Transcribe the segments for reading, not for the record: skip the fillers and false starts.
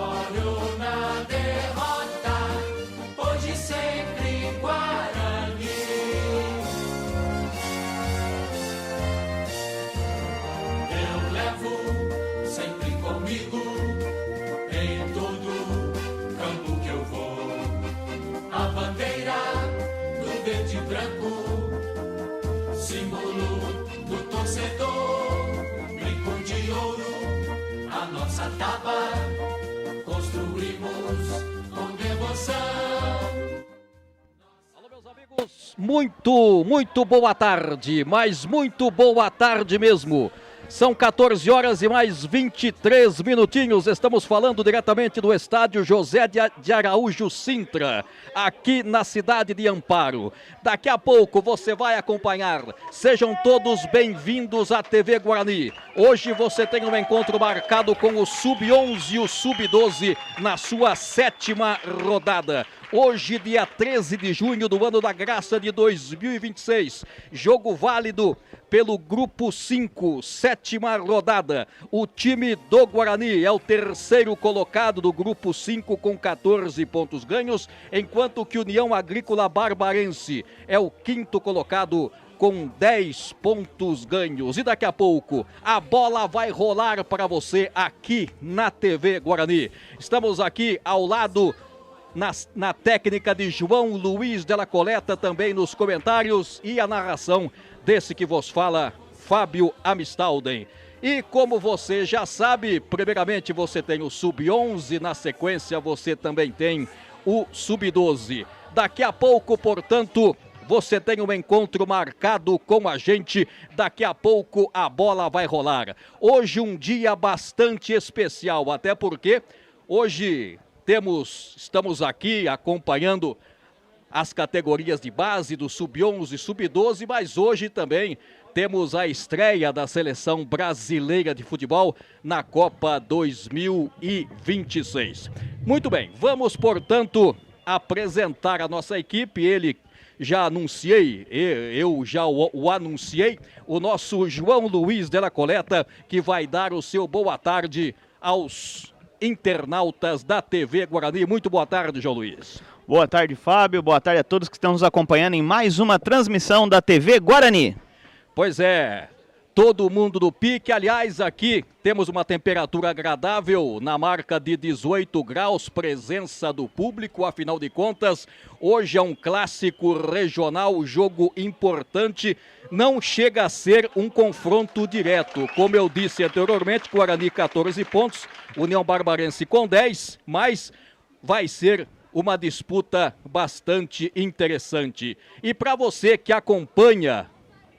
vitória ou na derrota, hoje sempre Guarani. Eu levo sempre comigo em todo campo que eu vou a bandeira do verde e branco, símbolo do torcedor, brinco de ouro, a nossa taba construímos com devoção. Alô, meus amigos, muito boa tarde, mas muito boa tarde mesmo. São 14 horas e mais 23 minutinhos. Estamos falando diretamente do estádio José de Araújo Sintra, aqui na cidade de Amparo. Daqui a pouco você vai acompanhar. Sejam todos bem-vindos à TV Guarani. Hoje você tem um encontro marcado com o Sub-11 e o Sub-12 na sua 7ª rodada. Hoje, dia 13 de junho do ano da graça de 2026. Jogo válido pelo Grupo 5, 7ª rodada. O time do Guarani é o terceiro colocado do Grupo 5 com 14 pontos ganhos, enquanto que União Agrícola Barbarense é o quinto colocado com 10 pontos ganhos. E daqui a pouco a bola vai rolar para você aqui na TV Guarani. Estamos aqui ao lado na técnica de João Luiz Della Coleta, também nos comentários e a narração desse que vos fala, Fábio Amistalden. E como você já sabe, primeiramente você tem o Sub-11, na sequência você também tem o Sub-12. Daqui a pouco, portanto, você tem um encontro marcado com a gente. Daqui a pouco a bola vai rolar. Hoje um dia bastante especial, até porque hoje estamos aqui acompanhando as categorias de base do Sub-11 e Sub-12, mas hoje também temos a estreia da Seleção Brasileira de Futebol na Copa 2026. Muito bem, vamos, portanto, apresentar a nossa equipe. Ele já anunciei, eu já o anunciei, o nosso João Luiz Della Coleta, que vai dar o seu boa tarde aos internautas da TV Guarani. Muito boa tarde, João Luiz. Boa tarde, Fábio. Boa tarde a todos que estão nos acompanhando em mais uma transmissão da TV Guarani. Pois é, todo mundo do pique. Aliás, aqui temos uma temperatura agradável na marca de 18 graus, presença do público. Afinal de contas, hoje é um clássico regional, jogo importante. Não chega a ser um confronto direto. Como eu disse anteriormente, Guarani 14 pontos, União Barbarense com 10, mas vai ser uma disputa bastante interessante. E para você que acompanha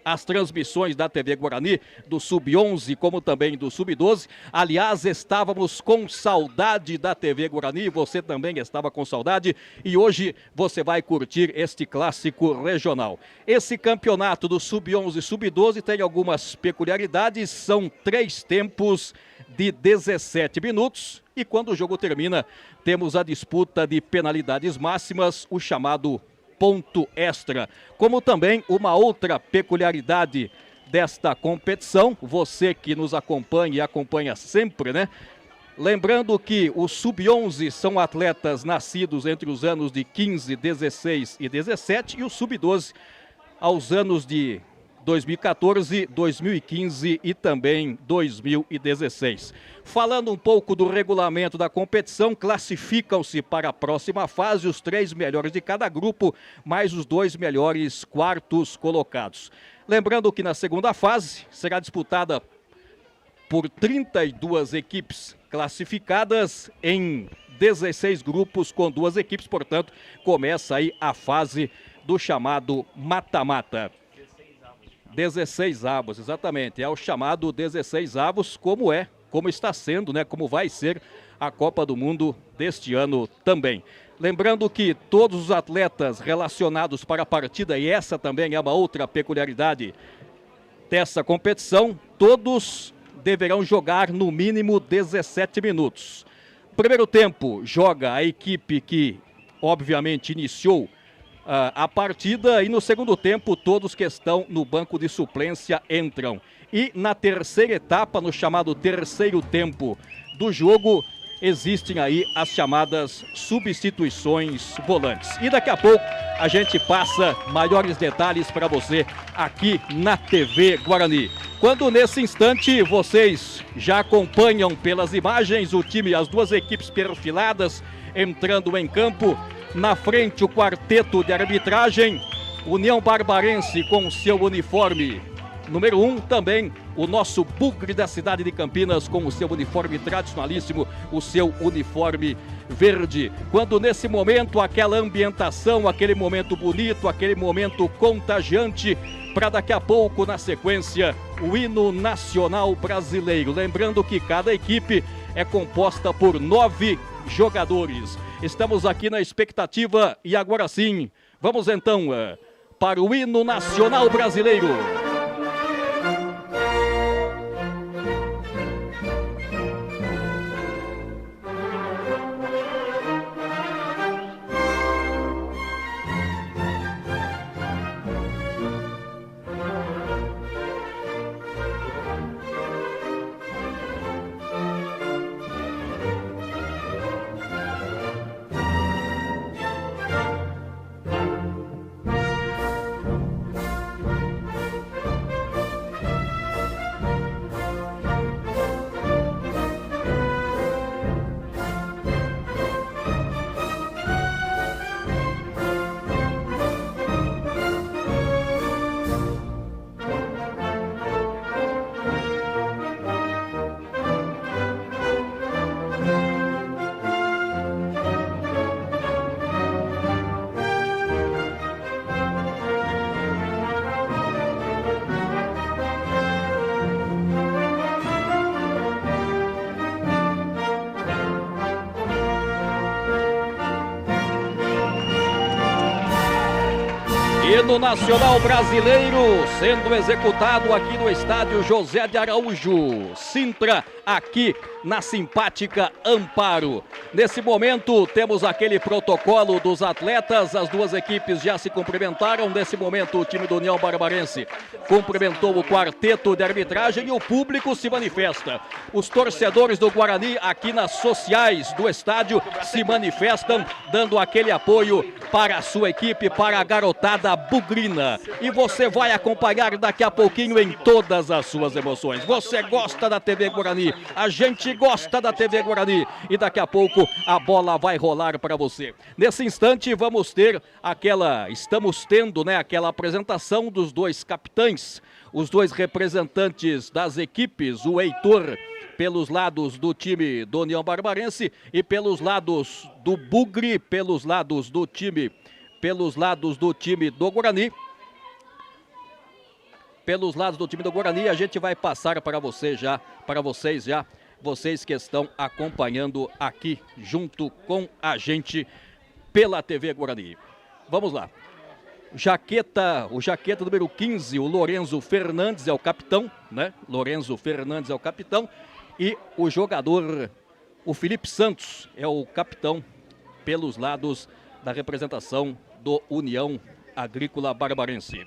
as transmissões da TV Guarani, do Sub-11 como também do Sub-12. Aliás, estávamos com saudade da TV Guarani, você também estava com saudade, e hoje você vai curtir este clássico regional. Esse campeonato do Sub-11 e Sub-12 tem algumas peculiaridades, são 3 tempos de 17 minutos, e quando o jogo termina, temos a disputa de penalidades máximas, o chamado ponto extra. Como também uma outra peculiaridade desta competição, você que nos acompanha e acompanha sempre, né? Lembrando que os Sub-11 são atletas nascidos entre os anos de 15, 16 e 17 e o Sub-12 aos anos de 2014, 2015 e também 2016. Falando um pouco do regulamento da competição, classificam-se para a próxima fase os 3 melhores de cada grupo, mais os 2 melhores quartos colocados. Lembrando que na segunda fase será disputada por 32 equipes classificadas em 16 grupos com 2 equipes, portanto, começa aí a fase do chamado mata-mata. 16 avos, exatamente, é o chamado 16 avos, como está sendo, né, como vai ser a Copa do Mundo deste ano também. Lembrando que todos os atletas relacionados para a partida, e essa também é uma outra peculiaridade dessa competição, todos deverão jogar no mínimo 17 minutos. Primeiro tempo joga a equipe que obviamente iniciou a partida, e no segundo tempo todos que estão no banco de suplência entram. E na terceira etapa, no chamado terceiro tempo do jogo, existem aí as chamadas substituições volantes. E daqui a pouco a gente passa maiores detalhes para você aqui na TV Guarani. Quando nesse instante vocês já acompanham pelas imagens o time, as duas equipes perfiladas entrando em campo. Na frente o quarteto de arbitragem, União Barbarense com seu uniforme número 1, também o nosso bugre da cidade de Campinas com o seu uniforme tradicionalíssimo, o seu uniforme verde. Quando nesse momento aquela ambientação, aquele momento bonito, aquele momento contagiante, para daqui a pouco na sequência o hino nacional brasileiro. Lembrando que cada equipe é composta por 9 jogadores. Estamos aqui na expectativa e agora sim, vamos então para o hino nacional brasileiro. Hino nacional brasileiro sendo executado aqui no estádio José de Araújo, Sintra, aqui na simpática Amparo. Nesse momento temos aquele protocolo dos atletas, as duas equipes já se cumprimentaram. Nesse momento o time do União Barbarense cumprimentou o quarteto de arbitragem e o público se manifesta. Os torcedores do Guarani aqui nas sociais do estádio se manifestam, dando aquele apoio para a sua equipe, para a garotada bugrina. E você vai acompanhar daqui a pouquinho em todas as suas emoções. Você gosta da TV Guarani, a gente gosta da TV Guarani e daqui a pouco a bola vai rolar para você. Nesse instante estamos tendo, né, aquela apresentação dos dois capitães, os dois representantes das equipes, o Heitor pelos lados do time do União Barbarense e pelos lados do Bugre, pelos lados do time do Guarani. Pelos lados do time do Guarani, a gente vai passar para vocês já, vocês que estão acompanhando aqui junto com a gente pela TV Guarani. Vamos lá. O jaqueta número 15, o Lorenzo Fernandes é o capitão, né? Lorenzo Fernandes é o capitão e o jogador, o Felipe Santos, é o capitão pelos lados da representação do União Agrícola Barbarense.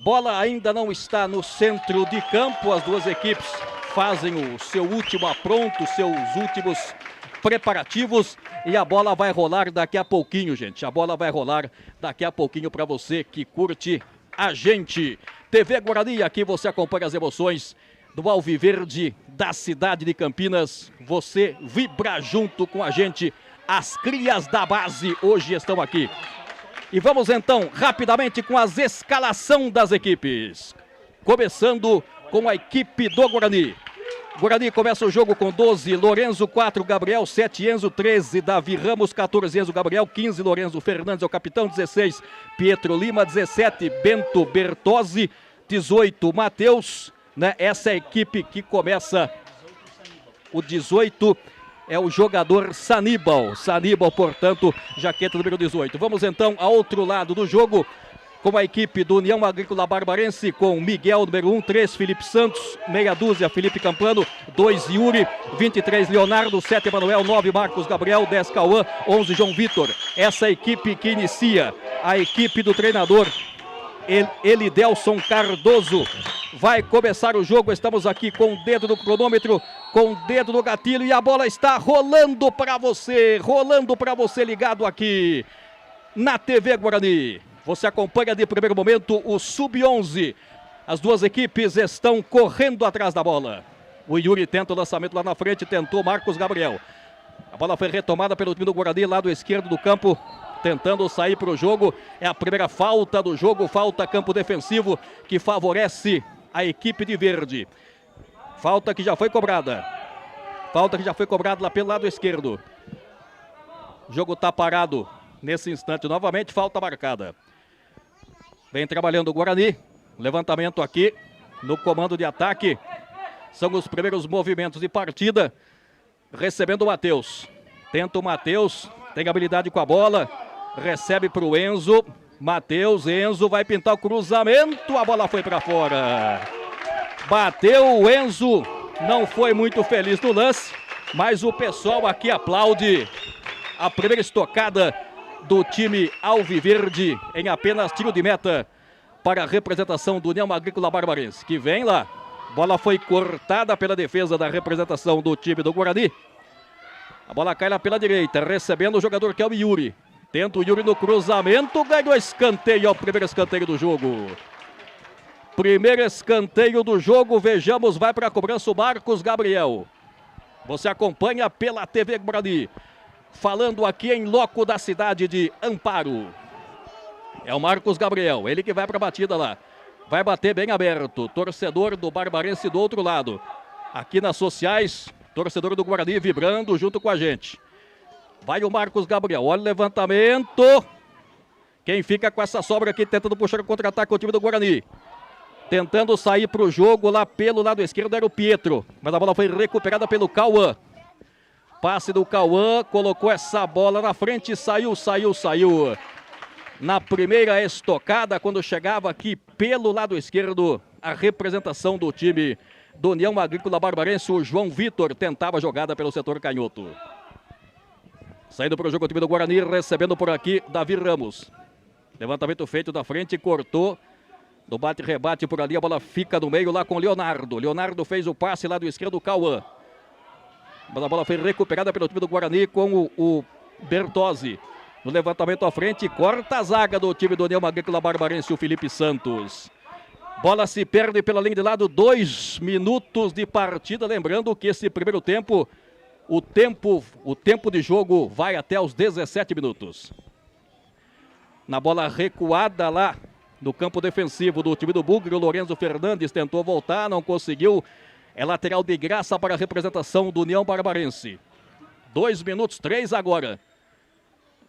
Bola ainda não está no centro de campo, as duas equipes fazem o seu último apronto, seus últimos preparativos e a bola vai rolar daqui a pouquinho, gente. A bola vai rolar daqui a pouquinho para você que curte a gente. TV Guarani, aqui você acompanha as emoções do Alviverde da cidade de Campinas. Você vibra junto com a gente. As crias da base hoje estão aqui. E vamos então rapidamente com as escalação das equipes. Começando com a equipe do Guarani. Guarani começa o jogo com 12, Lorenzo 4, Gabriel 7, Enzo 13, Davi Ramos 14, Enzo Gabriel 15, Lorenzo Fernandes é o capitão 16, Pietro Lima 17, Bento Bertozzi 18, Matheus, né? Essa é a equipe que começa o 18. É o jogador Saníbal, portanto, jaqueta número 18. Vamos então ao outro lado do jogo, com a equipe do União Agrícola Barbarense, com Miguel, número 1, 3, Felipe Santos, meia dúzia, Felipe Campano, 2, Yuri, 23, Leonardo, 7, Emanuel, 9, Marcos Gabriel, 10, Cauã, 11, João Vitor. Essa equipe que inicia, a equipe do treinador Elidelson Cardoso. Vai começar o jogo, estamos aqui com o dedo no cronômetro, com o dedo no gatilho e a bola está rolando para você ligado aqui na TV Guarani. Você acompanha de primeiro momento o Sub-11. As duas equipes estão correndo atrás da bola. O Yuri tenta o lançamento lá na frente, tentou Marcos Gabriel. A bola foi retomada pelo time do Guarani, lado esquerdo do campo, tentando sair para o jogo. É a primeira falta do jogo, falta campo defensivo que favorece a equipe de verde. Falta que já foi cobrada. Falta que já foi cobrada lá pelo lado esquerdo. O jogo está parado nesse instante. Novamente, falta marcada. Vem trabalhando o Guarani. Levantamento aqui no comando de ataque. São os primeiros movimentos de partida. Recebendo o Matheus. Tenta o Matheus. Tem habilidade com a bola. Recebe para o Enzo. Matheus, Enzo vai pintar o cruzamento. A bola foi para fora. Bateu o Enzo, não foi muito feliz no lance, mas o pessoal aqui aplaude a primeira estocada do time alviverde em apenas tiro de meta para a representação do União Agrícola Barbarense, que vem lá. Bola foi cortada pela defesa da representação do time do Guarani. A bola cai lá pela direita, recebendo o jogador que é o Yuri. Tenta o Yuri no cruzamento, ganhou escanteio, é o primeiro escanteio do jogo. Primeiro escanteio do jogo, vejamos, vai para a cobrança o Marcos Gabriel. Você acompanha pela TV Guarani, falando aqui em loco da cidade de Amparo. É o Marcos Gabriel, ele que vai para a batida lá. Vai bater bem aberto, torcedor do Barbarense do outro lado. Aqui nas sociais, torcedor do Guarani vibrando junto com a gente. Vai o Marcos Gabriel, olha o levantamento. Quem fica com essa sobra aqui tentando puxar o contra-ataque com o time do Guarani. Tentando sair para o jogo lá pelo lado esquerdo era o Pietro. Mas a bola foi recuperada pelo Cauã. Passe do Cauã, colocou essa bola na frente, saiu. Na primeira estocada, quando chegava aqui pelo lado esquerdo, a representação do time do União Agrícola Barbarense, o João Vitor, tentava a jogada pelo setor canhoto. Saindo para o jogo o time do Guarani, recebendo por aqui Davi Ramos. Levantamento feito da frente, cortou. No bate-rebate por ali, a bola fica no meio lá com o Leonardo. Leonardo fez o passe lá do esquerdo, Cauã. Mas a bola foi recuperada pelo time do Guarani com o Bertozzi. No levantamento à frente, corta a zaga do time do União Agrícola Barbarense, o Felipe Santos. Bola se perde pela linha de lado, 2 minutos de partida. Lembrando que esse primeiro tempo, o tempo de jogo vai até os 17 minutos. Na bola recuada lá no campo defensivo do time do Bugre, o Lorenzo Fernandes tentou voltar, não conseguiu. É lateral de graça para a representação do União Barbarense. 2 minutos, 3 agora.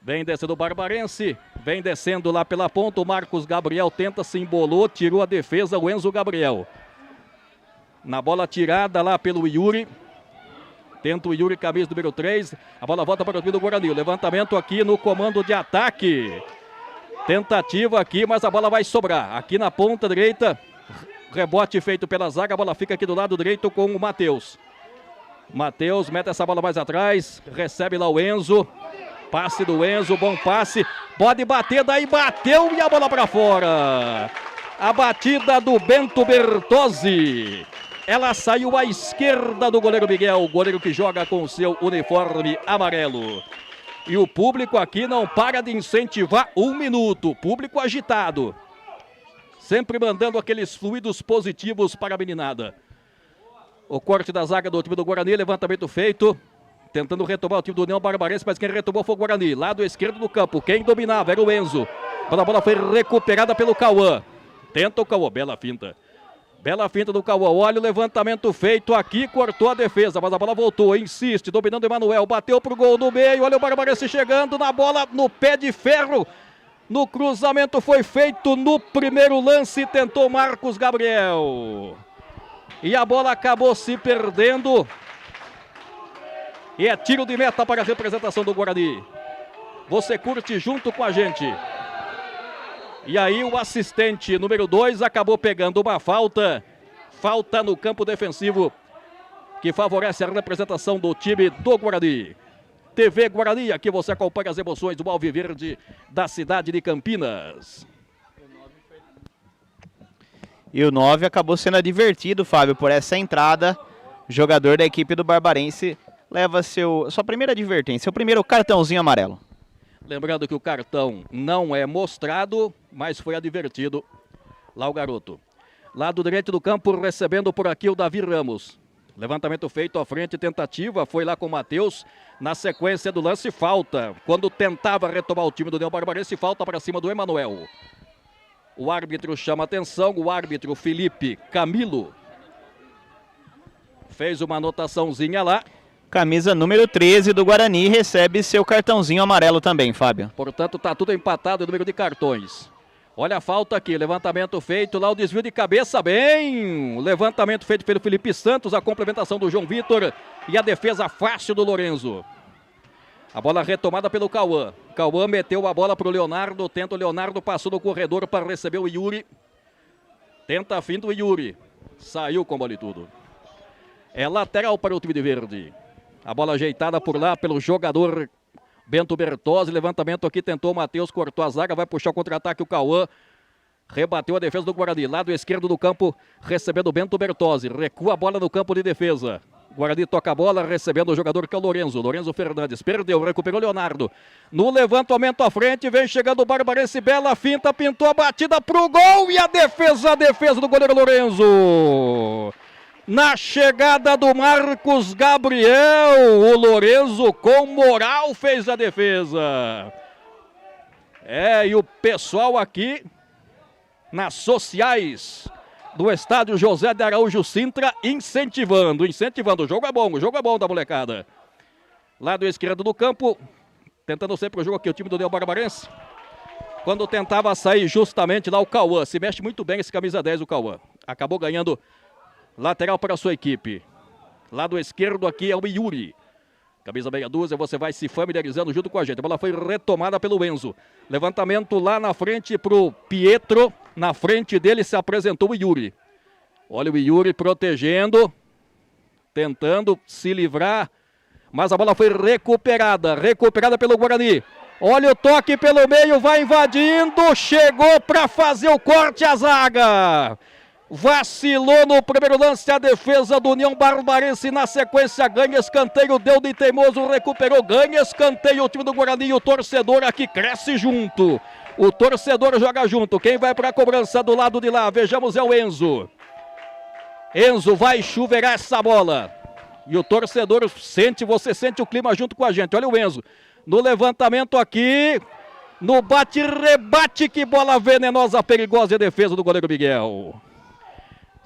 Vem descendo o Barbarense, vem descendo lá pela ponta. O Marcos Gabriel tenta, se embolou, tirou a defesa, o Enzo Gabriel. Na bola tirada lá pelo Yuri. Tenta o Yuri, camisa número 3. A bola volta para o time do Guarani. O levantamento aqui no comando de ataque. Tentativa aqui, mas a bola vai sobrar. Aqui na ponta direita, rebote feito pela zaga. A bola fica aqui do lado direito com o Matheus. Matheus mete essa bola mais atrás. Recebe lá o Enzo. Passe do Enzo, bom passe. Pode bater, daí bateu e a bola para fora. A batida do Bento Bertozzi. Ela saiu à esquerda do goleiro Miguel. O goleiro que joga com o seu uniforme amarelo. E o público aqui não para de incentivar 1 minuto. Público agitado. Sempre mandando aqueles fluidos positivos para a meninada. O corte da zaga do time do Guarani. Levantamento feito. Tentando retomar o time do União Barbarense. Mas quem retomou foi o Guarani. Lado esquerdo do campo. Quem dominava era o Enzo. Quando a bola foi recuperada pelo Cauã. Tenta o Cauã. Bela finta. Bela finta do Cauã, olha o levantamento feito aqui, cortou a defesa, mas a bola voltou, insiste, dominando o Emanuel, bateu pro gol no meio, olha o Barbarense chegando na bola, no pé de ferro, no cruzamento foi feito no primeiro lance, tentou Marcos Gabriel, e a bola acabou se perdendo, e é tiro de meta para a representação do Guarani. Você curte junto com a gente. E aí o assistente número 2 acabou pegando uma falta. Falta no campo defensivo que favorece a representação do time do Guarani. TV Guarani, aqui você acompanha as emoções do Alviverde da cidade de Campinas. E o 9 acabou sendo advertido, Fábio, por essa entrada jogador da equipe do Barbarense leva sua primeira advertência, o primeiro cartãozinho amarelo. Lembrando que o cartão não é mostrado, mas foi advertido lá o garoto. Lado direito do campo, recebendo por aqui o Davi Ramos. Levantamento feito à frente, tentativa, foi lá com o Matheus. Na sequência do lance, falta. Quando tentava retomar o time do União Barbarense, falta para cima do Emanuel. O árbitro chama atenção, o árbitro Felipe Camilo fez uma anotaçãozinha lá. Camisa número 13 do Guarani recebe seu cartãozinho amarelo também, Fábio. Portanto, está tudo empatado o número de cartões. Olha a falta aqui, levantamento feito, lá o desvio de cabeça, bem. Levantamento feito pelo Felipe Santos, a complementação do João Vitor e a defesa fácil do Lorenzo. A bola retomada pelo Cauã. Cauã meteu a bola para o Leonardo, tenta o Leonardo, passou no corredor para receber o Yuri. Tenta a fim do Yuri. Saiu com bola e tudo. É lateral para o time de verde. A bola ajeitada por lá pelo jogador Bento Bertozzi, levantamento aqui, tentou o Matheus, cortou a zaga, vai puxar o contra-ataque o Cauã. Rebateu a defesa do Guarani, lado esquerdo do campo, recebendo o Bento Bertozzi. Recua a bola no campo de defesa. Guarani toca a bola, recebendo o jogador que é o Lorenzo Fernandes. Perdeu, recuperou o Leonardo. No levantamento à frente, vem chegando o Barbarense, bela finta, pintou a batida pro gol e a defesa do goleiro Lorenzo. Na chegada do Marcos Gabriel, o Lorenzo com moral fez a defesa. E o pessoal aqui nas sociais do estádio José de Araújo Sintra incentivando. O jogo é bom da molecada. Lado esquerdo do campo, tentando sempre o jogo aqui o time do União Barbarense. Quando tentava sair justamente lá o Cauã, se mexe muito bem esse camisa 10 o Cauã. Acabou ganhando lateral para a sua equipe. Lado esquerdo aqui é o Yuri. Camisa meia dúzia, você vai se familiarizando junto com a gente. A bola foi retomada pelo Enzo. Levantamento lá na frente para o Pietro. Na frente dele se apresentou o Yuri. Olha o Yuri protegendo. Tentando se livrar. Mas a bola foi recuperada. Recuperada pelo Guarani. Olha o toque pelo meio, vai invadindo. Chegou para fazer o corte à zaga. Vacilou no primeiro lance a defesa do União Barbarense, na sequência ganha escanteio, deu de teimoso, recuperou, ganha escanteio o time do Guarani, o torcedor aqui cresce junto, o torcedor joga junto, quem vai para a cobrança do lado de lá, vejamos é o Enzo. Enzo vai chuveirar essa bola e o torcedor você sente o clima junto com a gente, olha o Enzo, no levantamento aqui, no bate-rebate, que bola venenosa, perigosa de defesa do goleiro Miguel.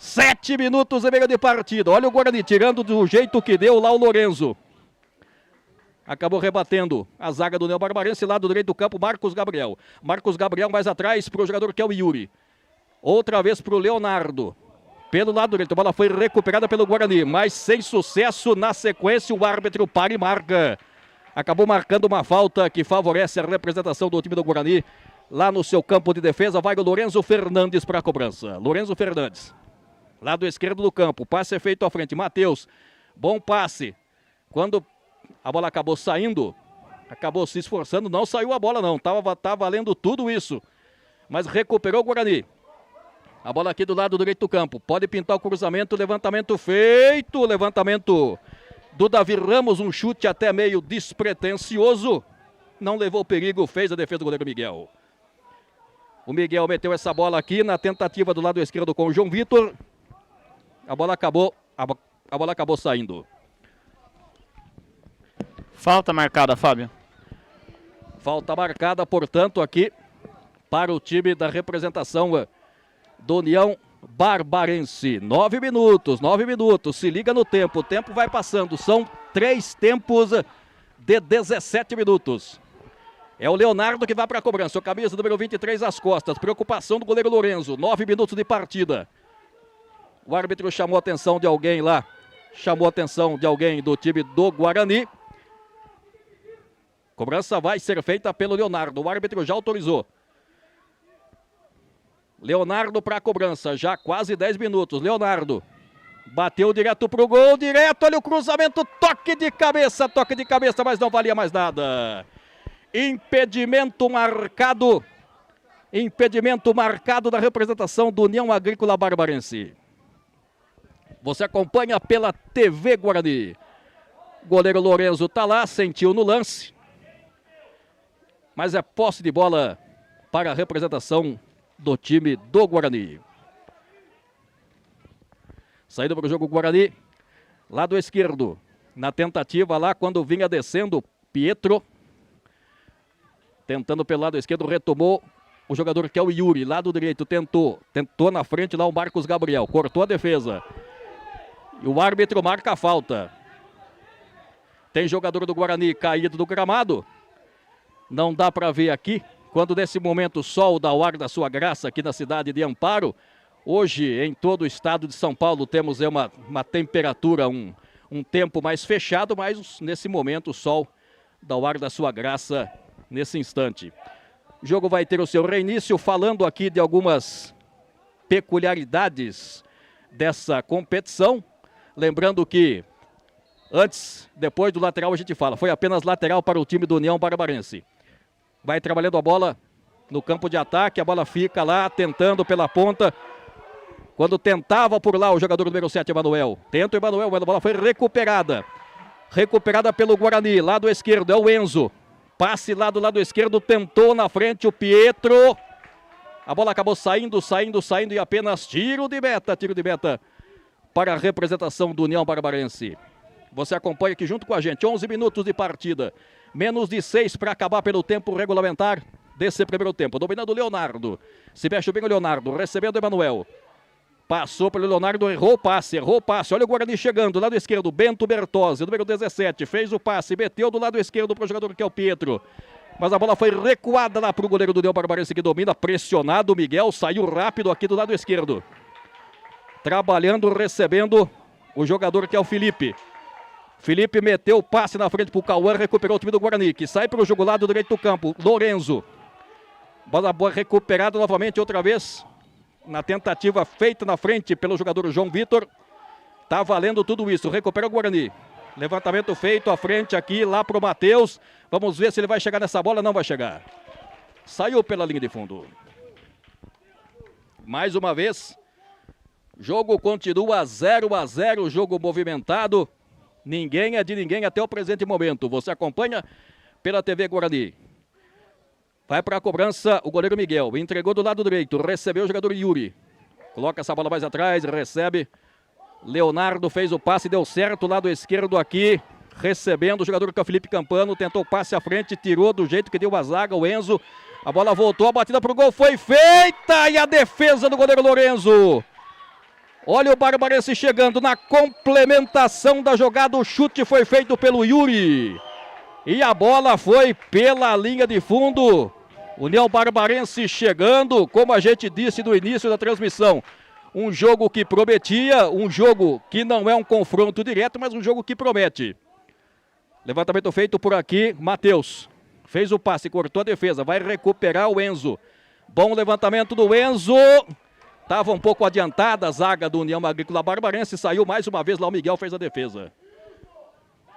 7 minutos e meio de partida. Olha o Guarani tirando do jeito que deu lá o Lorenzo. Acabou rebatendo a zaga do União Barbarense, lado direito do campo, Marcos Gabriel. Marcos Gabriel mais atrás para o jogador que é o Yuri. Outra vez para o Leonardo. Pelo lado direito, a bola foi recuperada pelo Guarani, mas sem sucesso. Na sequência, o árbitro para e marca. Acabou marcando uma falta que favorece a representação do time do Guarani. Lá no seu campo de defesa, vai o Lorenzo Fernandes para a cobrança. Lorenzo Fernandes. Lado esquerdo do campo, passe é feito à frente, Matheus, bom passe, quando a bola acabou saindo, acabou se esforçando, não saiu a bola não, tá valendo tudo isso, mas recuperou o Guarani, a bola aqui do lado direito do campo, pode pintar o cruzamento, levantamento feito, levantamento do Davi Ramos, um chute até meio despretensioso, não levou perigo, fez a defesa do goleiro Miguel. O Miguel meteu essa bola aqui na tentativa do lado esquerdo com o João Vitor. A bola acabou saindo. Falta marcada, Fábio. Falta marcada, portanto, aqui para o time da representação do União Barbarense. 9 minutos. Se liga no tempo. O tempo vai passando. São 3 tempos de 17 minutos. É o Leonardo que vai para a cobrança. O camisa número 23 às costas. Preocupação do goleiro Lorenzo. 9 minutos de partida. O árbitro chamou a atenção de alguém lá. Chamou a atenção de alguém do time do Guarani. Cobrança vai ser feita pelo Leonardo. O árbitro já autorizou. Leonardo para a cobrança. Já quase 10 minutos. Leonardo. Bateu direto para o gol. Direto. Olha o cruzamento. Toque de cabeça, mas não valia mais nada. Impedimento marcado da representação do União Agrícola Barbarense. Você acompanha pela TV Guarani. Goleiro Lorenzo tá lá, sentiu no lance. Mas é posse de bola para a representação do time do Guarani. Saída para o jogo Guarani. Lado esquerdo. Na tentativa lá, quando vinha descendo, Pietro. Tentando pelo lado esquerdo, retomou o jogador que é o Yuri. Lado direito, tentou na frente lá o Marcos Gabriel. Cortou a defesa. E o árbitro marca a falta. Tem jogador do Guarani caído do gramado. Não dá para ver aqui. Quando nesse momento o sol dá o ar da sua graça aqui na cidade de Amparo. Hoje, em todo o estado de São Paulo, temos uma temperatura, um tempo mais fechado, mas nesse momento o sol dá o ar da sua graça nesse instante. O jogo vai ter o seu reinício, falando aqui de algumas peculiaridades dessa competição. Lembrando que depois do lateral a gente fala, foi apenas lateral para o time do União Barbarense. Vai trabalhando a bola no campo de ataque, a bola fica lá, tentando pela ponta. Quando tentava por lá o jogador número 7, Emanuel. Tenta o Emanuel, a bola foi recuperada. Recuperada pelo Guarani, lado esquerdo, é o Enzo. Passe lá do lado esquerdo, tentou na frente o Pietro. A bola acabou saindo e apenas tiro de meta para a representação do União Barbarense. Você acompanha aqui junto com a gente, 11 minutos de partida. Menos de 6 para acabar pelo tempo regulamentar desse primeiro tempo. Dominando o Leonardo. Se mexe bem o Leonardo, recebendo o Emanuel. Passou pelo Leonardo, errou o passe. Olha o Guarani chegando, lado esquerdo, Bento Bertozzi, número 17. Fez o passe, meteu do lado esquerdo para o jogador que é o Pietro. Mas a bola foi recuada lá para o goleiro do União Barbarense que domina, pressionado. O Miguel saiu rápido aqui do lado esquerdo. Trabalhando, recebendo o jogador que é o Felipe. Felipe meteu o passe na frente para o Cauã, recuperou o time do Guarani, que sai para o jogo lado direito do campo. Lorenzo. Bola boa recuperada novamente outra vez. Na tentativa feita na frente pelo jogador João Vitor. Tá valendo tudo isso. Recupera o Guarani. Levantamento feito à frente aqui, lá pro Matheus. Vamos ver se ele vai chegar nessa bola. Não vai chegar. Saiu pela linha de fundo. Mais uma vez. Jogo continua 0-0. Jogo movimentado. Ninguém é de ninguém até o presente momento. Você acompanha pela TV Guarani. Vai para a cobrança o goleiro Miguel. Entregou do lado direito. Recebeu o jogador Yuri. Coloca essa bola mais atrás. Recebe. Leonardo fez o passe. Deu certo. Lado esquerdo aqui. Recebendo o jogador que é o Felipe Campano. Tentou o passe à frente. Tirou do jeito que deu a zaga. O Enzo. A bola voltou. A batida para o gol foi feita. E a defesa do goleiro Lorenzo. Olha o Barbarense chegando na complementação da jogada. O chute foi feito pelo Yuri. E a bola foi pela linha de fundo. União Barbarense chegando, como a gente disse no início da transmissão. Um jogo que prometia, um jogo que não é um confronto direto, mas um jogo que promete. Levantamento feito por aqui, Matheus. Fez o passe, cortou a defesa, vai recuperar o Enzo. Bom levantamento do Enzo. Estava um pouco adiantada a zaga do União Agrícola Barbarense, saiu mais uma vez lá, o Miguel fez a defesa.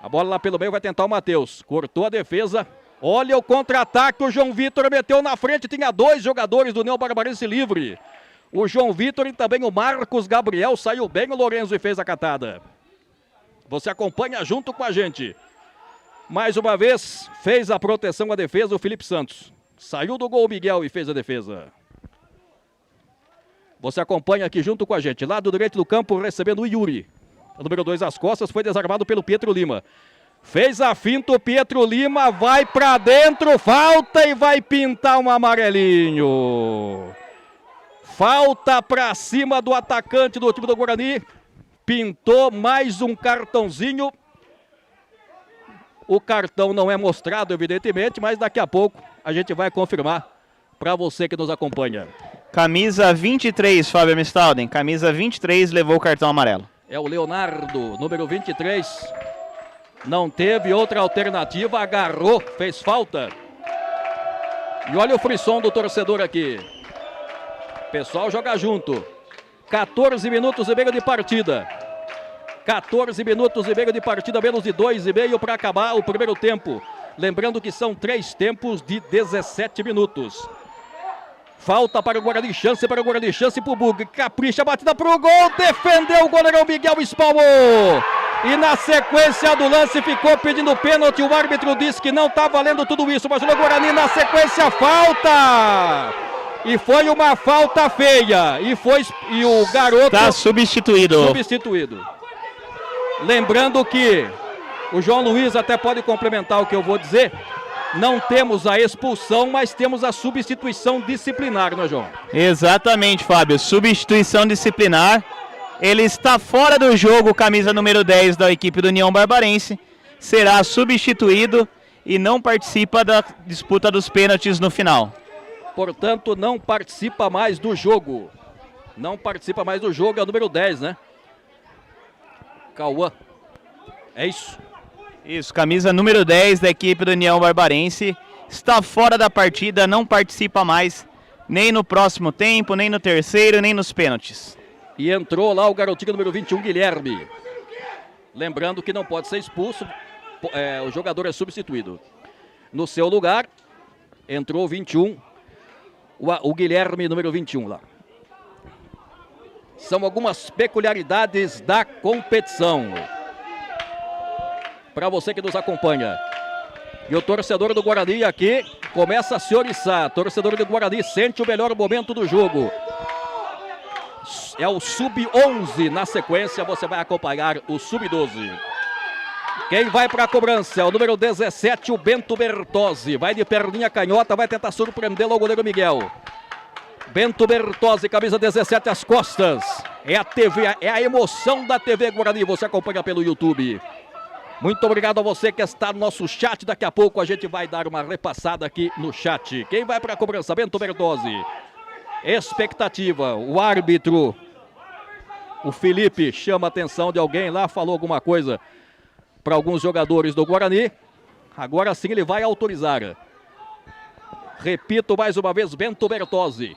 A bola lá pelo meio vai tentar o Matheus. Cortou a defesa. Olha o contra-ataque, o João Vitor meteu na frente, tinha 2 jogadores do União Barbarense livre. O João Vitor e também o Marcos Gabriel, saiu bem o Lorenzo e fez a catada. Você acompanha junto com a gente. Mais uma vez, fez a proteção à defesa o Felipe Santos. Saiu do gol o Miguel e fez a defesa. Você acompanha aqui junto com a gente. Lado direito do campo recebendo o Yuri. O número 2 às costas foi desarmado pelo Pietro Lima. Fez a finta o Pietro Lima, vai pra dentro, falta e vai pintar um amarelinho. Falta pra cima do atacante do time do Guarani. Pintou mais um cartãozinho. O cartão não é mostrado, evidentemente, mas daqui a pouco a gente vai confirmar para você que nos acompanha. Camisa 23, Fábio Mistalden. Camisa 23 levou o cartão amarelo. É o Leonardo, número 23. Não teve outra alternativa, agarrou, fez falta. E olha o frisson do torcedor aqui. Pessoal joga junto. 14 minutos e meio de partida. 14 minutos e meio de partida, menos de 2,5 para acabar o primeiro tempo. Lembrando que são 3 tempos de 17 minutos. Falta para o Guarani, chance para o Guarani, chance para o Bug. Capricha, batida para o gol, defendeu o goleirão Miguel, espalmou. E na sequência do lance ficou pedindo pênalti. O árbitro disse que não está valendo tudo isso, mas o Guarani na sequência falta. E foi uma falta feia. E o garoto está substituído. Lembrando que o João Luiz até pode complementar o que eu vou dizer. Não temos a expulsão, mas temos a substituição disciplinar, não é, João? Exatamente, Fábio. Substituição disciplinar. Ele está fora do jogo, camisa número 10 da equipe do União Barbarense. Será substituído e não participa da disputa dos pênaltis no final. Portanto, não participa mais do jogo. Não participa mais do jogo, é o número 10, né? Cauã. É isso? Isso, camisa número 10 da equipe do União Barbarense. Está fora da partida, não participa mais nem no próximo tempo, nem no terceiro, nem nos pênaltis. E entrou lá o garotinho número 21, Guilherme. Lembrando que não pode ser expulso, o jogador é substituído. No seu lugar, entrou o 21, o Guilherme número 21 lá. São algumas peculiaridades da competição. Para você que nos acompanha. E o torcedor do Guarani aqui começa a se oriçar. Torcedor do Guarani sente o melhor momento do jogo. É o Sub-11. Na sequência você vai acompanhar o Sub-12. Quem vai para a cobrança é o número 17, o Bento Bertozzi. Vai de perninha canhota, vai tentar surpreendê-lo ao goleiro Miguel. Bento Bertozzi, camisa 17 às costas. É a TV, é a emoção da TV Guarani. Você acompanha pelo YouTube. Muito obrigado a você que está no nosso chat. Daqui a pouco a gente vai dar uma repassada aqui no chat. Quem vai para a cobrança? Bento Bertozzi. Expectativa. O árbitro, o Felipe, chama a atenção de alguém lá, falou alguma coisa para alguns jogadores do Guarani. Agora sim ele vai autorizar. Repito mais uma vez, Bento Bertozzi.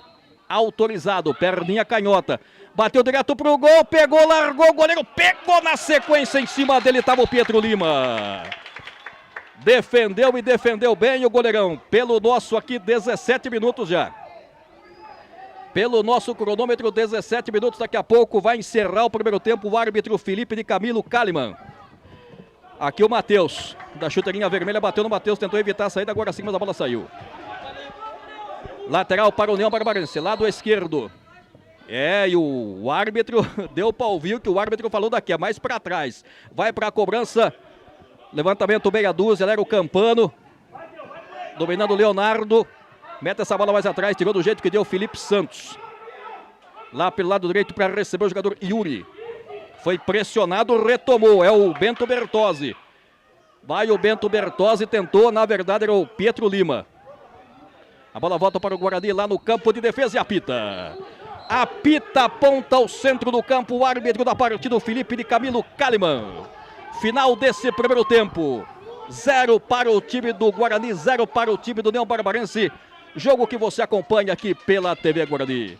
Autorizado, perninha canhota. Bateu direto pro gol, pegou, largou, o goleiro pegou na sequência, em cima dele estava o Pietro Lima. Defendeu e defendeu bem o goleirão. Pelo nosso aqui, 17 minutos já. Pelo nosso cronômetro, 17 minutos. Daqui a pouco vai encerrar o primeiro tempo o árbitro Felipe de Camilo Kalimann. Aqui o Matheus, da chuteirinha vermelha, bateu no Matheus, tentou evitar a saída, agora sim, mas a bola saiu. Lateral para o União Barbarense, lado esquerdo. E o árbitro deu para ouvir o que o árbitro falou daqui, é mais para trás. Vai para a cobrança, levantamento meia dúzia, era o Campano. Dominando o Leonardo, mete essa bola mais atrás, tirou do jeito que deu o Felipe Santos. Lá pelo lado direito para receber o jogador Yuri. Foi pressionado, retomou, é o Bento Bertozzi. Vai o Bento Bertozzi, tentou, na verdade era o Pietro Lima. A bola volta para o Guarani lá no campo de defesa e apita. Apita, aponta ao centro do campo, o árbitro da partida, o Felipe de Camilo Kalimann. Final desse primeiro tempo. 0 para o time do Guarani, 0 para o time do União Barbarense. Jogo que você acompanha aqui pela TV Guarani.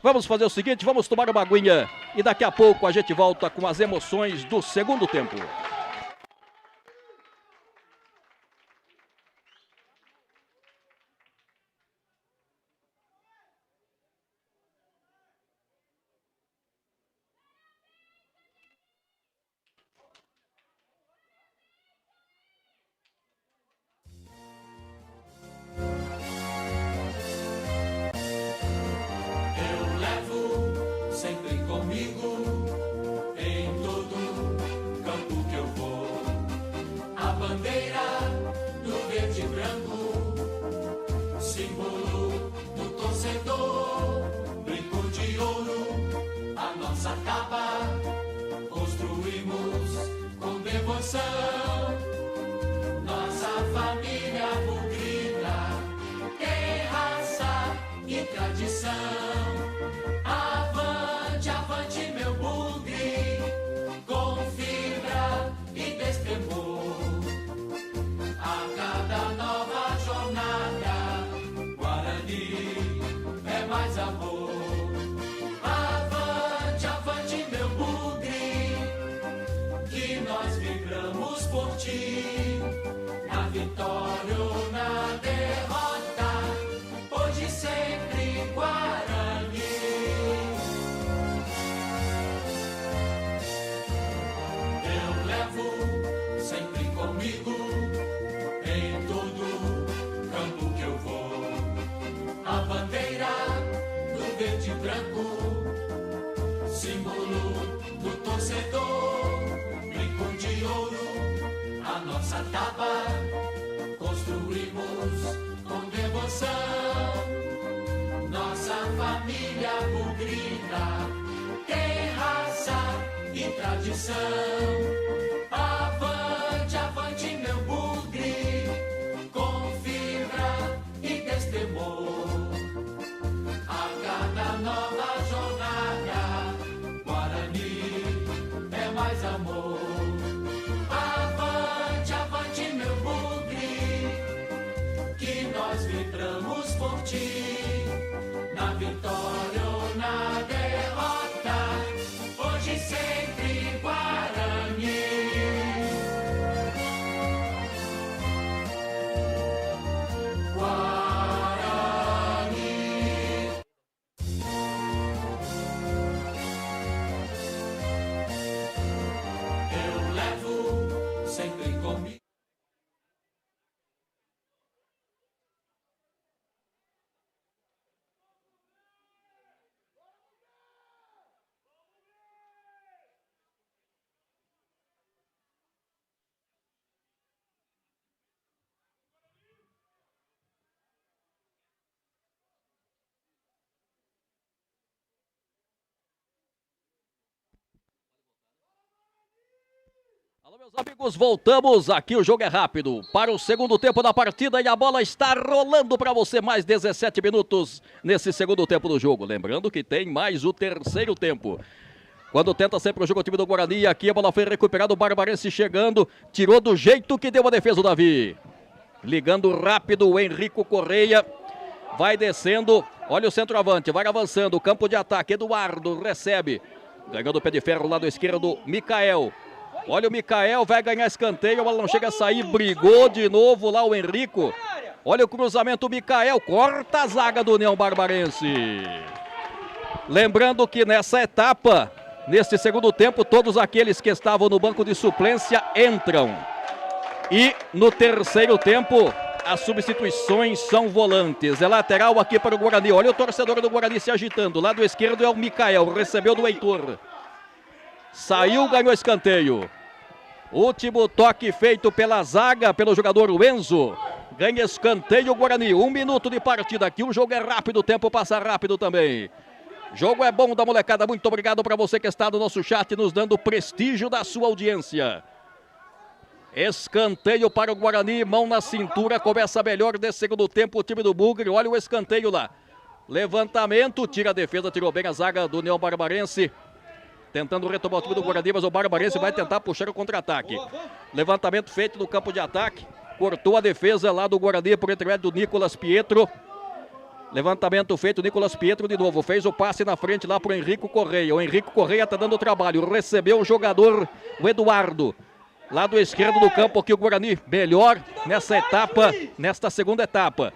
Vamos fazer o seguinte, vamos tomar uma aguinha e daqui a pouco a gente volta com as emoções do segundo tempo. Sempre comigo, em todo campo que eu branco, símbolo do torcedor, brinco de ouro, a nossa taba, construímos com devoção, nossa família bugrina tem raça e tradição. Avante, avante, meu bugre, com fibra e destemor. A cada nova jornada, Guarani é mais amor. Avante, avante, meu bugre, que nós vibramos por ti, na vitória ou na derrota, hoje sempre Guarani. Eu levo sempre comigo. Alô, meus amigos, voltamos aqui, o jogo é rápido para o segundo tempo da partida e a bola está rolando para você, mais 17 minutos nesse segundo tempo do jogo, lembrando que tem mais o terceiro tempo. Quando tenta sempre o jogo o time do Guarani, aqui a bola foi recuperada, o Barbarense chegando, tirou do jeito que deu a defesa o Davi. Ligando rápido o Henrico Correia, vai descendo, olha o centroavante, vai avançando, campo de ataque, Eduardo recebe, ganhando o pé de ferro, lado esquerdo, Mikael. Olha o Mikael, vai ganhar escanteio, a bola não chega a sair, brigou de novo lá o Henrico. Olha o cruzamento, o Mikael, corta a zaga do União Barbarense. Lembrando que nessa etapa, neste segundo tempo, todos aqueles que estavam no banco de suplência entram. E no terceiro tempo, as substituições são volantes. É lateral aqui para o Guarani, olha o torcedor do Guarani se agitando. Lado esquerdo é o Mikael, recebeu do Heitor. Saiu, ganhou escanteio. Último toque feito pela zaga, pelo jogador Enzo. Ganha escanteio o Guarani. 1 minuto de partida aqui. O jogo é rápido, o tempo passa rápido também. Jogo é bom da molecada. Muito obrigado para você que está no nosso chat, nos dando o prestígio da sua audiência. Escanteio para o Guarani. Mão na cintura. Começa melhor desse segundo tempo o time do Bugre. Olha o escanteio lá. Levantamento. Tira a defesa. Tirou bem a zaga do União Barbarense. Tentando retomar o time do Guarani, mas o Barbarense vai tentar puxar o contra-ataque. Levantamento feito no campo de ataque. Cortou a defesa lá do Guarani por intermédio do Nicolas Pietro. Levantamento feito, Nicolas Pietro de novo. Fez o passe na frente lá para o Henrico Correia. O Henrico Correia está dando trabalho. Recebeu o jogador, o Eduardo. Lado esquerdo do campo aqui o Guarani. Melhor nessa etapa, nesta segunda etapa.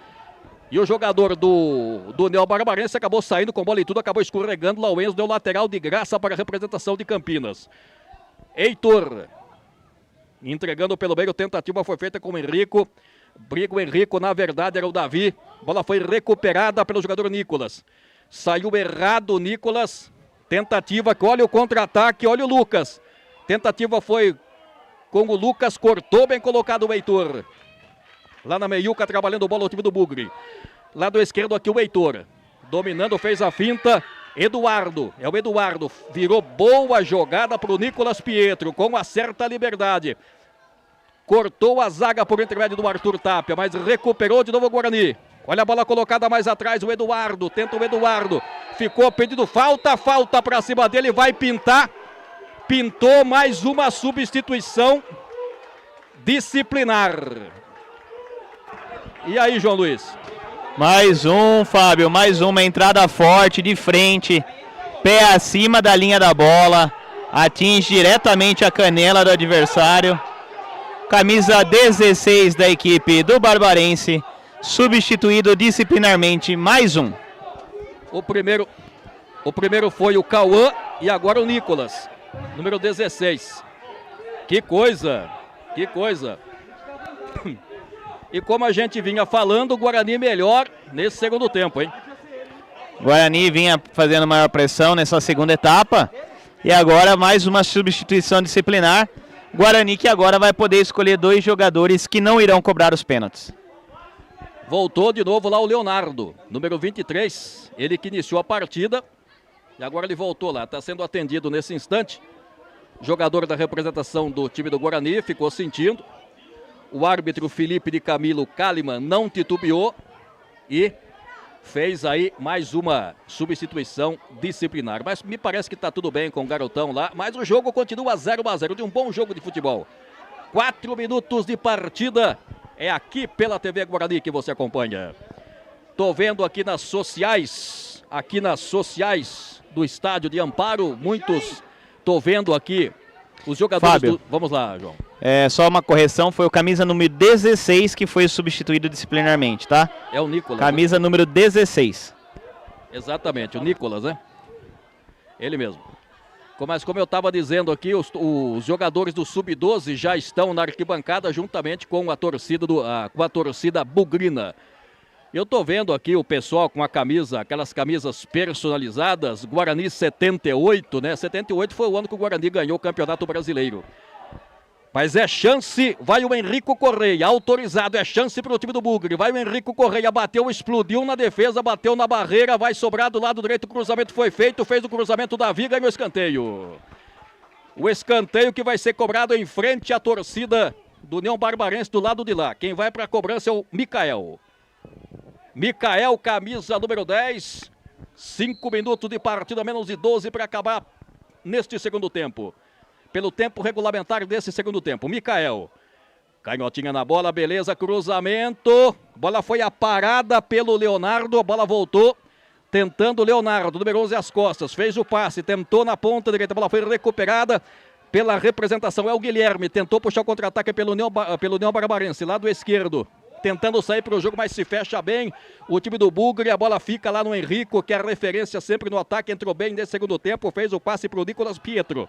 E o jogador do União Barbarense acabou saindo com bola e tudo, acabou escorregando. Lá o Enzo deu lateral de graça para a representação de Campinas. Heitor, entregando pelo meio, tentativa foi feita com o Henrico. Briga o Henrico, na verdade era o Davi. Bola foi recuperada pelo jogador Nicolas. Saiu errado o Nicolas. Tentativa, olha o contra-ataque, olha o Lucas. Tentativa foi com o Lucas, cortou, bem colocado o Heitor. Lá na meiuca, trabalhando bola o time do Bugre. Lado esquerdo aqui o Heitor. Dominando, fez a finta. Eduardo, é o Eduardo. Virou boa jogada para o Nicolas Pietro, com uma certa liberdade. Cortou a zaga por intermédio do Arthur Tapia, mas recuperou de novo o Guarani. Olha a bola colocada mais atrás, o Eduardo. Tenta o Eduardo. Ficou pedindo falta para cima dele, vai pintar. Pintou mais uma substituição disciplinar. E aí, João Luiz? Mais um, Fábio, mais uma entrada forte de frente, pé acima da linha da bola, atinge diretamente a canela do adversário. Camisa 16 da equipe do Barbarense, substituído disciplinarmente, mais um. O primeiro foi o Cauã e agora o Nicolas, número 16. Que coisa, que coisa. E como a gente vinha falando, o Guarani melhor nesse segundo tempo, hein? Guarani vinha fazendo maior pressão nessa segunda etapa. E agora mais uma substituição disciplinar. Guarani que agora vai poder escolher 2 jogadores que não irão cobrar os pênaltis. Voltou de novo lá o Leonardo, número 23. Ele que iniciou a partida. E agora ele voltou lá, está sendo atendido nesse instante. Jogador da representação do time do Guarani, ficou sentindo. O árbitro Felipe de Camilo Kalimann não titubeou e fez aí mais uma substituição disciplinar. Mas me parece que está tudo bem com o garotão lá. Mas o jogo continua 0-0 de um bom jogo de futebol. 4 minutos de partida. É aqui pela TV Guarani que você acompanha. Tô vendo aqui nas sociais do estádio de Amparo, muitos. Tô vendo aqui os jogadores Fábio. Vamos lá, João. Só uma correção, foi o camisa número 16 que foi substituído disciplinarmente, tá? É o Nicolas. Camisa número 16. Exatamente, o Nicolas, né? Ele mesmo. Mas como eu estava dizendo aqui, os jogadores do Sub-12 já estão na arquibancada juntamente com a torcida bugrina. Eu tô vendo aqui o pessoal com aquelas camisas personalizadas, Guarani 78, né? 78 foi o ano que o Guarani ganhou o Campeonato Brasileiro. Mas é chance, vai o Henrico Correia, autorizado, é chance para o time do Bugre. Vai o Henrico Correia, bateu, explodiu na defesa, bateu na barreira, vai sobrar do lado direito, o cruzamento foi feito, fez o cruzamento da Viga e o escanteio. O escanteio que vai ser cobrado em frente à torcida do União Barbarense do lado de lá. Quem vai para a cobrança é o Mikael. Mikael, camisa número 10. 5 minutos de partida, menos de 12 para acabar neste segundo tempo. Pelo tempo regulamentar desse segundo tempo. Mikael. Canhotinha na bola, beleza, cruzamento. Bola foi aparada pelo Leonardo, a bola voltou. Tentando o Leonardo, número 11 às costas. Fez o passe, tentou na ponta direita, a bola foi recuperada pela representação. É o Guilherme, tentou puxar o contra-ataque pelo União Barbarense, lado esquerdo. Tentando sair para o jogo, mas se fecha bem o time do Bugre. A bola fica lá no Henrico, que é a referência sempre no ataque. Entrou bem nesse segundo tempo, fez o passe para o Nicolas Pietro.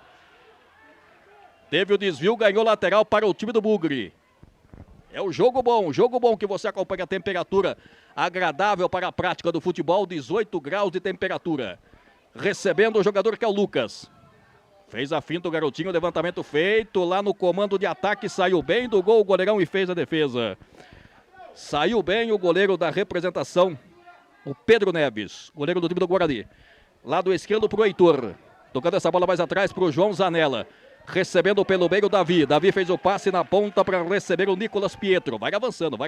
Teve o desvio, ganhou lateral para o time do Bugre. É um jogo bom que você acompanha a temperatura agradável para a prática do futebol, 18 graus de temperatura. Recebendo o jogador que é o Lucas. Fez a finta o garotinho, levantamento feito lá no comando de ataque, saiu bem do gol o goleirão e fez a defesa. Saiu bem o goleiro da representação, o Pedro Neves, goleiro do time do Guarani. Lado esquerdo para o Heitor, tocando essa bola mais atrás para o João Zanella. Recebendo pelo meio o Davi. Davi fez o passe na ponta para receber o Nicolas Pietro. Vai avançando.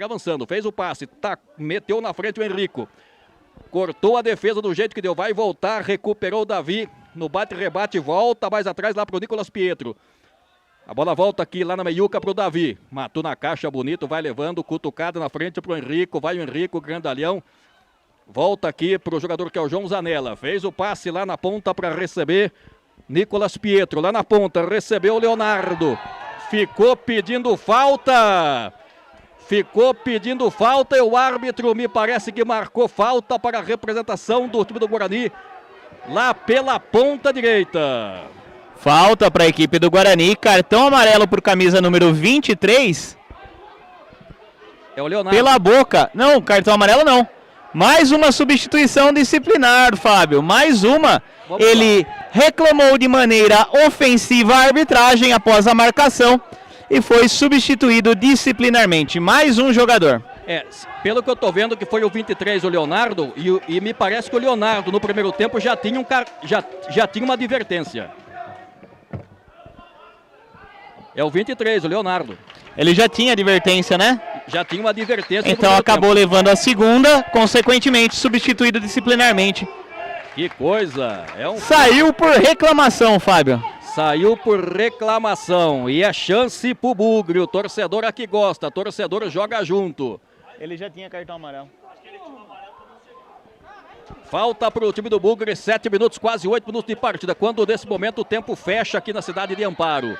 Fez o passe. Meteu na frente o Henrico. Cortou a defesa do jeito que deu. Vai voltar. Recuperou o Davi. No bate-rebate. Volta mais atrás lá para o Nicolas Pietro. A bola volta aqui lá na meiuca para o Davi. Matou na caixa, bonito. Vai levando. Cutucada na frente para o Henrico. Vai o Henrico, grandalhão. Volta aqui para o jogador que é o João Zanella. Fez o passe lá na ponta para receber Nicolas Pietro, lá na ponta, recebeu o Leonardo, ficou pedindo falta e o árbitro me parece que marcou falta para a representação do time do Guarani, lá pela ponta direita. Falta para a equipe do Guarani, cartão amarelo por camisa número 23. É o Leonardo. Pela boca, não, cartão amarelo não. Mais uma substituição disciplinar, Fábio, mais uma. Ele reclamou de maneira ofensiva a arbitragem após a marcação e foi substituído disciplinarmente. Mais um jogador. Pelo que eu tô vendo que foi o 23, o Leonardo, e me parece que o Leonardo no primeiro tempo já tinha uma advertência. É o 23, o Leonardo. Ele já tinha advertência, né? Já tinha uma advertência. Então acabou levando a segunda, consequentemente substituído disciplinarmente. Que coisa! Saiu por reclamação, Fábio. Saiu por reclamação. E é chance pro Bugre. O torcedor aqui gosta. O torcedor joga junto. Ele já tinha cartão amarelo. Falta pro time do Bugre. 7 minutos, quase 8 minutos de partida. Quando nesse momento o tempo fecha aqui na cidade de Amparo.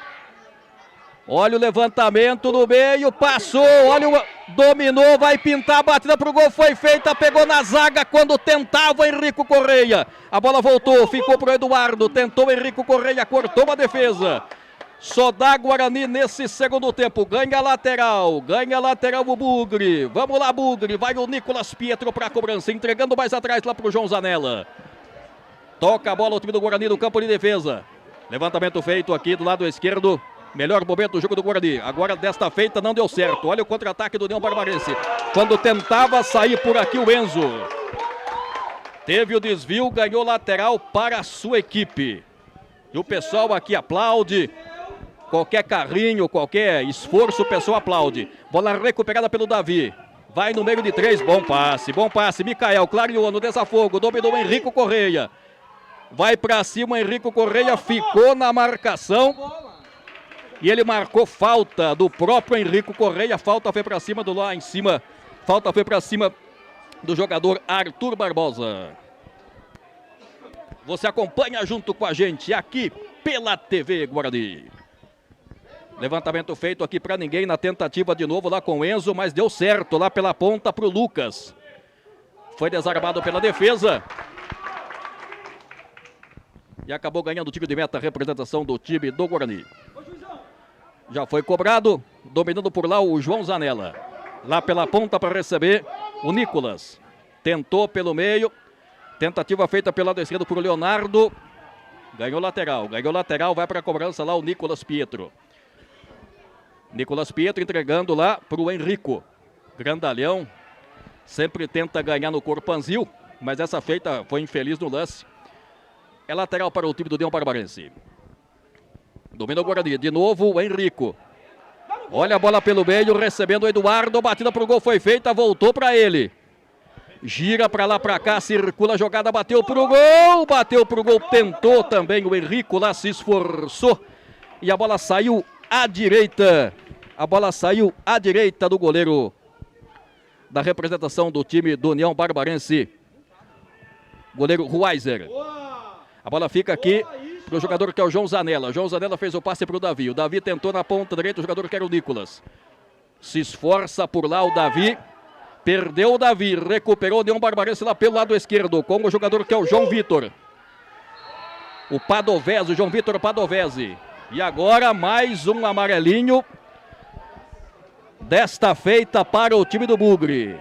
Olha o levantamento no meio, passou, dominou, vai pintar, a batida pro gol, foi feita, pegou na zaga quando tentava Henrico Correia. A bola voltou, ficou pro Eduardo, tentou Henrico Correia, cortou a defesa. Só dá Guarani nesse segundo tempo. Ganha lateral o Bugre. Vamos lá, Bugre. Vai o Nicolas Pietro para a cobrança. Entregando mais atrás lá para o João Zanella. Toca a bola o time do Guarani no campo de defesa. Levantamento feito aqui do lado esquerdo. Melhor momento do jogo do Guarani. Agora desta feita não deu certo. Olha o contra-ataque do União Barbarense. Quando tentava sair por aqui o Enzo. Teve o desvio, ganhou lateral para a sua equipe. E o pessoal aqui aplaude. Qualquer carrinho, qualquer esforço, o pessoal aplaude. Bola recuperada pelo Davi. Vai no meio de 3, bom passe. Mikael clareou no desafogo, dominou o Henrico Correia. Vai para cima, Henrico Correia ficou na marcação. E ele marcou falta do próprio Henrico Correia. Falta foi para cima do lá em cima. Falta foi para cima do jogador Arthur Barbosa. Você acompanha junto com a gente aqui pela TV Guarani. Levantamento feito aqui para ninguém na tentativa de novo lá com o Enzo, mas deu certo lá pela ponta para o Lucas. Foi desarmado pela defesa. E acabou ganhando o time de meta, a representação do time do Guarani. Já foi cobrado, dominando por lá o João Zanella. Lá pela ponta para receber o Nicolas. Tentou pelo meio. Tentativa feita pelo lado esquerdo por Leonardo. Ganhou lateral, vai para a cobrança lá o Nicolas Pietro. Nicolas Pietro entregando lá para o Henrico. Grandalhão. Sempre tenta ganhar no Corpanzil, mas essa feita foi infeliz no lance. É lateral para o time do União Barbarense. Domina o Guarani. De novo o Henrico. Olha a bola pelo meio, recebendo o Eduardo. Batida para o gol foi feita, voltou para ele. Gira para lá, para cá, circula a jogada, bateu para o gol. Tentou também o Henrico lá, se esforçou. E a bola saiu à direita. Do goleiro da representação do time do União Barbarense. Goleiro Ruizer. A bola fica aqui para o jogador que é o João Zanella. João Zanella fez o passe para o Davi. O Davi tentou na ponta direita, o jogador que era o Nicolas. Se esforça por lá o Davi. Perdeu o Davi, recuperou o União Barbarense lá pelo lado esquerdo, com o jogador que é o João Vitor. O Padovese, o João Vitor Padovese. E agora mais um amarelinho. Desta feita para o time do Bugre.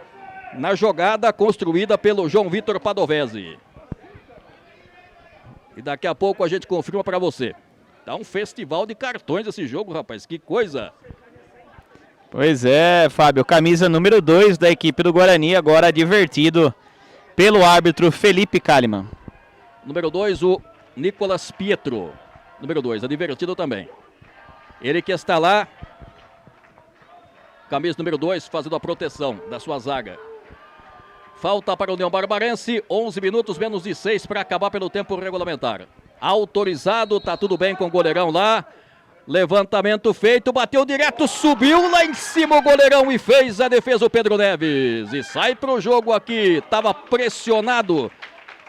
Na jogada construída pelo João Vitor Padovese. E daqui a pouco a gente confirma para você. Tá um festival de cartões esse jogo, rapaz. Que coisa. Pois é, Fábio. Camisa número 2 da equipe do Guarani. Agora advertido pelo árbitro Felipe Kalimann. Número 2, o Nicolas Pietro. Número 2, advertido também. Ele que está lá. Camisa número 2, fazendo a proteção da sua zaga. Falta para o União Barbarense, 11 minutos menos de 6 para acabar pelo tempo regulamentar. Autorizado, tá tudo bem com o goleirão lá. Levantamento feito, bateu direto, subiu lá em cima o goleirão e fez a defesa o Pedro Neves. E sai para o jogo aqui, estava pressionado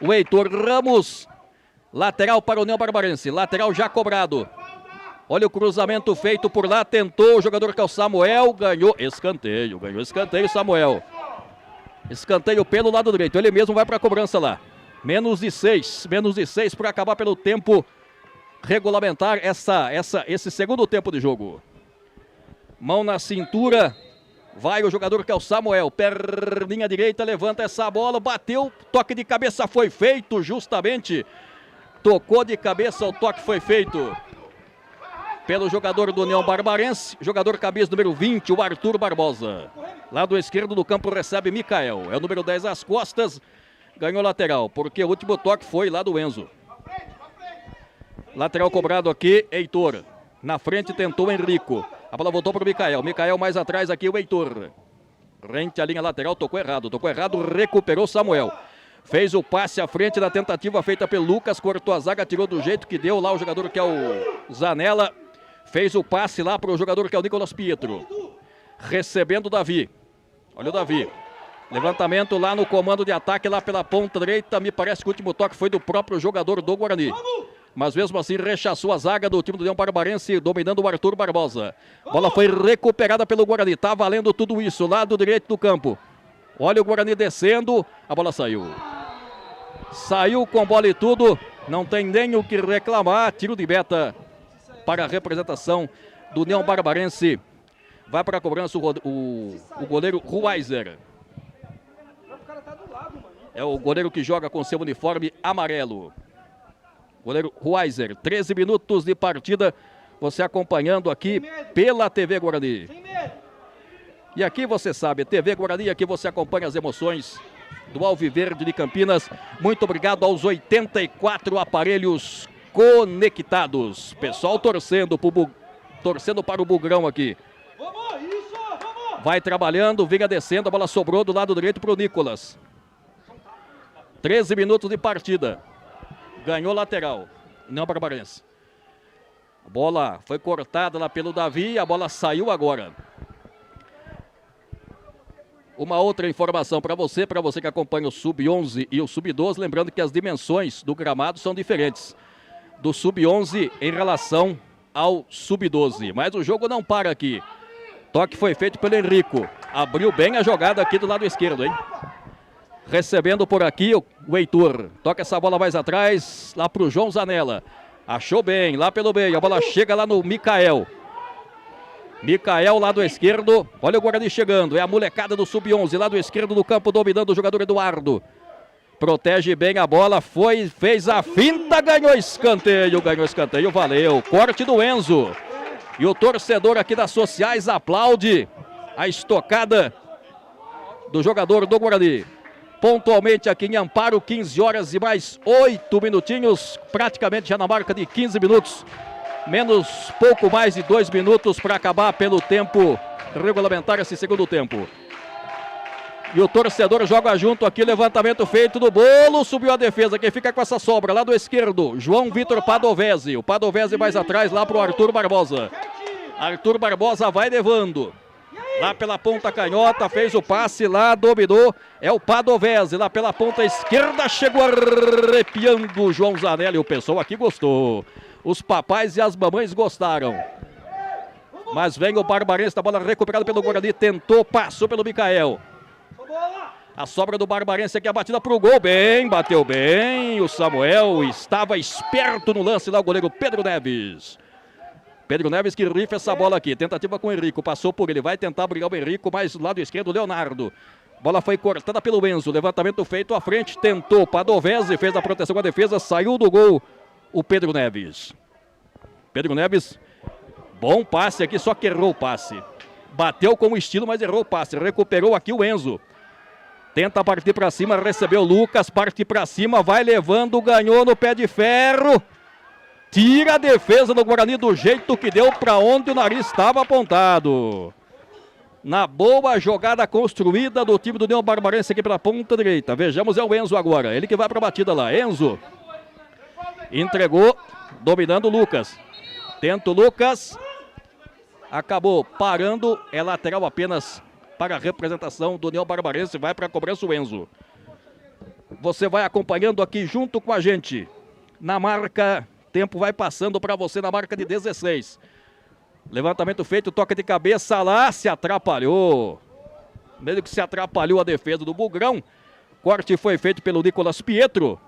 o Heitor Ramos. Lateral para o União Barbarense, lateral já cobrado. Olha o cruzamento feito por lá, tentou o jogador que é o Samuel, ganhou escanteio Samuel. Escanteio pelo lado direito, ele mesmo vai para a cobrança lá. Menos de 6 para acabar pelo tempo regulamentar esse segundo tempo de jogo. Mão na cintura, vai o jogador que é o Samuel, perninha direita, levanta essa bola, bateu, toque de cabeça foi feito justamente. Tocou de cabeça, o toque foi feito pelo jogador do União Barbarense, jogador camisa número 20, o Arthur Barbosa. Lado esquerdo do campo recebe Mikael, é o número 10 às costas, ganhou lateral, porque o último toque foi lá do Enzo. Lateral cobrado aqui, Heitor. Na frente tentou Henrico, a bola voltou para o Mikael, Mikael mais atrás aqui o Heitor. Rente à linha lateral, tocou errado, recuperou Samuel. Fez o passe à frente da tentativa feita pelo Lucas, cortou a zaga, tirou do jeito que deu lá o jogador que é o Zanella. Fez o passe lá para o jogador que é o Nicolas Pietro. Recebendo o Davi. Olha o Davi. Levantamento lá no comando de ataque, lá pela ponta direita. Me parece que o último toque foi do próprio jogador do Guarani. Mas mesmo assim rechaçou a zaga do time do União Barbarense, dominando o Arthur Barbosa. Bola foi recuperada pelo Guarani. Tá valendo tudo isso, lado direito do campo. Olha o Guarani descendo. A bola saiu. Saiu com bola e tudo. Não tem nem o que reclamar. Tiro de meta para a representação do União Barbarense. Vai para a cobrança o goleiro Ruizer. É o goleiro que joga com seu uniforme amarelo. Goleiro Ruizer, 13 minutos de partida. Você acompanhando aqui pela TV Guarani. E aqui você sabe, TV Guarani, aqui você acompanha as emoções do Alviverde de Campinas. Muito obrigado aos 84 aparelhos conectados. Pessoal torcendo para o Bugrão aqui. Vai trabalhando, vinha descendo, a bola sobrou do lado direito para o Nicolas. 13 minutos de partida. Ganhou lateral, União Barbarense. A bola foi cortada lá pelo Davi, a bola saiu agora. Uma outra informação para você que acompanha o Sub-11 e o Sub-12, lembrando que as dimensões do gramado são diferentes do Sub-11 em relação ao Sub-12. Mas o jogo não para aqui. Toque foi feito pelo Henrico. Abriu bem a jogada aqui do lado esquerdo, hein? Recebendo por aqui o Heitor. Toca essa bola mais atrás, lá pro João Zanella. Achou bem, lá pelo meio. A bola chega lá no Mikael. Mikael, lado esquerdo. Olha o Guarani chegando. É a molecada do Sub-11, lado esquerdo do campo, dominando o jogador Eduardo. Protege bem a bola, fez a finta, ganhou escanteio, valeu. Corte do Enzo. E o torcedor aqui das sociais aplaude a estocada do jogador do Guarani. Pontualmente aqui em Amparo, 15 horas e mais 8 minutinhos, praticamente já na marca de 15 minutos. Menos pouco mais de 2 minutos para acabar pelo tempo regulamentar esse segundo tempo. E o torcedor joga junto aqui, levantamento feito do bolo, subiu a defesa, quem fica com essa sobra, lado esquerdo, João Vitor Padovese. O Padovese mais atrás, lá para o Arthur Barbosa. Arthur Barbosa vai levando. Lá pela ponta canhota, fez o passe lá, dominou. É o Padovese, lá pela ponta esquerda, chegou arrepiando o João Zanella. E o pessoal aqui gostou. Os papais e as mamães gostaram. Mas vem o Barbarense, a bola recuperada pelo Guarani, tentou, passou pelo Mikael. A sobra do Barbarense aqui, a batida pro gol, bem, bateu bem. O Samuel estava esperto no lance lá, o goleiro Pedro Neves. Pedro Neves que rifa essa bola aqui, tentativa com o Henrico, passou por ele, vai tentar brigar o Henrico, mas do lado esquerdo, Leonardo. Bola foi cortada pelo Enzo, levantamento feito à frente, tentou, Padovese fez a proteção com a defesa, saiu do gol o Pedro Neves. Pedro Neves, bom passe aqui, só que errou o passe. Bateu com estilo, mas errou o passe, recuperou aqui o Enzo. Tenta partir para cima, recebeu o Lucas, parte para cima, vai levando, ganhou no pé de ferro. Tira a defesa do Guarani do jeito que deu, para onde o nariz estava apontado. Na boa jogada construída do time do União Barbarense aqui pela ponta direita. Vejamos, é o Enzo agora, ele que vai para a batida lá. Enzo entregou, dominando o Lucas. Tenta o Lucas, acabou parando, é lateral apenas para a representação do União Barbarense, vai para a cobrança o Enzo. Você vai acompanhando aqui junto com a gente, na marca, tempo vai passando para você na marca de 16. Levantamento feito, toca de cabeça lá, se atrapalhou. Meio que se atrapalhou a defesa do Bugrão. Corte foi feito pelo Nicolas Pietro.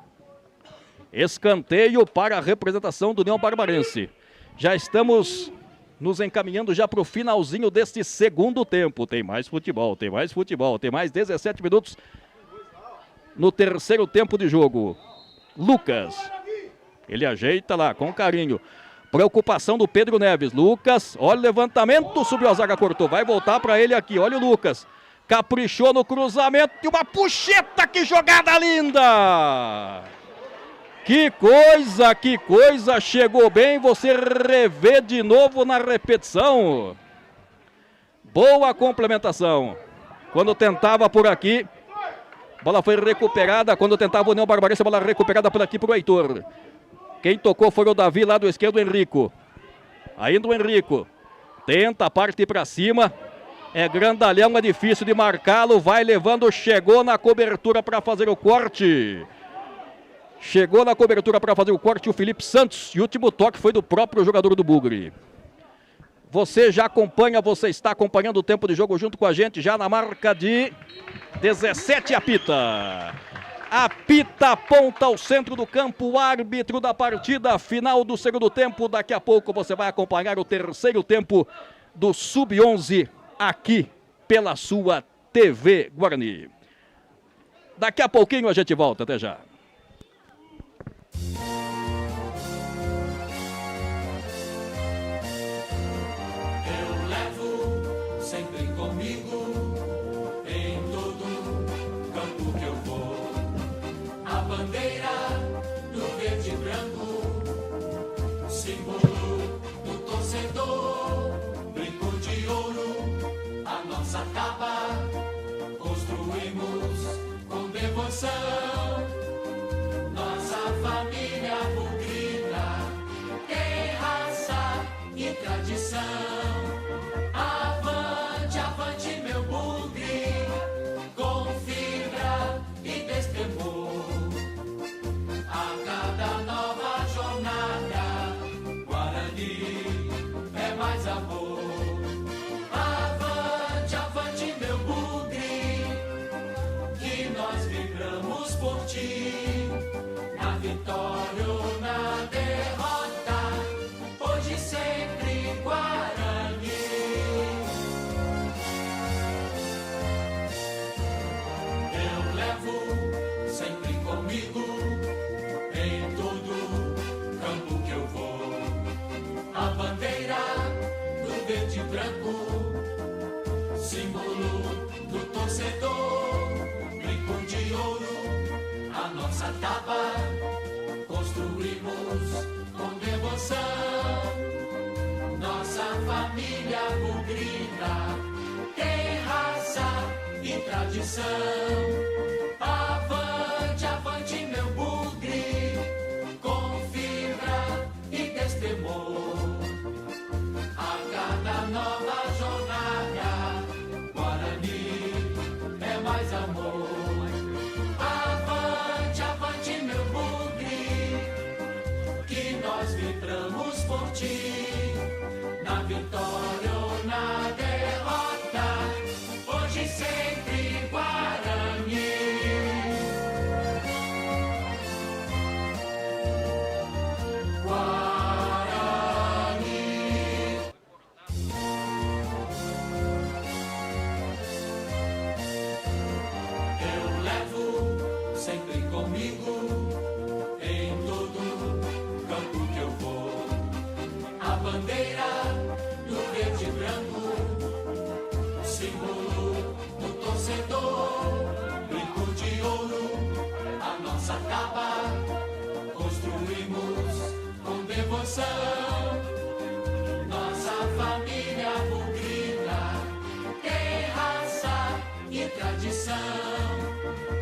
Escanteio para a representação do União Barbarense. Já estamos nos encaminhando já para o finalzinho deste segundo tempo. Tem mais futebol, tem mais 17 minutos no terceiro tempo de jogo. Lucas, ele ajeita lá com carinho. Preocupação do Pedro Neves. Lucas, olha o levantamento, subiu a zaga, cortou. Vai voltar para ele aqui, olha o Lucas. Caprichou no cruzamento e uma puxeta, que jogada linda! Que coisa, chegou bem, você revê de novo na repetição. Boa complementação. Quando tentava por aqui, bola foi recuperada, quando tentava o União Barbarense, bola recuperada por aqui para o Heitor. Quem tocou foi o Davi, lá do esquerdo, o Henrico. Ainda o Henrico. Tenta, parte para cima. É grandalhão, é difícil de marcá-lo. Vai levando, chegou na cobertura para fazer o corte. Chegou na cobertura para fazer o corte o Felipe Santos. E o último toque foi do próprio jogador do Bugre. Você já acompanha, você está acompanhando o tempo de jogo junto com a gente. Já na marca de 17 apita. Apita a ponta ao centro do campo, o árbitro da partida, final do segundo tempo. Daqui a pouco você vai acompanhar o terceiro tempo do Sub-11 aqui pela sua TV Guarani. Daqui a pouquinho a gente volta, até já. Eu levo sempre comigo em todo campo que eu vou a bandeira do verde e branco, símbolo do torcedor, brinco de ouro, a nossa capa construímos com devoção. Nossa família bugrina tem raça e tradição. Avante, avante, meu bugre, com fibra e destemor. A cada nova jornada, Guarani é mais amor. Avante, avante, meu bugre, que nós vibramos por ti. Na vitória ou na derrota, hoje sempre Guarani. Eu levo sempre comigo em todo campo que eu vou a bandeira do verde e branco, símbolo do torcedor, brinco de ouro, a nossa tapa construímos com devoção. Nossa família bugrina tem raça e tradição. Avante, avante, meu bugre, com fibra e destemor. A cada nova jornada, Guarani é mais amor. Avante, avante, meu bugre, que nós vibramos por ti. Na vitória ou na derrota, hoje sempre Guarani. Guarani. Eu levo sempre comigo em todo campo que eu vou a bandeira do verde e branco, símbolo do torcedor, brinco de ouro, a nossa capa construímos com devoção. Nossa família bugrina tem raça e tradição.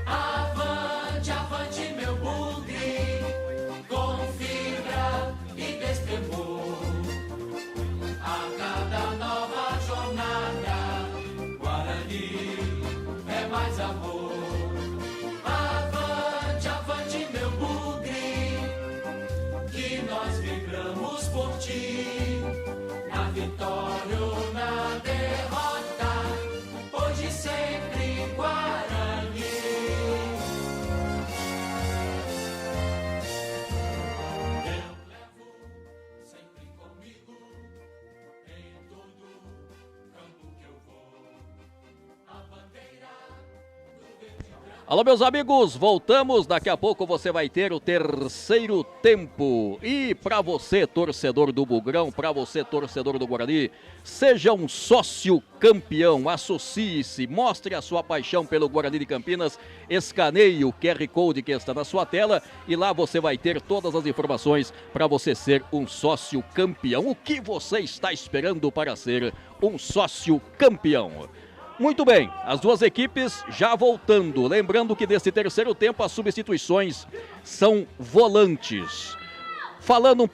Avante, avante, meu bugre, com fibra e destemor. A cada nova jornada, Guarani é mais amor. Avante, avante, meu bugre, que nós vibramos por ti. Na vitória ou na derrota, hoje sempre Guarani. Eu levo sempre comigo em todo campo que eu vou a bandeira do verde e branco. Alô, meus amigos, voltamos. Daqui a pouco você vai ter o terceiro tempo. E para você, torcedor do Bugrão, para você, torcedor do Guarani, seja um sócio campeão, associe-se, mostre a sua paixão pelo Guarani de Campinas, escaneie o QR Code que está na sua tela e lá você vai ter todas as informações para você ser um sócio campeão. O que você está esperando para ser um sócio campeão? Muito bem, as duas equipes já voltando. Lembrando que nesse terceiro tempo as substituições são volantes. Falando um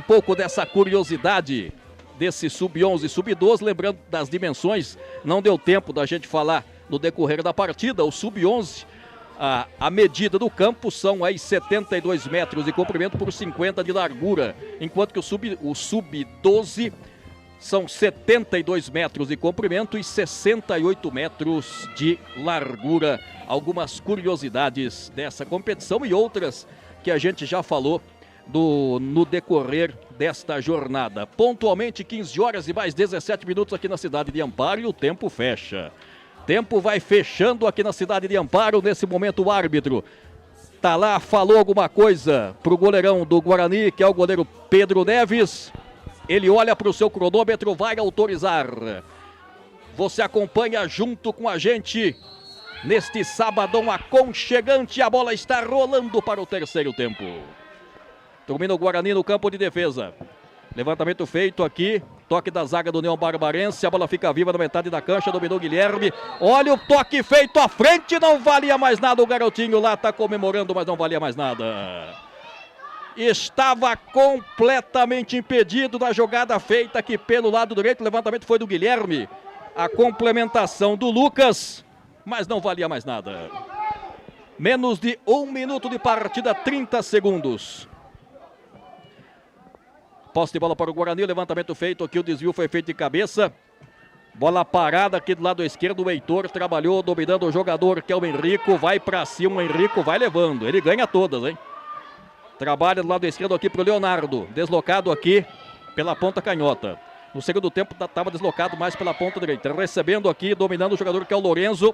pouco dessa curiosidade desse Sub-11 e Sub-12, lembrando das dimensões, não deu tempo da gente falar no decorrer da partida. O Sub-11, a medida do campo são aí 72 metros de comprimento por 50 de largura, enquanto que o Sub-12 São 72 metros de comprimento e 68 metros de largura. Algumas curiosidades dessa competição e outras que a gente já falou no decorrer desta jornada. Pontualmente 15 horas e mais 17 minutos aqui na cidade de Amparo e o tempo fecha. Tempo vai fechando aqui na cidade de Amparo. Nesse momento o árbitro tá lá, falou alguma coisa pro goleirão do Guarani, que é o goleiro Pedro Neves. Ele olha para o seu cronômetro, vai autorizar. Você acompanha junto com a gente neste sabadão aconchegante. A bola está rolando para o terceiro tempo. Termina o Guarani no campo de defesa. Levantamento feito aqui. Toque da zaga do União Barbarense. A bola fica viva na metade da cancha. Dominou Guilherme. Olha o toque feito à frente. Não valia mais nada. O garotinho lá está comemorando, mas não valia mais nada. Estava completamente impedido da jogada feita aqui pelo lado direito. O levantamento foi do Guilherme. A complementação do Lucas, mas não valia mais nada. Menos de 1 minuto de partida, 30 segundos. Posse de bola para o Guarani, o levantamento feito aqui, o desvio foi feito de cabeça. Bola parada aqui do lado esquerdo, o Heitor trabalhou, dominando o jogador que é o Henrico. Vai para cima, o Henrico vai levando, ele ganha todas, hein? Trabalha do lado esquerdo aqui para o Leonardo, deslocado aqui pela ponta canhota. No segundo tempo estava deslocado mais pela ponta direita. Recebendo aqui, dominando o jogador que é o Lorenzo.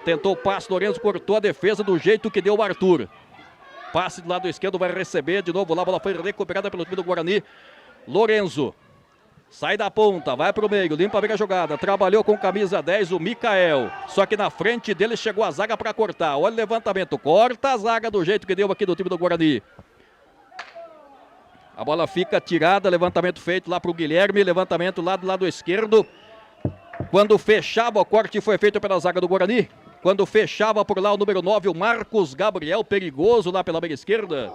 Tentou o passe, Lorenzo cortou a defesa do jeito que deu o Arthur. Passe do lado esquerdo, vai receber de novo lá, a bola foi recuperada pelo time do Guarani. Lorenzo, sai da ponta, vai para o meio, limpa bem a jogada. Trabalhou com camisa 10 o Mikael. Só que na frente dele chegou a zaga para cortar. Olha o levantamento, corta a zaga do jeito que deu aqui do time do Guarani. A bola fica tirada, levantamento feito lá para o Guilherme, levantamento lá do lado esquerdo. Quando fechava, o corte foi feito pela zaga do Guarani. Quando fechava por lá o número 9, o Marcos Gabriel, perigoso lá pela meia esquerda.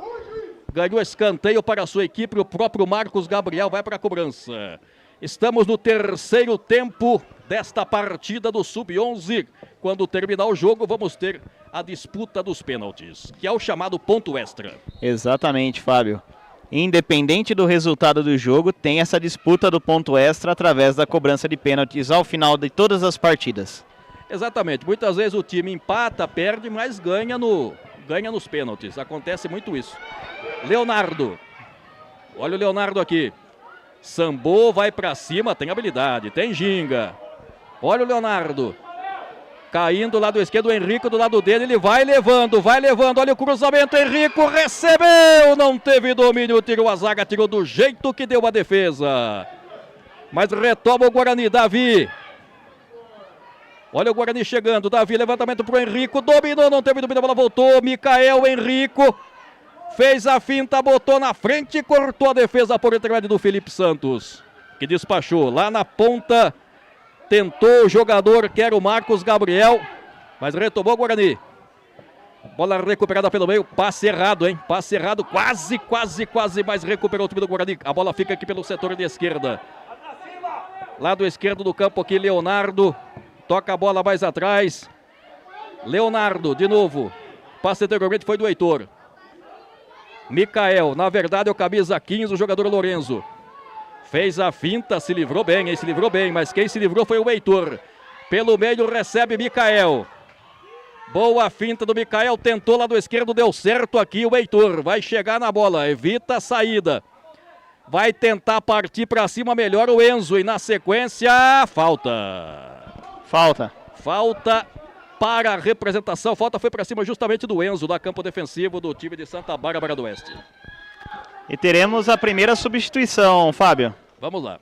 Ganhou escanteio para a sua equipe, o próprio Marcos Gabriel vai para a cobrança. Estamos no terceiro tempo desta partida do Sub-11. Quando terminar o jogo, vamos ter a disputa dos pênaltis, que é o chamado ponto extra. Exatamente, Fábio. Independente do resultado do jogo, tem essa disputa do ponto extra através da cobrança de pênaltis ao final de todas as partidas. Exatamente. Muitas vezes o time empata, perde, mas ganha nos pênaltis. Acontece muito isso. Leonardo. Olha o Leonardo aqui. Sambou, vai pra cima, tem habilidade, tem ginga. Olha o Leonardo. Caindo do lado esquerdo, o Henrico do lado dele, ele vai levando, olha o cruzamento, Henrico recebeu, não teve domínio, tirou a zaga, tirou do jeito que deu a defesa. Mas retoma o Guarani, Davi. Olha o Guarani chegando, Davi, levantamento pro Henrico, dominou, não teve domínio, a bola voltou, Mikael, Henrico, fez a finta, botou na frente, cortou a defesa por intermédio do Felipe Santos, que despachou lá na ponta. Tentou o jogador que era o Marcos Gabriel, mas retomou o Guarani. Bola recuperada pelo meio, passe errado, hein? Passe errado, quase, mas recuperou o time do Guarani. A bola fica aqui pelo setor de esquerda. Lado esquerdo do campo aqui, Leonardo. Toca a bola mais atrás. Leonardo, de novo. Passe anteriormente foi do Heitor. Mikael, na verdade é o camisa 15, o jogador Lorenzo. Fez a finta, se livrou bem, hein? Se livrou bem, mas quem se livrou foi o Heitor. Pelo meio recebe Mikael. Boa finta do Mikael, tentou lá do esquerdo, deu certo aqui o Heitor. Vai chegar na bola, evita a saída. Vai tentar partir para cima melhor o Enzo e na sequência, falta. Falta para a representação, falta foi para cima justamente do Enzo, da campo defensivo do time de Santa Bárbara do Oeste. E teremos a primeira substituição, Fábio. Vamos lá.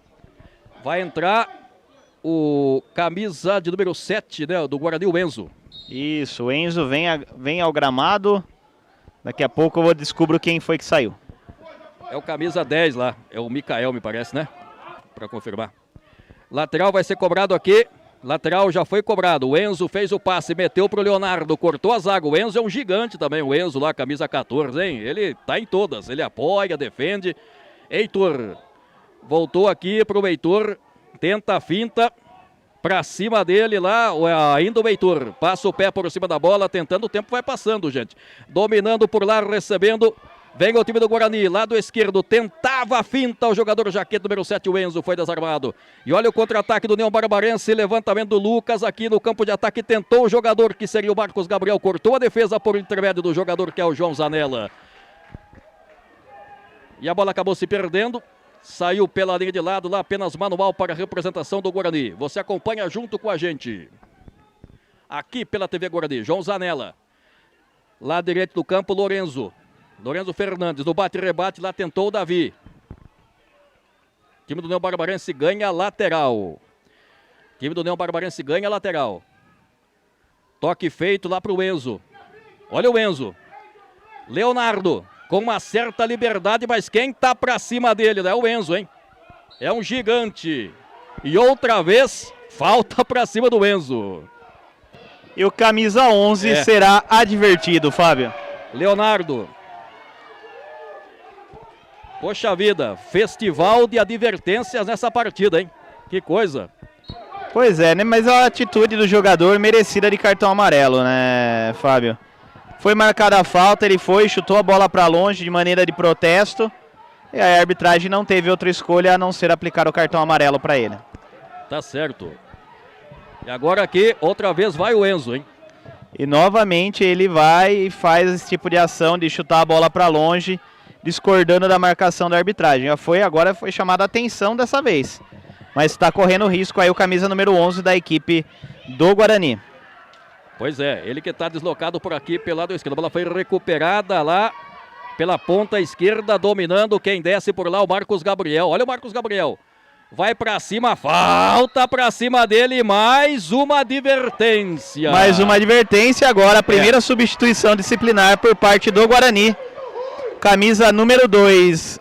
Vai entrar o camisa de número 7, né, do Guarani, o Enzo. Isso, o Enzo vem ao gramado. Daqui a pouco eu descubro quem foi que saiu. É o camisa 10 lá, é o Mikael, me parece, né? Para confirmar. Lateral vai ser cobrado aqui. Lateral já foi cobrado. O Enzo fez o passe, meteu pro Leonardo, cortou a zaga. O Enzo é um gigante também, o Enzo lá, camisa 14, hein? Ele tá em todas, ele apoia, defende. Heitor, voltou aqui pro Heitor, tenta a finta, pra cima dele lá, ainda o Heitor. Passa o pé por cima da bola, tentando, o tempo vai passando, gente. Dominando por lá, recebendo Vem o time do Guarani, lado esquerdo, tentava a finta o jogador jaqueta número 7, o Enzo, foi desarmado. E olha o contra-ataque do União Barbarense, levantamento do Lucas aqui no campo de ataque, tentou o jogador que seria o Marcos Gabriel, cortou a defesa por intermédio do jogador que é o João Zanella. E a bola acabou se perdendo, saiu pela linha de lado, lá apenas manual para a representação do Guarani. Você acompanha junto com a gente, aqui pela TV Guarani, João Zanella. Lado direito do campo, Lorenzo Fernandes, no bate-rebate, lá tentou o Davi. Time do União Barbarense ganha lateral. Toque feito lá para o Enzo. Olha o Enzo. Leonardo, com uma certa liberdade, mas quem tá para cima dele é o Enzo, hein? É um gigante. E outra vez, falta para cima do Enzo. E o camisa 11 será advertido, Fábio. Leonardo. Poxa vida, festival de advertências nessa partida, hein? Que coisa. Pois é, né? Mas a atitude do jogador merecida de cartão amarelo, né, Fábio? Foi marcada a falta, ele foi, chutou a bola para longe de maneira de protesto. E a arbitragem não teve outra escolha a não ser aplicar o cartão amarelo para ele. Tá certo. E agora aqui, outra vez vai o Enzo, hein? E novamente ele vai e faz esse tipo de ação de chutar a bola para longe, discordando da marcação da arbitragem. Agora foi chamada a atenção dessa vez. Mas está correndo risco aí o camisa número 11 da equipe do Guarani. Pois é, ele que está deslocado por aqui pelo lado esquerdo. A bola foi recuperada lá pela ponta esquerda, dominando quem desce por lá, o Marcos Gabriel. Olha o Marcos Gabriel. Vai pra cima, falta pra cima dele, mais uma advertência. Mais uma advertência agora, a primeira substituição disciplinar por parte do Guarani. Camisa número 2,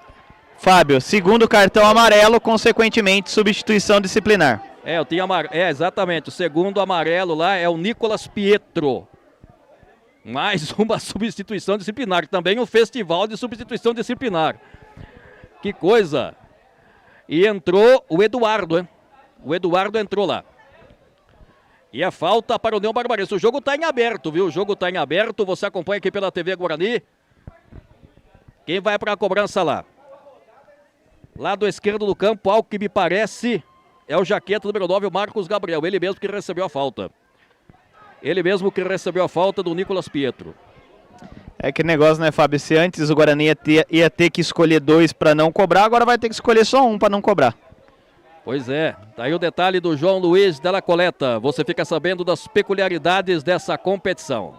Fábio, segundo cartão amarelo, consequentemente substituição disciplinar. Exatamente, o segundo amarelo lá é o Nicolas Pietro. Mais uma substituição disciplinar, também um festival de substituição disciplinar. Que coisa. E entrou o Eduardo, hein? O Eduardo entrou lá. E a falta para o União Barbarense. O jogo está em aberto, viu? O jogo está em aberto, você acompanha aqui pela TV Guarani. Quem vai para a cobrança lá? Lado esquerdo do campo, ao que me parece, é o jaqueta número 9, o Marcos Gabriel. Ele mesmo que recebeu a falta. Do Nicolas Pietro. É que negócio, né, Fábio? Se antes o Guarani ia ter que escolher 2 para não cobrar, agora vai ter que escolher só 1 para não cobrar. Pois é, tá aí o detalhe do João Luiz Della Coleta. Você fica sabendo das peculiaridades dessa competição.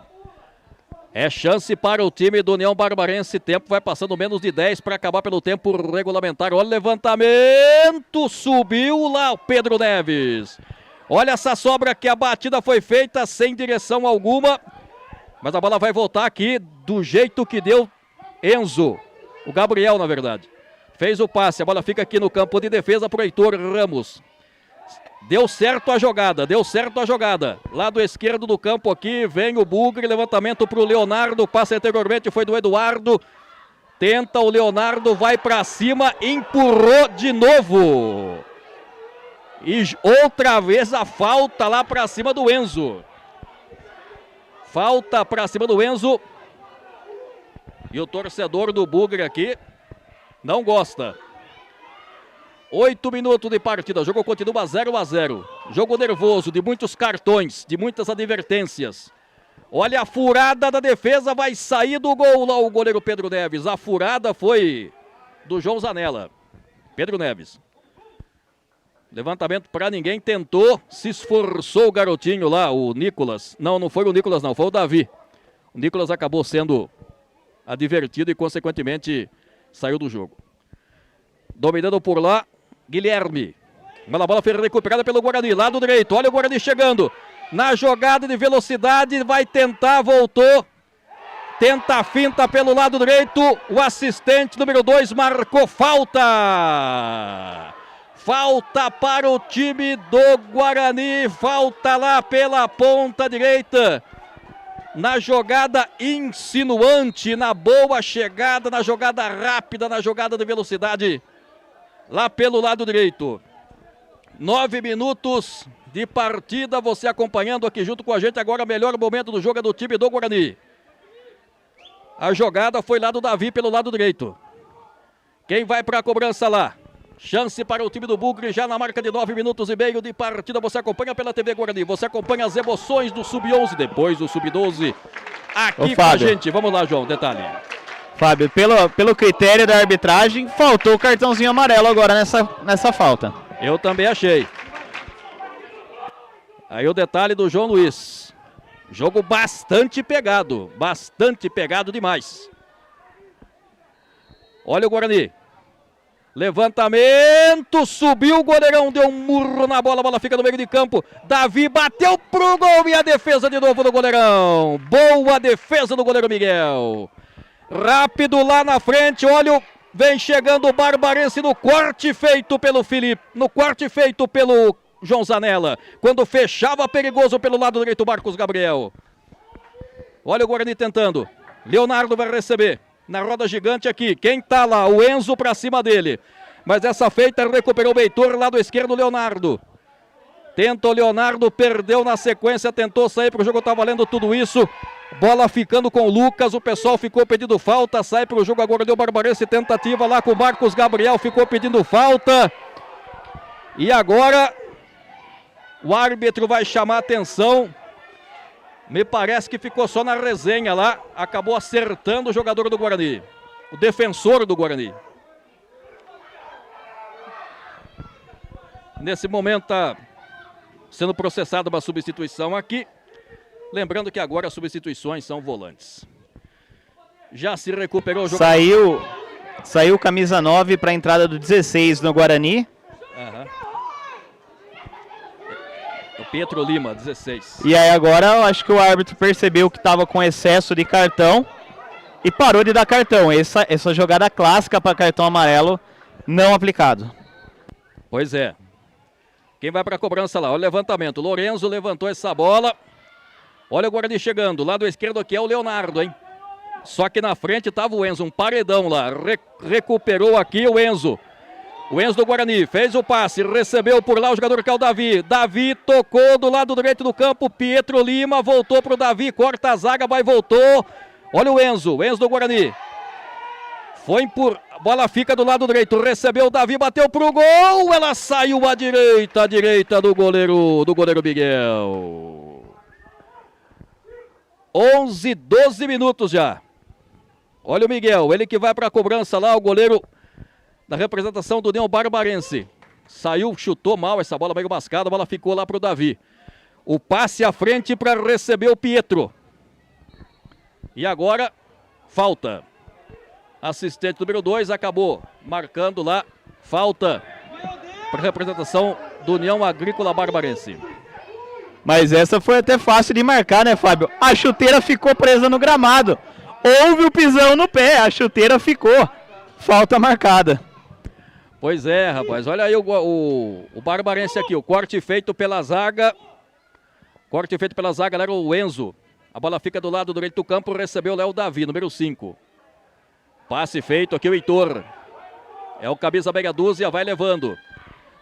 É chance para o time do União Barbarense. Tempo vai passando menos de 10 para acabar pelo tempo regulamentar. Olha o levantamento. Subiu lá o Pedro Neves. Olha essa sobra que a batida foi feita sem direção alguma. Mas a bola vai voltar aqui do jeito que deu Enzo. O Gabriel, na verdade. Fez o passe. A bola fica aqui no campo de defesa para o Heitor Ramos. Deu certo a jogada. Lado esquerdo do campo aqui, vem o Bugre, levantamento para o Leonardo, passe anteriormente foi do Eduardo. Tenta o Leonardo, vai para cima, empurrou de novo. E outra vez a falta lá para cima do Enzo. E o torcedor do Bugre aqui não gosta. 8 minutos de partida, o jogo continua 0-0. Jogo nervoso, de muitos cartões, de muitas advertências. Olha a furada da defesa, vai sair do gol lá o goleiro Pedro Neves. A furada foi do João Zanella. Pedro Neves. Levantamento para ninguém, tentou, se esforçou o garotinho lá, o Nicolas. Não foi o Nicolas não, foi o Davi. O Nicolas acabou sendo advertido e consequentemente saiu do jogo. Dominando por lá, Guilherme. A bola foi recuperada pelo Guarani, lado direito. Olha o Guarani chegando. Na jogada de velocidade, vai tentar, voltou. Tenta a finta pelo lado direito. O assistente número 2 marcou falta. Falta para o time do Guarani. Falta lá pela ponta direita. Na jogada insinuante, na boa chegada, na jogada rápida, na jogada de velocidade. Lá pelo lado direito. 9 minutos de partida, você acompanhando aqui junto com a gente. Agora o melhor momento do jogo é do time do Guarani. A jogada foi lá do Davi pelo lado direito. Quem vai para a cobrança lá? Chance para o time do Bugre, já na marca de 9 minutos e meio de partida. Você acompanha pela TV Guarani, você acompanha as emoções do Sub-11, depois do Sub-12. Aqui com a gente. Vamos lá, João, detalhe. Fábio, pelo critério da arbitragem, faltou o cartãozinho amarelo agora nessa falta. Eu também achei. Aí o detalhe do João Luiz. Jogo bastante pegado demais. Olha o Guarani. Levantamento, subiu o goleirão, deu um murro na bola, a bola fica no meio de campo. Davi bateu pro gol e a defesa de novo do goleirão. Boa defesa do goleiro Miguel. Rápido lá na frente, olha, vem chegando o Barbarense no corte feito pelo Felipe, no corte feito pelo João Zanella. Quando fechava perigoso pelo lado direito o Marcos Gabriel. Olha o Guarani tentando. Leonardo vai receber. Na roda gigante aqui, quem tá lá? O Enzo pra cima dele. Mas essa feita recuperou o Heitor, lado esquerdo o Leonardo. Tenta o Leonardo, perdeu na sequência, tentou sair pro jogo, tá valendo tudo isso. Bola ficando com o Lucas, o pessoal ficou pedindo falta, sai pro jogo agora, deu Barbarense, tentativa lá com o Marcos Gabriel, ficou pedindo falta. E agora o árbitro vai chamar a atenção. Me parece que ficou só na resenha lá. Acabou acertando o jogador do Guarani. O defensor do Guarani. Nesse momento está sendo processada uma substituição aqui. Lembrando que agora as substituições são volantes. Já se recuperou o jogador. Saiu camisa 9 para a entrada do 16 no Guarani. O Pietro Lima, 16. E aí agora eu acho que o árbitro percebeu que estava com excesso de cartão e parou de dar cartão. Essa jogada clássica para cartão amarelo não aplicado. Pois é. Quem vai para a cobrança lá? Olha o levantamento. Lorenzo levantou essa bola. Olha o Guarani chegando. Lado esquerdo aqui é o Leonardo, hein? Só que na frente estava o Enzo. Um paredão lá. Recuperou aqui o Enzo. O Enzo do Guarani fez o passe, recebeu por lá o jogador que é o Davi. Davi tocou do lado direito do campo, Pietro Lima voltou para o Davi, corta a zaga, vai, voltou. Olha o Enzo do Guarani. Foi por... A bola fica do lado direito, recebeu o Davi, bateu pro gol, ela saiu à direita do goleiro Miguel. 11, 12 minutos já. Olha o Miguel, ele que vai para a cobrança lá, o goleiro da representação do União Barbarense. Saiu, chutou mal essa bola, meio mascada, a bola ficou lá para o Davi. O passe à frente para receber o Pietro. E agora, falta. Assistente número 2 acabou marcando lá, falta para a representação do União Agrícola Barbarense. Mas essa foi até fácil de marcar, né, Fábio? A chuteira ficou presa no gramado. Houve o pisão no pé, a chuteira ficou. Falta marcada. Pois é, rapaz. Olha aí o Barbarense aqui. O corte feito pela zaga. Corte feito pela zaga, era o Enzo. A bola fica do lado direito do campo. Recebeu o Léo Davi, número 5. Passe feito aqui o Heitor. É o camisa meia dúzia, vai levando.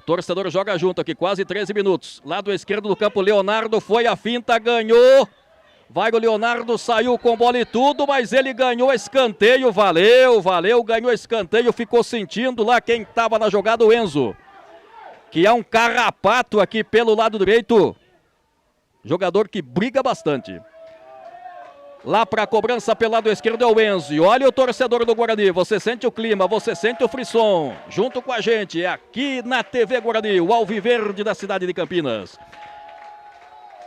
Torcedor joga junto aqui, quase 13 minutos. Lado esquerdo do campo, Leonardo foi a finta, ganhou. Vai o Leonardo, saiu com bola e tudo, mas ele ganhou escanteio, valeu, ganhou escanteio, ficou sentindo lá quem estava na jogada, o Enzo. Que é um carrapato aqui pelo lado direito. Jogador que briga bastante. Lá para a cobrança pelo lado esquerdo é o Enzo. E olha o torcedor do Guarani, você sente o clima, você sente o frisson. Junto com a gente, é aqui na TV Guarani, o Alviverde da cidade de Campinas.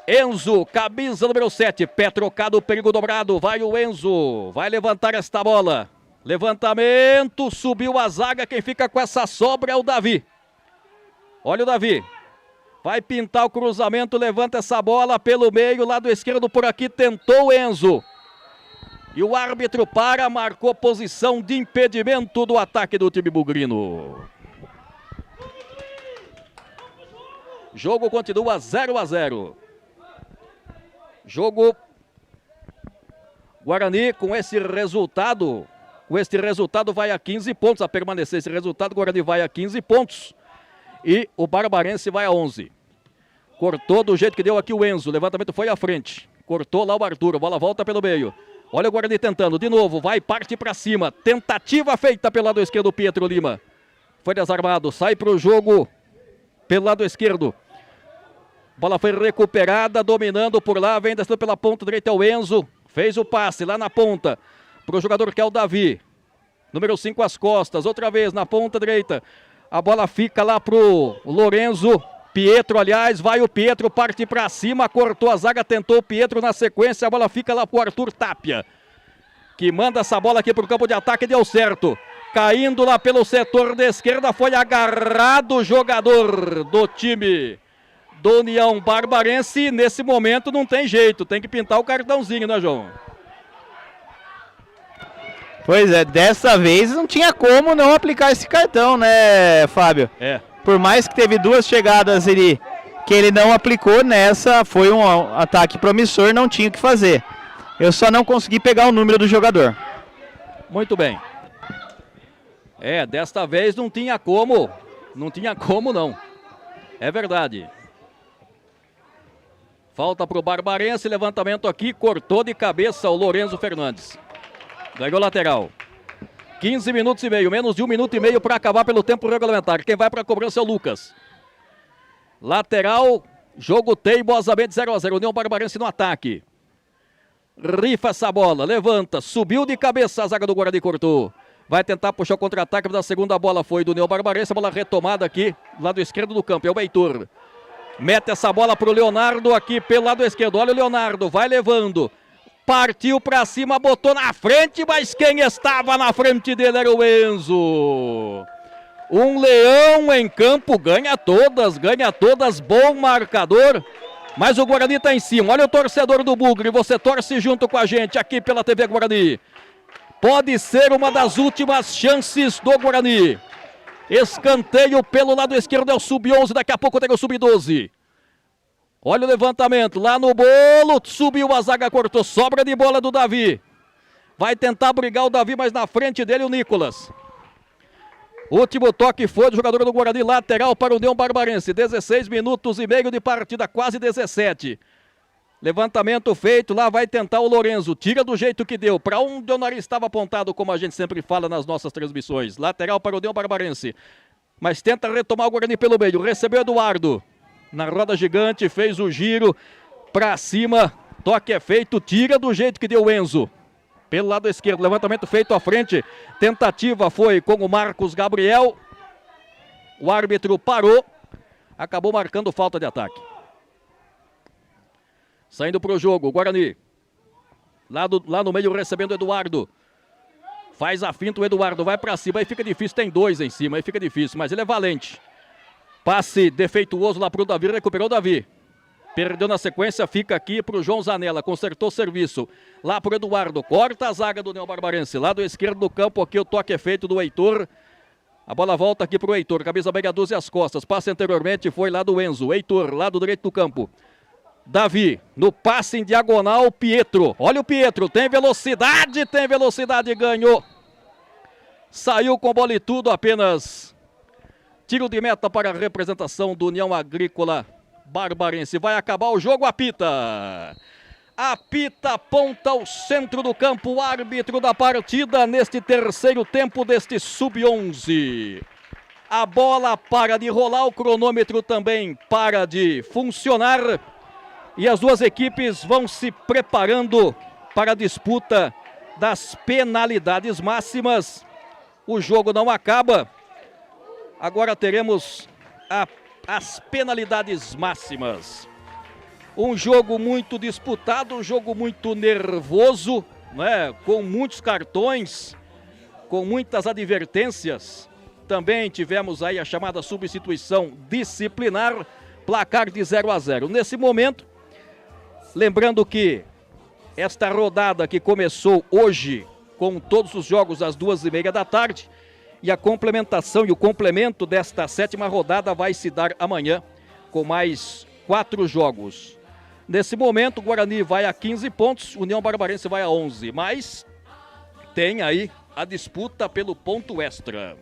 Enzo, camisa número 7, pé trocado, perigo dobrado, vai o Enzo, vai levantar esta bola. Levantamento, subiu a zaga, quem fica com essa sobra é o Davi. Olha o Davi. Vai pintar o cruzamento, levanta essa bola pelo meio, lado esquerdo por aqui, tentou o Enzo. E o árbitro marcou posição de impedimento do ataque do time bugrino. Jogo continua 0-0. Jogo Guarani com esse resultado. Com este resultado vai a 15 pontos. A permanecer esse resultado, Guarani vai a 15 pontos. E o Barbarense vai a 11. Cortou do jeito que deu aqui o Enzo. O levantamento foi à frente. Cortou lá o Arthur. A bola volta pelo meio. Olha o Guarani tentando, de novo, vai, parte pra cima. Tentativa feita pelo lado esquerdo, Pietro Lima. Foi desarmado, sai pro jogo pelo lado esquerdo. Bola foi recuperada, dominando por lá, vem descendo pela ponta direita o Enzo. Fez o passe lá na ponta pro jogador que é o Davi. Número 5 às costas, outra vez na ponta direita. A bola fica lá pro Lorenzo. Pietro, aliás, vai o Pietro, parte pra cima, cortou a zaga, tentou o Pietro na sequência, a bola fica lá pro Arthur Tapia, que manda essa bola aqui pro campo de ataque e deu certo. Caindo lá pelo setor da esquerda, foi agarrado o jogador do time do União Barbarense. Nesse momento não tem jeito, tem que pintar o cartãozinho, né, João? Pois é, dessa vez não tinha como não aplicar esse cartão, né, Fábio? É. Por mais que teve duas chegadas que ele não aplicou, nessa foi um ataque promissor, não tinha o que fazer. Eu só não consegui pegar o número do jogador. Muito bem. É, desta vez não tinha como não. É verdade. Falta pro Barbarense, levantamento aqui, cortou de cabeça o Lorenzo Fernandes. Ganhou lateral. 15 minutos e meio, menos de 1 minuto e meio para acabar pelo tempo regulamentar. Quem vai para a cobrança é o Lucas. Lateral, jogo teimosamente 0-0. União Barbarense no ataque. Rifa essa bola, levanta, subiu de cabeça, a zaga do Guarani cortou. Vai tentar puxar o contra-ataque, da segunda bola foi do União Barbarense, a bola retomada aqui, lado esquerdo do campo, é o Heitor. Mete essa bola pro Leonardo aqui pelo lado esquerdo, olha o Leonardo, vai levando. Partiu pra cima, botou na frente, mas quem estava na frente dele era o Enzo. Um leão em campo, ganha todas, bom marcador. Mas o Guarani tá em cima, olha o torcedor do Bugre, você torce junto com a gente aqui pela TV Guarani. Pode ser uma das últimas chances do Guarani. Escanteio pelo lado esquerdo, é o sub-11, daqui a pouco tem o sub-12. Olha o levantamento, lá no bolo, subiu a zaga, cortou, sobra de bola do Davi. Vai tentar brigar o Davi, mas na frente dele o Nicolas. Último toque foi do jogador do Guarani, lateral para o União Barbarense. 16 minutos e meio de partida, quase 17. Levantamento feito, lá vai tentar o Lorenzo, tira do jeito que deu, para onde o nariz estava apontado, como a gente sempre fala nas nossas transmissões. Lateral para o União Barbarense, mas tenta retomar o Guarani pelo meio, recebeu Eduardo. Na roda gigante, fez o giro pra cima, toque é feito, tira do jeito que deu o Enzo. Pelo lado esquerdo, levantamento feito à frente, tentativa foi com o Marcos Gabriel. O árbitro parou, acabou marcando falta de ataque. Saindo pro jogo, o Guarani. Lá no meio recebendo o Eduardo. Faz a finta o Eduardo, vai pra cima, aí fica difícil, tem dois em cima, aí fica difícil, mas ele é valente. Passe defeituoso lá pro Davi, recuperou o Davi. Perdeu na sequência, fica aqui pro João Zanella, consertou o serviço. Lá pro Eduardo, corta a zaga do União Barbarense. Lado esquerdo do campo, aqui o toque é feito do Heitor. A bola volta aqui pro Heitor, camisa meia 12 às costas. Passe anteriormente foi lá do Enzo. Heitor, lado direito do campo. Davi, no passe em diagonal, Pietro. Olha o Pietro, tem velocidade, ganhou. Saiu com bola e tudo, apenas tiro de meta para a representação do União Agrícola Barbarense. Vai acabar o jogo, apita. Apita, aponta ao centro do campo, o árbitro da partida neste terceiro tempo deste sub-11. A bola para de rolar, o cronômetro também para de funcionar. E as duas equipes vão se preparando para a disputa das penalidades máximas. O jogo não acaba. Agora teremos as penalidades máximas. Um jogo muito disputado, um jogo muito nervoso, né? Com muitos cartões, com muitas advertências. Também tivemos aí a chamada substituição disciplinar, placar de 0-0. Nesse momento, lembrando que esta rodada que começou hoje, com todos os jogos às 2h30 da tarde, e a complementação e o complemento desta sétima rodada vai se dar amanhã, com mais 4 jogos. Nesse momento, o Guarani vai a 15 pontos, União Barbarense vai a 11, mas tem aí a disputa pelo ponto extra.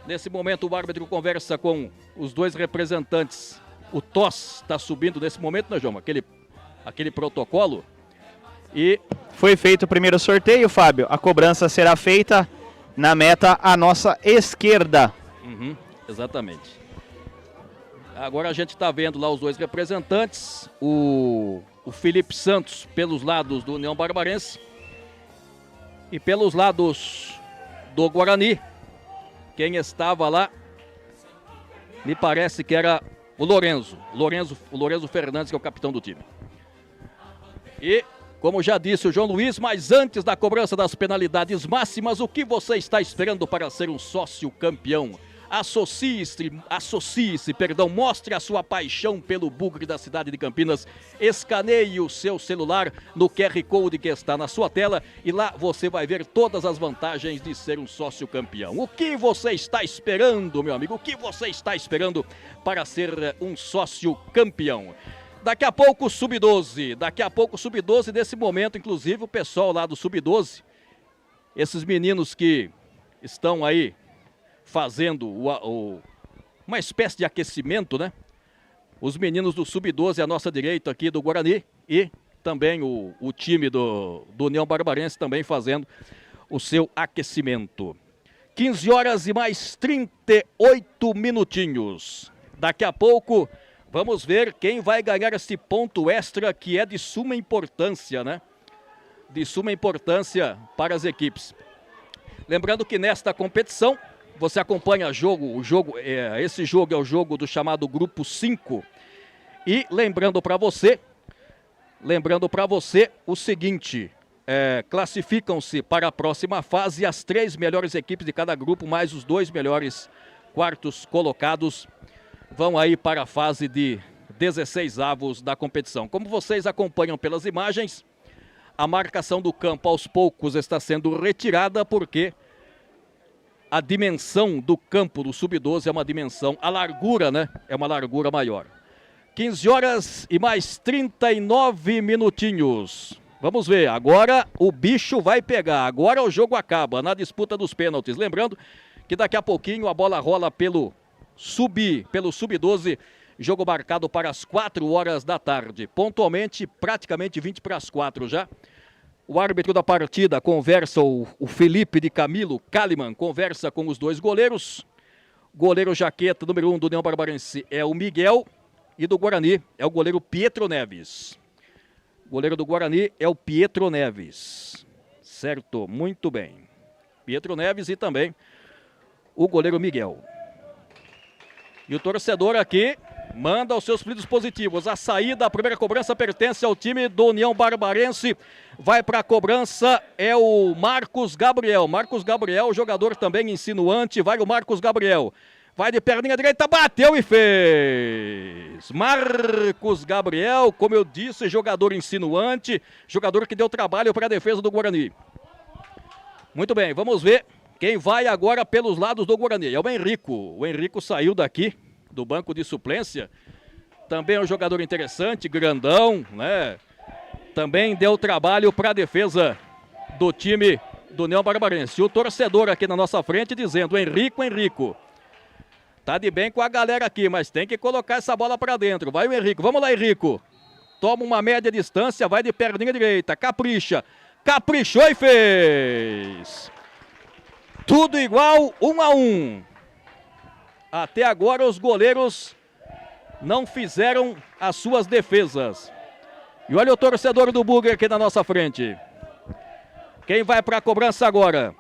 Nesse momento, o árbitro conversa com os dois representantes. O TOS está subindo nesse momento, né, João? Aquele protocolo. E Foi feito o primeiro sorteio, Fábio. A cobrança será feita na meta à nossa esquerda. Exatamente. Agora a gente está vendo lá os dois representantes. O Felipe Santos pelos lados do União Barbarense. E pelos lados do Guarani. Quem estava lá, me parece que era o Lorenzo. O Lorenzo Fernandes, que é o capitão do time. E, como já disse o João Luiz, mas antes da cobrança das penalidades máximas, o que você está esperando para ser um sócio campeão? Associe-se, mostre a sua paixão pelo bugre da cidade de Campinas, escaneie o seu celular no QR Code que está na sua tela e lá você vai ver todas as vantagens de ser um sócio campeão. O que você está esperando, meu amigo? O que você está esperando para ser um sócio campeão? Daqui a pouco Sub-12, nesse momento, inclusive, o pessoal lá do Sub-12, esses meninos que estão aí fazendo uma espécie de aquecimento, né? Os meninos do Sub-12 à nossa direita aqui do Guarani e também o time do União Barbarense também fazendo o seu aquecimento. 15 horas e mais 38 minutinhos. Daqui a pouco vamos ver quem vai ganhar esse ponto extra que é de suma importância, né? De suma importância para as equipes. Lembrando que nesta competição você acompanha esse jogo é o jogo do chamado Grupo 5. E lembrando para você o seguinte, classificam-se para a próxima fase as 3 melhores equipes de cada grupo, mais os 2 melhores quartos colocados, vão aí para a fase de 16avos da competição. Como vocês acompanham pelas imagens, a marcação do campo aos poucos está sendo retirada porque a dimensão do campo do Sub-12 é uma dimensão, a largura, né? É uma largura maior. 15 horas e mais 39 minutinhos. Vamos ver, agora o bicho vai pegar, agora o jogo acaba na disputa dos pênaltis. Lembrando que daqui a pouquinho a bola rola pelo Sub-12, jogo marcado para as 4 horas da tarde. Pontualmente, praticamente 20 para as 4 já. O árbitro da partida conversa, o Felipe de Camilo Kalimann, conversa com os 2 goleiros. Goleiro jaqueta número 1 do União Barbarense é o Miguel e do Guarani é o goleiro Pietro Neves. O goleiro do Guarani é o Pietro Neves. Certo, muito bem. Pietro Neves e também o goleiro Miguel. E o torcedor aqui manda os seus pedidos positivos. A saída, a primeira cobrança pertence ao time do União Barbarense. Vai para a cobrança, é o Marcos Gabriel. Marcos Gabriel, jogador também insinuante. Vai o Marcos Gabriel. Vai de perninha direita, bateu e fez. Marcos Gabriel, como eu disse, jogador insinuante. Jogador que deu trabalho para a defesa do Guarani. Muito bem, vamos ver quem vai agora pelos lados do Guarani. É o Henrico. O Henrico saiu daqui do banco de suplência, também é um jogador interessante, grandão, né? Também deu trabalho para a defesa do time do União Barbarense. O torcedor aqui na nossa frente dizendo, Henrico, tá de bem com a galera aqui, mas tem que colocar essa bola para dentro. Vai o Henrico, vamos lá, Henrico. Toma uma média distância, vai de perninha direita, capricha, caprichou e fez. Tudo igual, 1-1. Até agora os goleiros não fizeram as suas defesas. E olha o torcedor do Bugre aqui na nossa frente. Quem vai para a cobrança agora?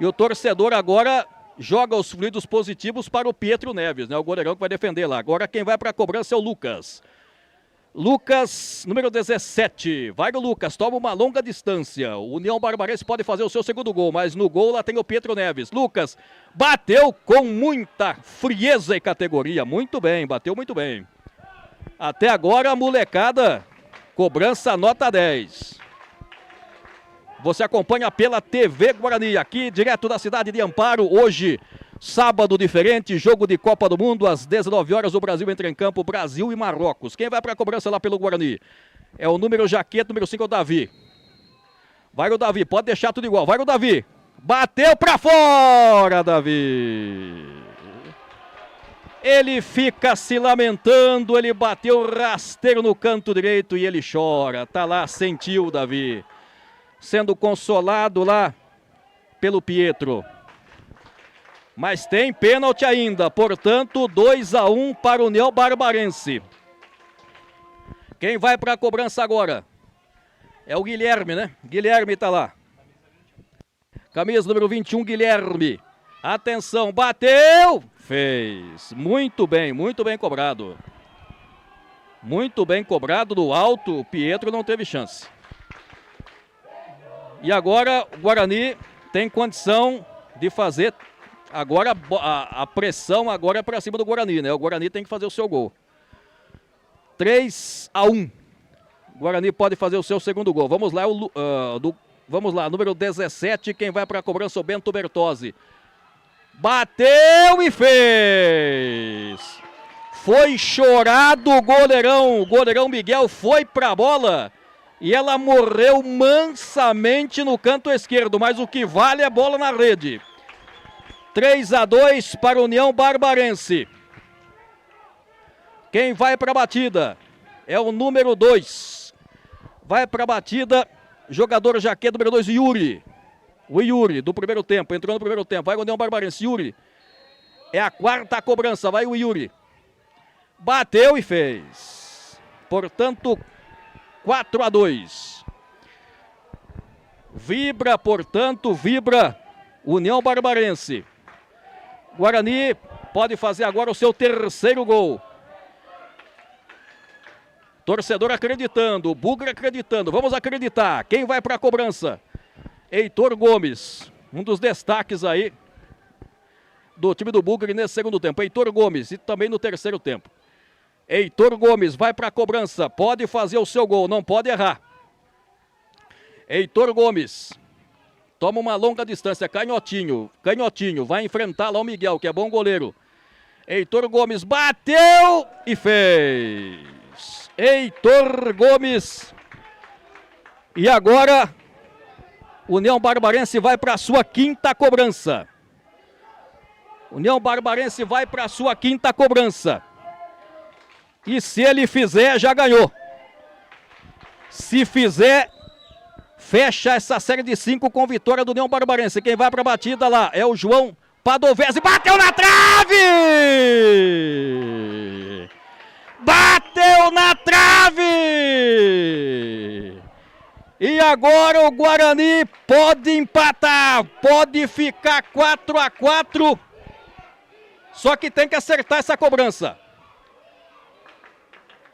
E o torcedor agora joga os fluidos positivos para o Pietro Neves, né? O goleirão que vai defender lá. Agora quem vai para a cobrança é o Lucas. Lucas, número 17. Vai o Lucas, toma uma longa distância. O União Barbarense pode fazer o seu segundo gol, mas no gol lá tem o Pietro Neves. Lucas bateu com muita frieza e categoria. Muito bem, bateu muito bem. Até agora a molecada, cobrança nota 10. Você acompanha pela TV Guarani, aqui direto da cidade de Amparo, hoje... Sábado diferente, jogo de Copa do Mundo, às 19 horas, o Brasil entra em campo, Brasil e Marrocos. Quem vai para a cobrança lá pelo Guarani? É o número jaqueta, número 5 é o Davi. Vai o Davi, pode deixar tudo igual, vai o Davi. Bateu para fora, Davi. Ele fica se lamentando, ele bateu rasteiro no canto direito e ele chora. Tá lá, sentiu, Davi. sendo consolado lá pelo Pietro. Mas tem pênalti ainda, portanto 2-1 para o União Barbarense. Quem vai para a cobrança agora? É o Guilherme, né? Guilherme tá lá. Camisa número 21, Guilherme. Atenção, bateu! Fez. Muito bem cobrado. Muito bem cobrado do alto, o Pietro não teve chance. E agora o Guarani tem condição de fazer. Agora a pressão agora é para cima do Guarani, né? O Guarani tem que fazer o seu gol. 3-1. O Guarani pode fazer o seu segundo gol. Vamos lá, vamos lá, número 17, quem vai para a cobrança, o Bento Bertozzi. Bateu e fez. Foi chorado o goleirão Miguel foi para a bola e ela morreu mansamente no canto esquerdo, mas o que vale é bola na rede. 3-2 para a União Barbarense. Quem vai para a batida é o número 2. Vai para a batida, jogador jaqueta número 2, Yuri. O Yuri do primeiro tempo, entrou no primeiro tempo. Vai o União Barbarense, Yuri. É a quarta cobrança, vai o Yuri. Bateu e fez. Portanto, 4-2. Vibra, portanto, vibra União Barbarense. Guarani pode fazer agora o seu terceiro gol. Torcedor acreditando, o Bugre acreditando. Vamos acreditar. Quem vai para a cobrança? Heitor Gomes, um dos destaques aí do time do Bugre nesse segundo tempo. Heitor Gomes e também no terceiro tempo. Heitor Gomes vai para a cobrança, pode fazer o seu gol, não pode errar. Heitor Gomes toma uma longa distância, canhotinho, vai enfrentar lá o Miguel, que é bom goleiro. Heitor Gomes bateu e fez. Heitor Gomes. E agora União Barbarense vai para a sua quinta cobrança. União Barbarense vai para a sua quinta cobrança. E se ele fizer, já ganhou. Se fizer, fecha essa série de 5 com vitória do União Barbarense. Quem vai para a batida lá é o João Padovese. Bateu na trave! Bateu na trave! E agora o Guarani pode empatar, pode ficar 4-4. Só que tem que acertar essa cobrança.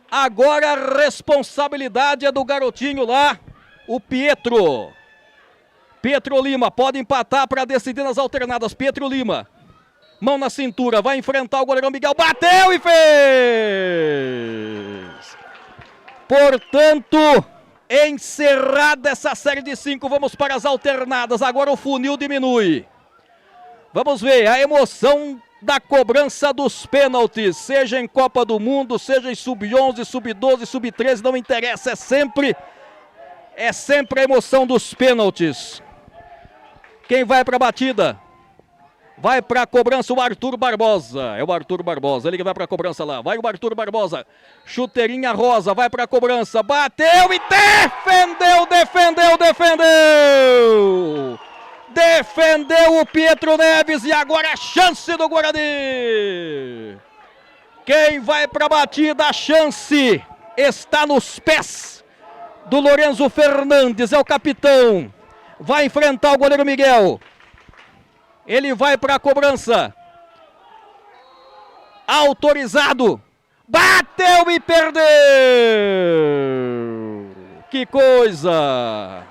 Agora a responsabilidade é do garotinho lá, o Pietro. Pietro Lima pode empatar para decidir nas alternadas. Pietro Lima, mão na cintura, vai enfrentar o goleirão Miguel. Bateu e fez! Portanto, encerrada essa série de 5, vamos para as alternadas. Agora o funil diminui. Vamos ver a emoção da cobrança dos pênaltis, seja em Copa do Mundo, seja em Sub-11, Sub-12, Sub-13, não interessa, é sempre a emoção dos pênaltis. Quem vai para a batida? Vai para a cobrança o Arthur Barbosa, é o Arthur Barbosa, ele que vai para a cobrança lá, vai o Arthur Barbosa, chuteirinha rosa, vai para a cobrança, bateu e defendeu! Defendeu o Pietro Neves e agora a chance do Guarani. Quem vai para a batida, a chance está nos pés do Lorenzo Fernandes, é o capitão. Vai enfrentar o goleiro Miguel. Ele vai para a cobrança. Autorizado. Bateu e perdeu. Que coisa.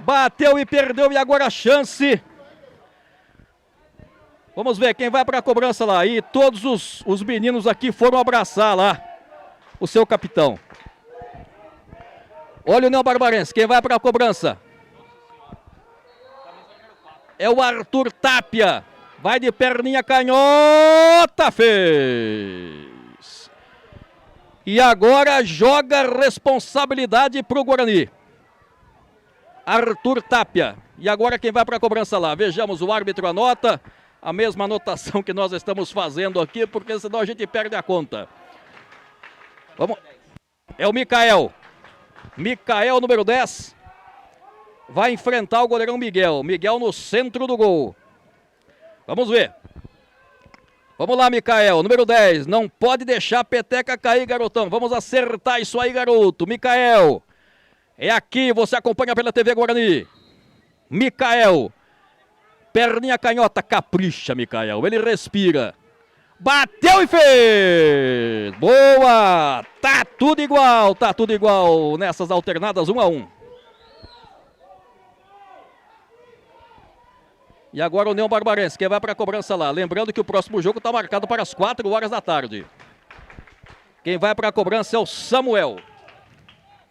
Bateu e perdeu e agora a chance. Vamos ver quem vai para a cobrança lá. E todos os meninos aqui foram abraçar lá o seu capitão. Olha o União Barbarense, quem vai para a cobrança? É o Arthur Tapia. Vai de perninha canhota, fez. E agora joga a responsabilidade para o Guarani. Arthur Tapia. E agora quem vai para a cobrança lá? Vejamos, o árbitro anota a mesma anotação que nós estamos fazendo aqui, porque senão a gente perde a conta. Vamos. É o Mikael. Mikael, número 10. Vai enfrentar o goleirão Miguel. Miguel no centro do gol. Vamos ver. Vamos lá, Mikael, número 10. Não pode deixar a peteca cair, garotão. Vamos acertar isso aí, garoto. Mikael. É aqui, você acompanha pela TV Guarani. Mikael. Perninha canhota, capricha, Mikael. Ele respira. Bateu e fez! Boa! Tá tudo igual nessas alternadas 1 a 1. E agora o União Barbarense, que vai para a cobrança lá. Lembrando que o próximo jogo está marcado para as 4 horas da tarde. Quem vai para a cobrança é o Samuel.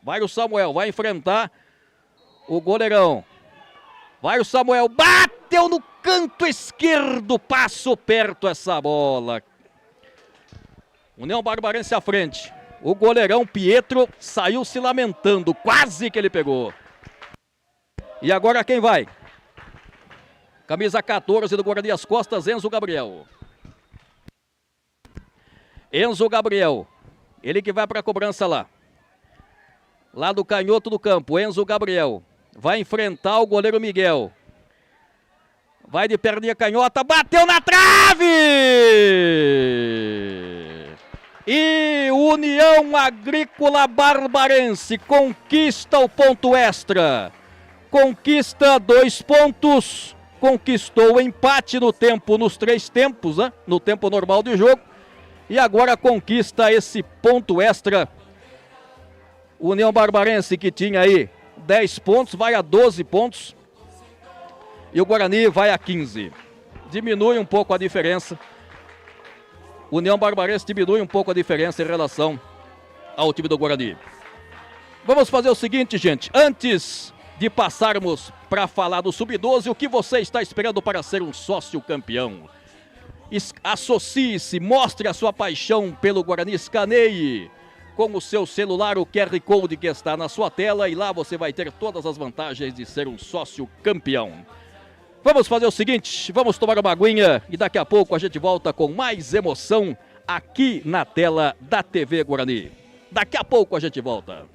Vai o Samuel, vai enfrentar o goleirão. Vai o Samuel, bateu no canto esquerdo, passou perto essa bola. União Barbarense à frente. O goleirão Pietro saiu se lamentando, quase que ele pegou. E agora quem vai? Camisa 14 do Guarani às costas, Enzo Gabriel. Enzo Gabriel, ele que vai para a cobrança lá. Lá do canhoto do campo, Enzo Gabriel. Vai enfrentar o goleiro Miguel. Vai de perninha canhota, bateu na trave! E União Agrícola Barbarense conquista o ponto extra. Conquista 2 pontos. Conquistou o empate no tempo, nos 3 tempos, né? No tempo normal do jogo. E agora conquista esse ponto extra. União Barbarense, que tinha aí 10 pontos, vai a 12 pontos. E o Guarani vai a 15. Diminui um pouco a diferença. União Barbarense diminui um pouco a diferença em relação ao time do Guarani. Vamos fazer o seguinte, gente. Antes de passarmos para falar do Sub-12, o que você está esperando para ser um sócio campeão? Associe-se, mostre a sua paixão pelo Guarani, escaneie com o seu celular o QR Code que está na sua tela e lá você vai ter todas as vantagens de ser um sócio campeão. Vamos fazer o seguinte, vamos tomar uma aguinha e daqui a pouco a gente volta com mais emoção aqui na tela da TV Guarani. Daqui a pouco a gente volta.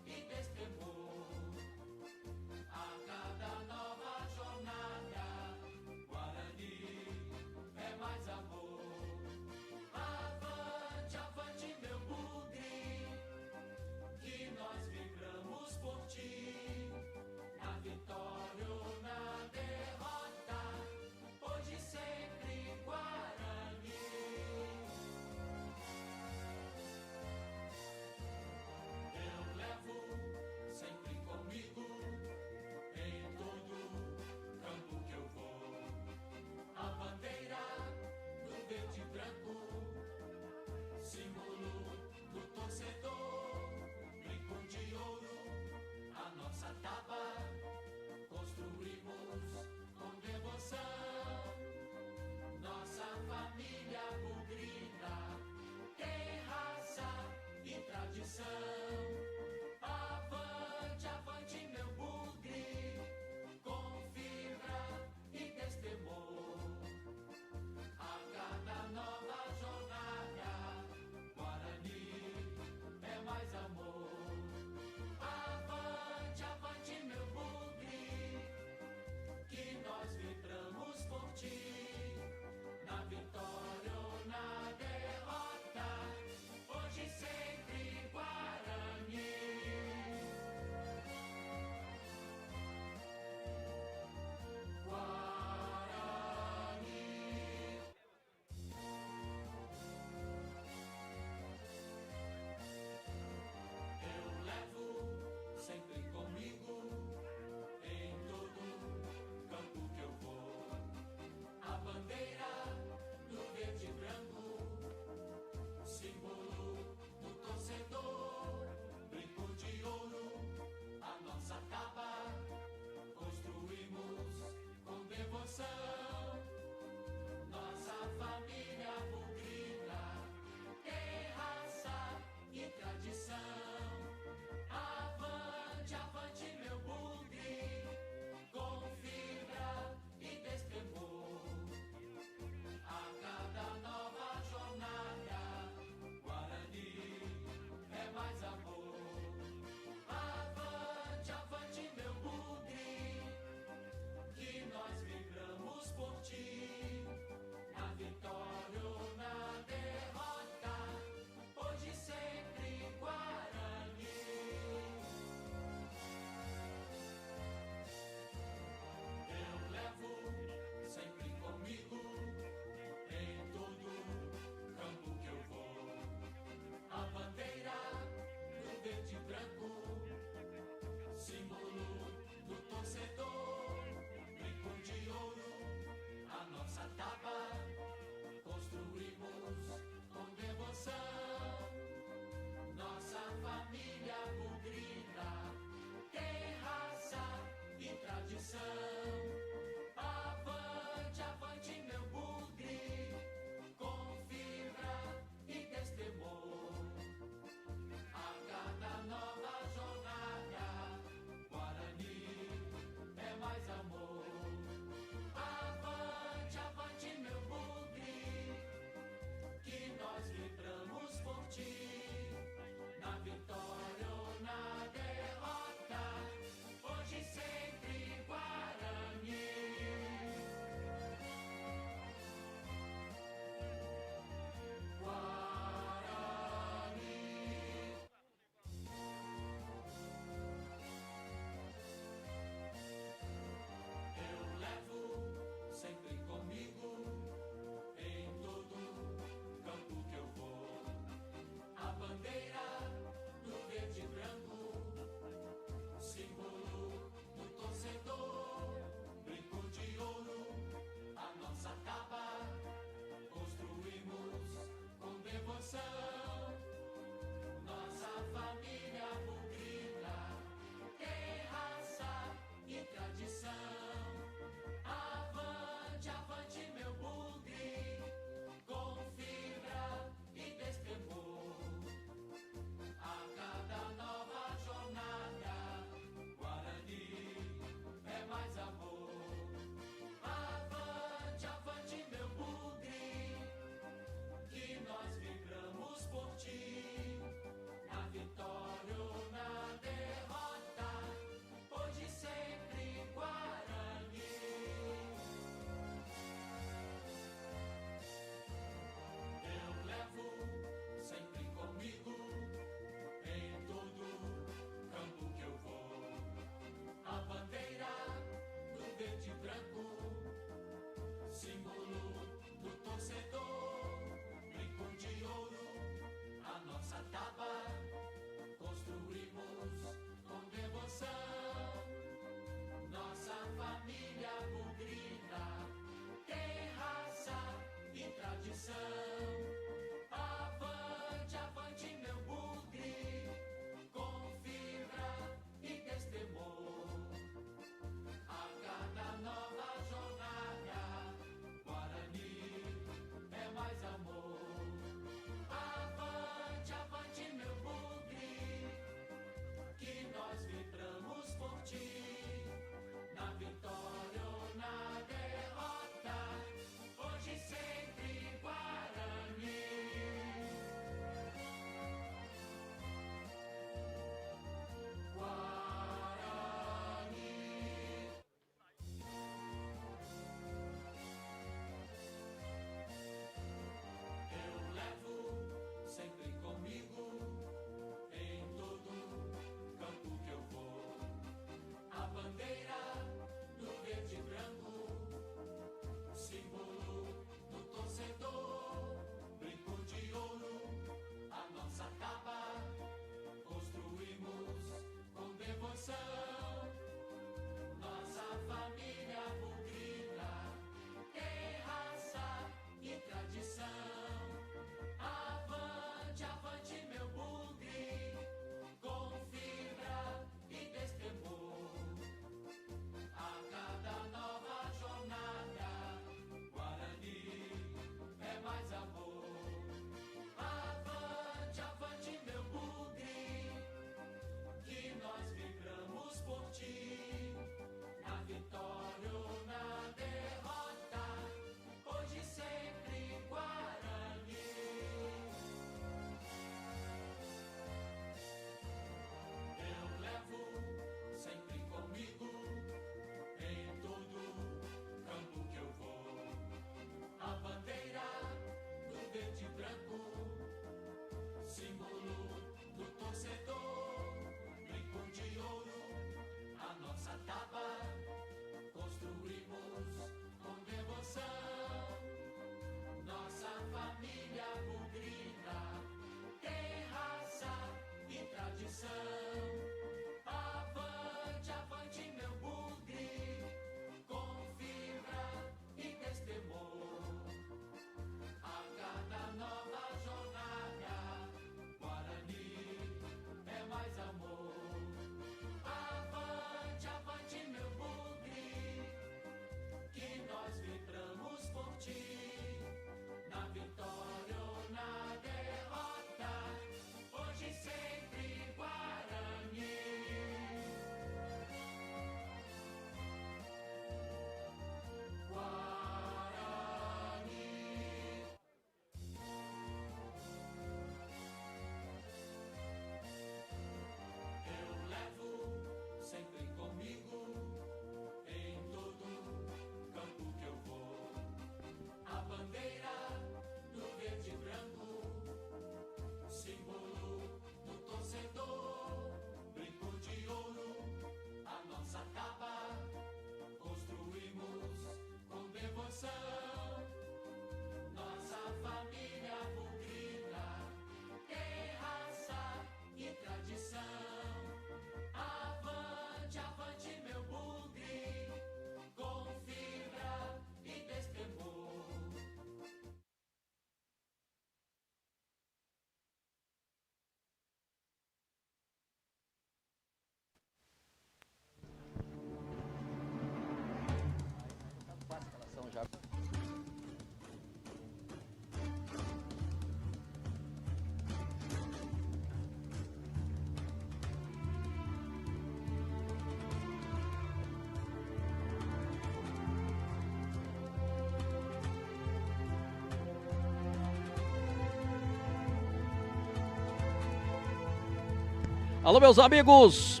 Alô, meus amigos,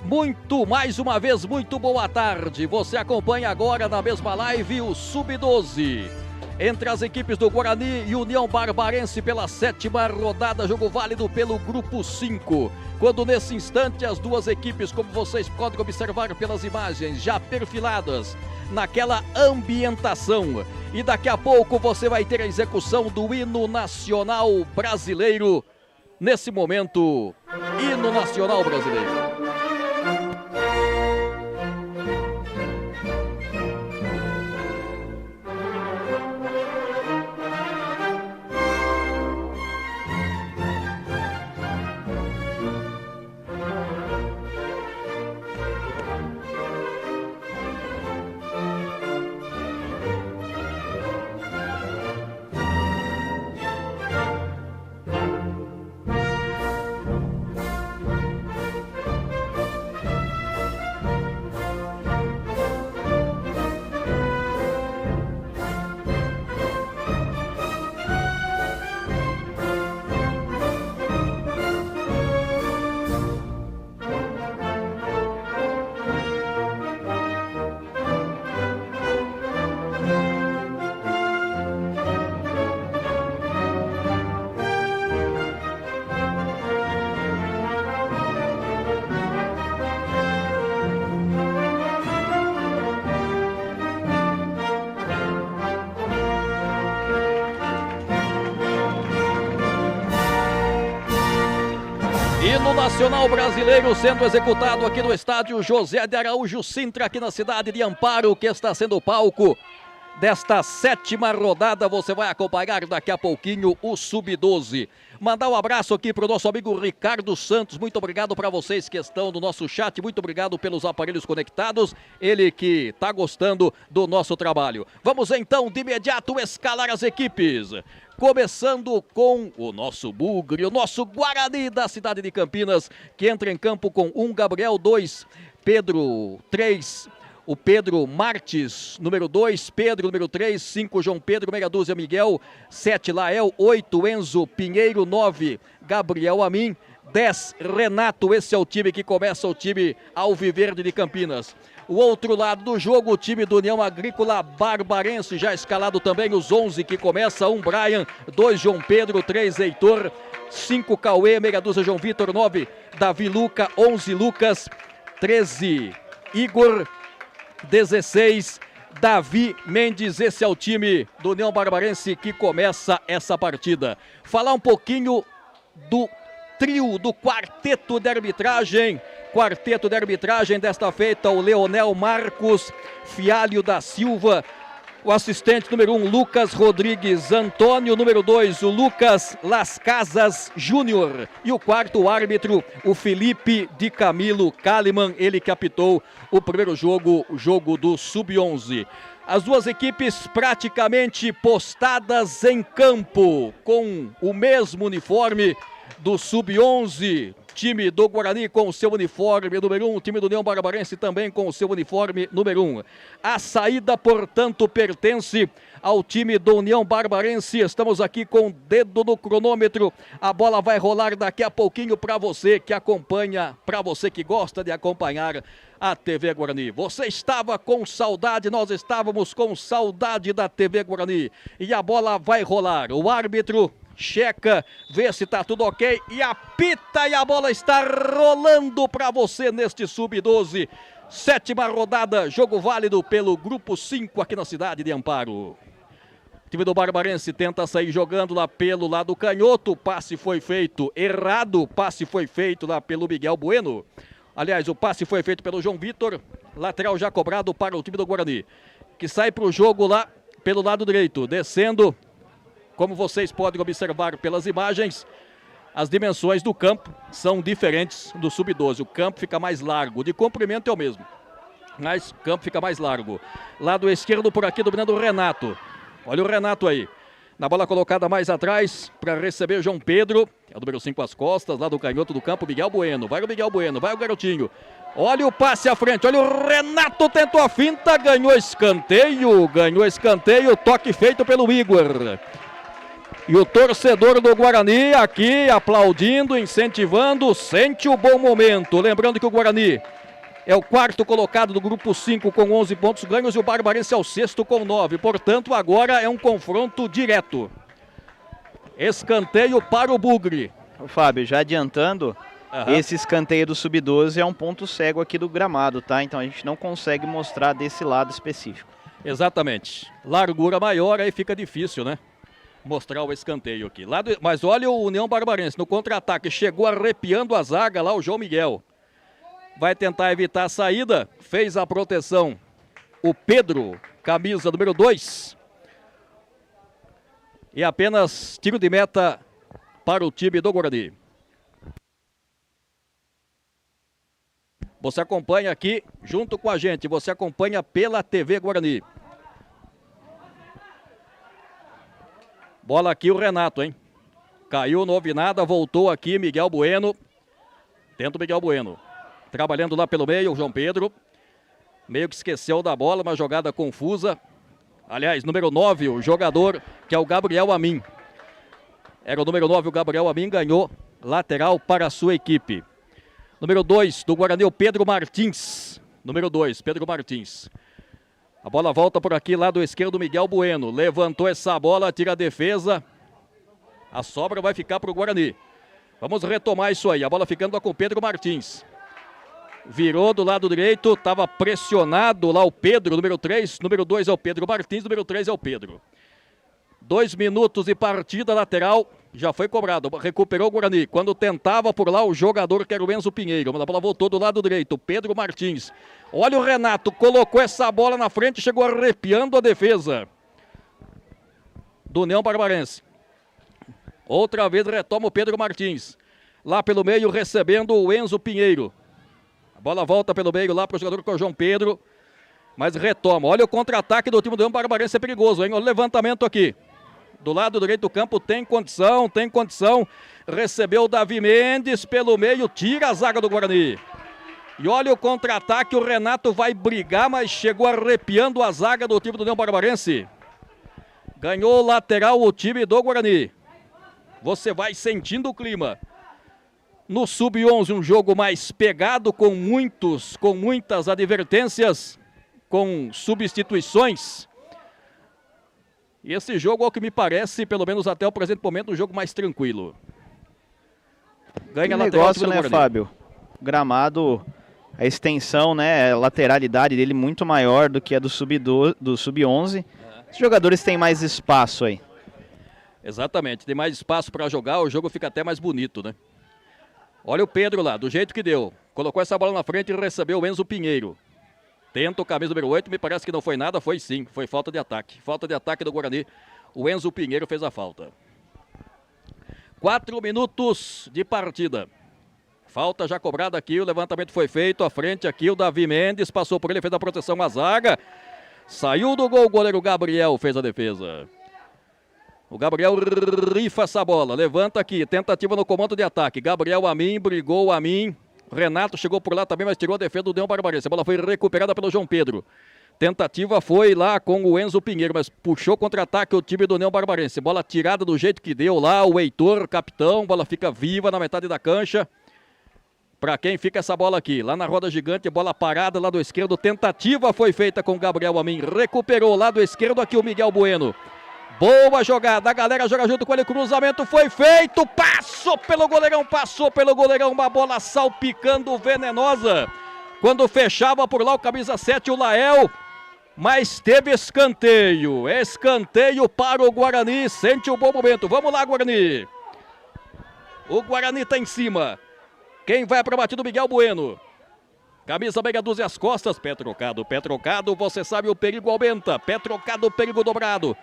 mais uma vez, muito boa tarde. Você acompanha agora na mesma live o Sub-12. Entre as equipes do Guarani e União Barbarense pela 7ª rodada, jogo válido pelo Grupo 5. Quando nesse instante as duas equipes, como vocês podem observar pelas imagens, já perfiladas naquela ambientação. E daqui a pouco você vai ter a execução do hino nacional brasileiro. Nesse momento, hino nacional brasileiro. Hino nacional brasileiro sendo executado aqui no estádio José de Araújo Sintra, aqui na cidade de Amparo, que está sendo palco desta 7ª rodada. Você vai acompanhar daqui a pouquinho o Sub-12. Mandar um abraço aqui para o nosso amigo Ricardo Santos. Muito obrigado para vocês que estão no nosso chat. Muito obrigado pelos aparelhos conectados. Ele que está gostando do nosso trabalho. Vamos então de imediato escalar as equipes. Começando com o nosso Bugre, o nosso Guarani da cidade de Campinas, que entra em campo com 1 Gabriel, 2 Pedro, 3 o Pedro Marques, número 2, Pedro, número 3, 5 João Pedro, meia dúzia Miguel, 7 Lael, 8 Enzo Pinheiro, 9 Gabriel Amin, 10 Renato. Esse é o time que começa, o time Alviverde de Campinas. O outro lado do jogo, o time do União Agrícola Barbarense, já escalado também os 11 que começa, 1 Brian, 2 João Pedro, 3 Heitor, 5 Cauê, meia dúzia João Vitor, 9 Davi Luca, 11 Lucas, 13 Igor, 16 Davi Mendes. Esse é o time do União Barbarense que começa essa partida. Falar um pouquinho do trio, do quarteto de arbitragem. Quarteto de arbitragem desta feita, o Leonel Marcos Fialho da Silva, o assistente número 1, Lucas Rodrigues Antônio, número 2, o Lucas Las Casas Júnior, e o quarto árbitro, o Felipe de Camilo Kalimann, ele que apitou o primeiro jogo, o jogo do Sub-11. As duas equipes praticamente postadas em campo, com o mesmo uniforme do Sub-11, time do Guarani com o seu uniforme número 1, time do União Barbarense também com o seu uniforme número 1. A saída, portanto, pertence ao time do União Barbarense. Estamos aqui com o dedo no cronômetro. A bola vai rolar daqui a pouquinho para você que acompanha, para você que gosta de acompanhar a TV Guarani. Você estava com saudade, nós estávamos com saudade da TV Guarani. E a bola vai rolar. O árbitro checa, vê se tá tudo ok e apita, e a bola está rolando para você neste Sub-12. 7ª rodada, jogo válido pelo Grupo 5 aqui na cidade de Amparo. O time do Barbarense tenta sair jogando lá pelo lado canhoto, o passe foi feito errado, o passe foi feito lá pelo Miguel Bueno. Aliás, o passe foi feito pelo João Vitor, lateral já cobrado para o time do Guarani, que sai para o jogo lá pelo lado direito, descendo. Como vocês podem observar pelas imagens, as dimensões do campo são diferentes do Sub-12. O campo fica mais largo, de comprimento é o mesmo, mas o campo fica mais largo. Lado esquerdo por aqui dominando o Renato. Olha o Renato aí. Na bola colocada mais atrás para receber João Pedro. É o número 5 às costas, lá do canhoto do campo, Miguel Bueno. Vai o Miguel Bueno, vai o garotinho. Olha o passe à frente, olha o Renato, tentou a finta, ganhou escanteio, toque feito pelo Igor. E o torcedor do Guarani aqui aplaudindo, incentivando, sente o bom momento. Lembrando que o Guarani é o quarto colocado do grupo 5 com 11 pontos ganhos e o Barbarense é o sexto com 9. Portanto, agora é um confronto direto. Escanteio para o Bugre. Fábio, já adiantando, esse escanteio do Sub-12 é um ponto cego aqui do gramado, tá? Então a gente não consegue mostrar desse lado específico. Exatamente. Largura maior, aí fica difícil, né? Mostrar o escanteio aqui. Mas olha o União Barbarense no contra-ataque. Chegou arrepiando a zaga lá o João Miguel. Vai tentar evitar a saída. Fez a proteção o Pedro, camisa número 2. E apenas tiro de meta para o time do Guarani. Você acompanha aqui junto com a gente. Você acompanha pela TV Guarani. Bola aqui o Renato, hein? Caiu, não houve nada, voltou aqui Miguel Bueno. Tenta o Miguel Bueno. Trabalhando lá pelo meio, o João Pedro. Meio que esqueceu da bola, uma jogada confusa. Aliás, número 9, o jogador, que é o Gabriel Amin. Era o número 9, o Gabriel Amin, ganhou lateral para a sua equipe. Número 2, do Guarani, o Pedro Martins. Número 2, Pedro Martins. A bola volta por aqui, lado esquerdo, Miguel Bueno. Levantou essa bola, tira a defesa. A sobra vai ficar para o Guarani. Vamos retomar isso aí. A bola ficando com o Pedro Martins. Virou do lado direito, estava pressionado lá o Pedro, número 3. Número 2 é o Pedro Martins, número 3 é o Pedro. 2 minutos de partida, lateral. Já foi cobrado, recuperou o Guarani. Quando tentava por lá o jogador que era o Enzo Pinheiro. A bola voltou do lado direito, Pedro Martins. Olha o Renato, colocou essa bola na frente, chegou arrepiando a defesa do União Barbarense. Outra vez retoma o Pedro Martins. Lá pelo meio recebendo o Enzo Pinheiro. A bola volta pelo meio lá para o jogador que é o João Pedro. Mas retoma. Olha o contra-ataque do time do União Barbarense, é perigoso, hein? Olha o levantamento aqui. Do lado direito do campo tem condição, tem condição. Recebeu o Davi Mendes pelo meio, tira a zaga do Guarani. E olha o contra-ataque, o Renato vai brigar, mas chegou arrepiando a zaga do time do União Barbarense. Ganhou o lateral o time do Guarani. Você vai sentindo o clima. No Sub-11, um jogo mais pegado, com muitas advertências, com substituições. E esse jogo, ao que me parece, pelo menos até o presente momento, um jogo mais tranquilo. Ganha a lateral, negócio, né, Fábio? Gramado, a extensão, né, a lateralidade dele muito maior do que a do Sub-11. Os jogadores têm mais espaço aí. Exatamente, tem mais espaço para jogar, o jogo fica até mais bonito, né? Olha o Pedro lá, do jeito que deu. Colocou essa bola na frente e recebeu o Enzo Pinheiro. Tenta o camisa número 8, me parece que não foi nada, foi sim, foi falta de ataque. Falta de ataque do Guarani, o Enzo Pinheiro fez a falta. 4 minutos de partida. Falta já cobrada aqui, o levantamento foi feito, à frente aqui o Davi Mendes, passou por ele, fez a proteção à zaga. Saiu do gol, o goleiro Gabriel fez a defesa. O Gabriel rifa essa bola, levanta aqui, tentativa no comando de ataque. Gabriel Amin, brigou o Amin. Renato chegou por lá também, mas tirou a defesa do União Barbarense. A bola foi recuperada pelo João Pedro. Tentativa foi lá com o Enzo Pinheiro, mas puxou contra-ataque o time do União Barbarense. Bola tirada do jeito que deu lá, o Heitor, capitão. Bola fica viva na metade da cancha. Para quem fica essa bola aqui? Lá na roda gigante, bola parada lá do esquerdo. Tentativa foi feita com o Gabriel Amin. Recuperou lá do esquerdo aqui o Miguel Bueno. Boa jogada, a galera joga junto com ele, cruzamento foi feito, passou pelo goleirão, uma bola salpicando venenosa. Quando fechava por lá o camisa 7, o Lael, mas teve escanteio para o Guarani, sente o bom momento. Vamos lá, Guarani. O Guarani tá em cima. Quem vai para a batida? Miguel Bueno. Camisa meia dúzia as costas, pé trocado, você sabe o perigo aumenta, pé trocado, perigo dobrado.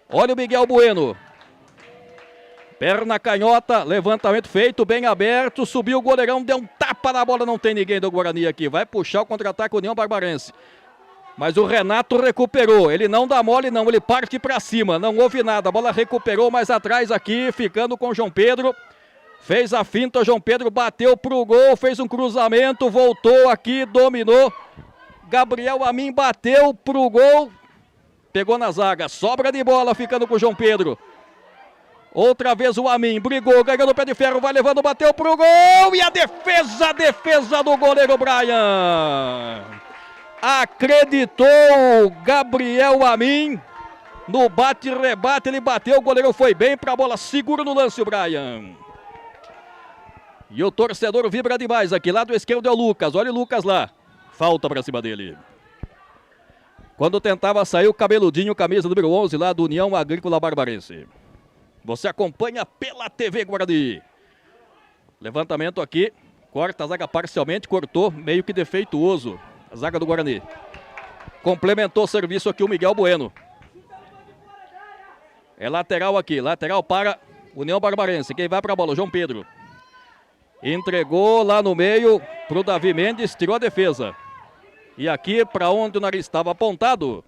Olha o Miguel Bueno. Perna canhota, levantamento feito, bem aberto, subiu o goleirão, deu um tapa na bola, não tem ninguém do Guarani aqui. Vai puxar o contra-ataque União Barbarense. Mas o Renato recuperou, ele não dá mole não, ele parte pra cima, não houve nada. A bola recuperou mais atrás aqui, ficando com o João Pedro. Fez a finta, João Pedro bateu pro gol, fez um cruzamento, voltou aqui, dominou. Gabriel Amin bateu pro gol. Pegou na zaga, sobra de bola ficando com o João Pedro. Outra vez o Amin, brigou, ganhou no pé de ferro, vai levando, bateu pro gol e a defesa do goleiro Brian. Acreditou o Gabriel Amin, no bate-rebate ele bateu, o goleiro foi bem pra bola, segura no lance o Brian. E o torcedor vibra demais aqui, lado esquerdo é o Lucas, olha o Lucas lá, falta pra cima dele. Quando tentava sair o cabeludinho, camisa número 11 lá do União Agrícola Barbarense. Você acompanha pela TV Guarani. Levantamento aqui. Corta a zaga parcialmente. Cortou, meio que defeituoso. A zaga do Guarani. Complementou o serviço aqui o Miguel Bueno. É lateral aqui. Lateral para União Barbarense. Quem vai para a bola? O João Pedro. Entregou lá no meio para o Davi Mendes. Tirou a defesa. E aqui para onde o nariz estava apontado.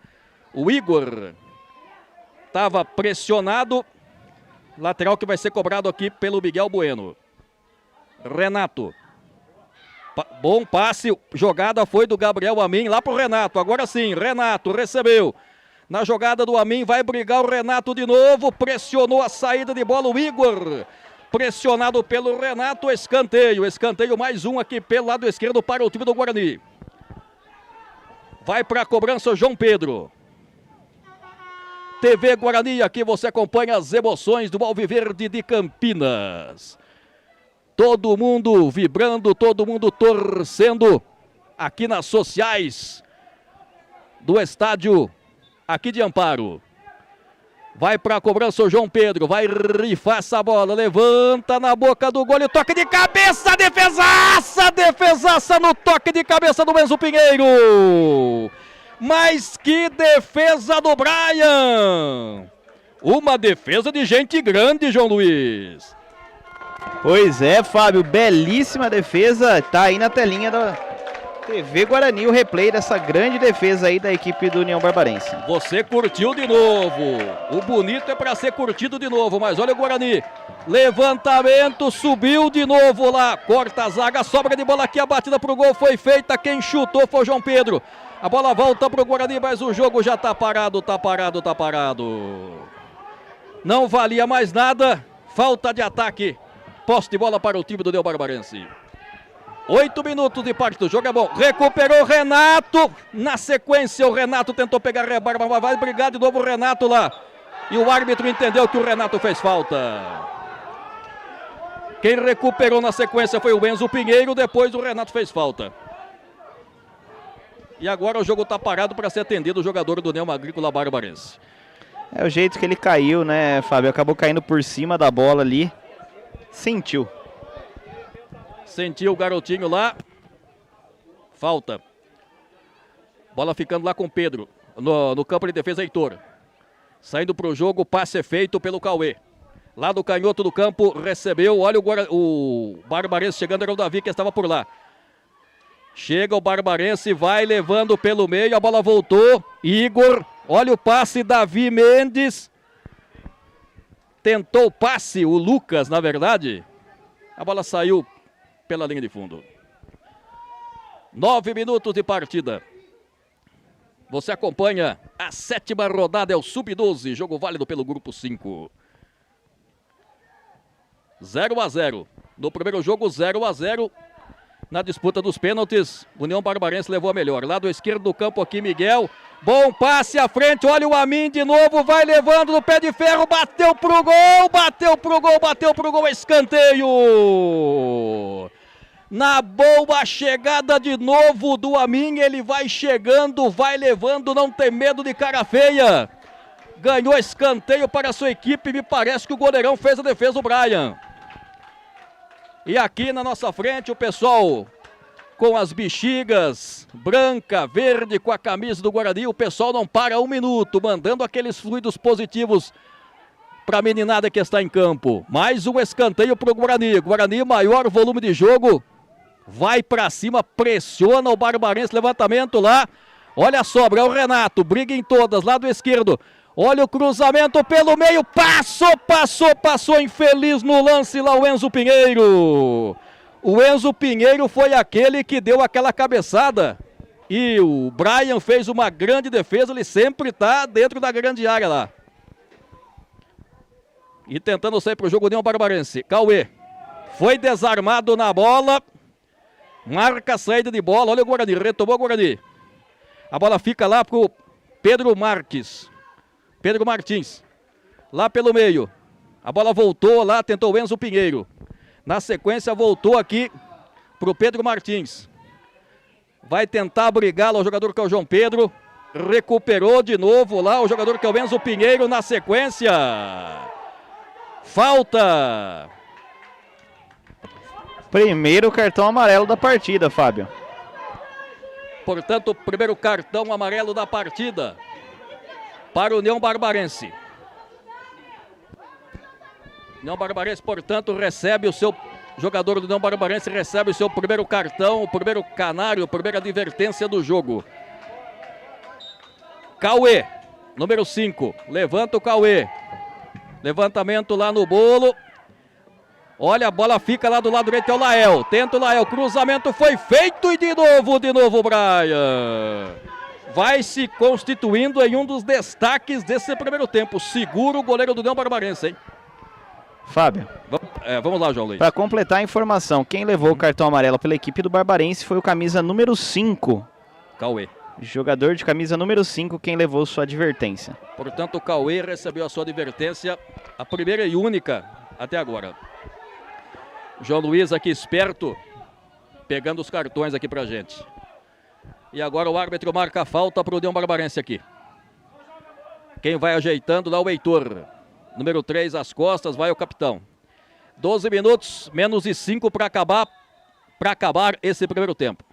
O Igor. Estava pressionado. Lateral que vai ser cobrado aqui pelo Miguel Bueno. Renato. Bom passe. Jogada foi do Gabriel Amin lá pro Renato. Agora sim, Renato recebeu. Na jogada do Amin vai brigar o Renato de novo. Pressionou a saída de bola o Igor. Pressionado pelo Renato. Escanteio. Escanteio mais um aqui pelo lado esquerdo para o time do Guarani. Vai para a cobrança o João Pedro. TV Guarani, aqui você acompanha as emoções do Alviverde de Campinas. Todo mundo vibrando, todo mundo torcendo aqui nas sociais do estádio aqui de Amparo. Vai para a cobrança o João Pedro, vai rifar essa bola, levanta na boca do gol e toque de cabeça, defesaça no toque de cabeça do Enzo Pinheiro. Mas que defesa do Brian! Uma defesa de gente grande, João Luiz. Pois é, Fábio, belíssima defesa. Tá aí na telinha da TV Guarani o replay dessa grande defesa aí da equipe do União Barbarense. Você curtiu de novo. O bonito é para ser curtido de novo, mas olha o Guarani. Levantamento, subiu de novo lá. Corta a zaga, sobra de bola aqui, a batida pro gol foi feita. Quem chutou foi o João Pedro. A bola volta pro Guarani, mas o jogo já tá parado. Não valia mais nada. Falta de ataque. Posse de bola para o time do União Barbarense. 8 minutos de parte do jogo, é bom. Recuperou o Renato. Na sequência, o Renato tentou pegar a rebarba, mas vai brigar de novo o Renato lá. E o árbitro entendeu que o Renato fez falta. Quem recuperou na sequência foi o Enzo Pinheiro, depois o Renato fez falta. E agora o jogo está parado para ser atendido o jogador do União Agrícola Barbarense. É o jeito que ele caiu, né, Fábio? Acabou caindo por cima da bola ali. Sentiu o garotinho lá. Falta. Bola ficando lá com o Pedro. No campo de defesa, Heitor. Saindo para o jogo, passe é feito pelo Cauê. Lá do canhoto do campo, recebeu. Olha o Barbarense chegando, era o Davi que estava por lá. Chega o Barbarense, vai levando pelo meio, a bola voltou. Igor, olha o passe, Davi Mendes. Tentou o passe, o Lucas, na verdade. A bola saiu pela linha de fundo. 9 minutos de partida. Você acompanha a 7ª rodada, é o Sub-12, jogo válido pelo Grupo 5. 0-0. No primeiro jogo, 0-0. Na disputa dos pênaltis, União Barbarense levou a melhor. Lado esquerdo do campo aqui, Miguel. Bom passe à frente, olha o Amin de novo, vai levando no pé de ferro, bateu pro gol, escanteio. Na boa chegada de novo do Amin, ele vai chegando, vai levando, não tem medo de cara feia. Ganhou escanteio para a sua equipe, me parece que o goleirão fez a defesa do Brian. E aqui na nossa frente o pessoal com as bexigas branca, verde, com a camisa do Guarani, o pessoal não para um minuto, mandando aqueles fluidos positivos para a meninada que está em campo. Mais um escanteio para o Guarani. Guarani, maior volume de jogo, vai para cima, pressiona o Barbarense, levantamento lá. Olha a sobra, é o Renato, briga em todas, lado esquerdo. Olha o cruzamento pelo meio, passou, infeliz no lance lá o Enzo Pinheiro. O Enzo Pinheiro foi aquele que deu aquela cabeçada. E o Brian fez uma grande defesa, ele sempre está dentro da grande área lá. E tentando sair pro jogo União Barbarense. Cauê. Foi desarmado na bola. Marca a saída de bola. Olha o Guarani. Retomou o Guarani. A bola fica lá pro Pedro Marques. Pedro Martins. Lá pelo meio. A bola voltou lá. Tentou o Enzo Pinheiro. Na sequência voltou aqui pro Pedro Martins. Vai tentar brigar lá o jogador que é o João Pedro. Recuperou de novo lá o jogador que é o Enzo Pinheiro na sequência. Falta. Primeiro cartão amarelo da partida, Fábio. Portanto, o primeiro cartão amarelo da partida para o União Barbarense. União Barbarense, portanto, recebe o seu jogador do União Barbarense, recebe o seu primeiro cartão, o primeiro canário, a primeira advertência do jogo. Cauê, número 5, levanta o Cauê. Levantamento lá no bolo. Olha, a bola fica lá do lado direito, é o Lael. Tenta o Lael, cruzamento foi feito e de novo, Brian. Vai se constituindo em um dos destaques desse primeiro tempo. Segura o goleiro do União Barbarense, hein? Fábio. Vamos lá, João Luiz. Para completar a informação, quem levou o cartão amarelo pela equipe do Barbarense foi o camisa número 5. Cauê. Jogador de camisa número 5, quem levou sua advertência. Portanto, o Cauê recebeu a sua advertência, a primeira e única até agora. João Luiz aqui esperto, pegando os cartões aqui pra gente. E agora o árbitro marca a falta pro União Barbarense aqui. Quem vai ajeitando lá o Heitor. Número 3 às costas, vai o capitão. 12 minutos, menos de 5 para acabar esse primeiro tempo.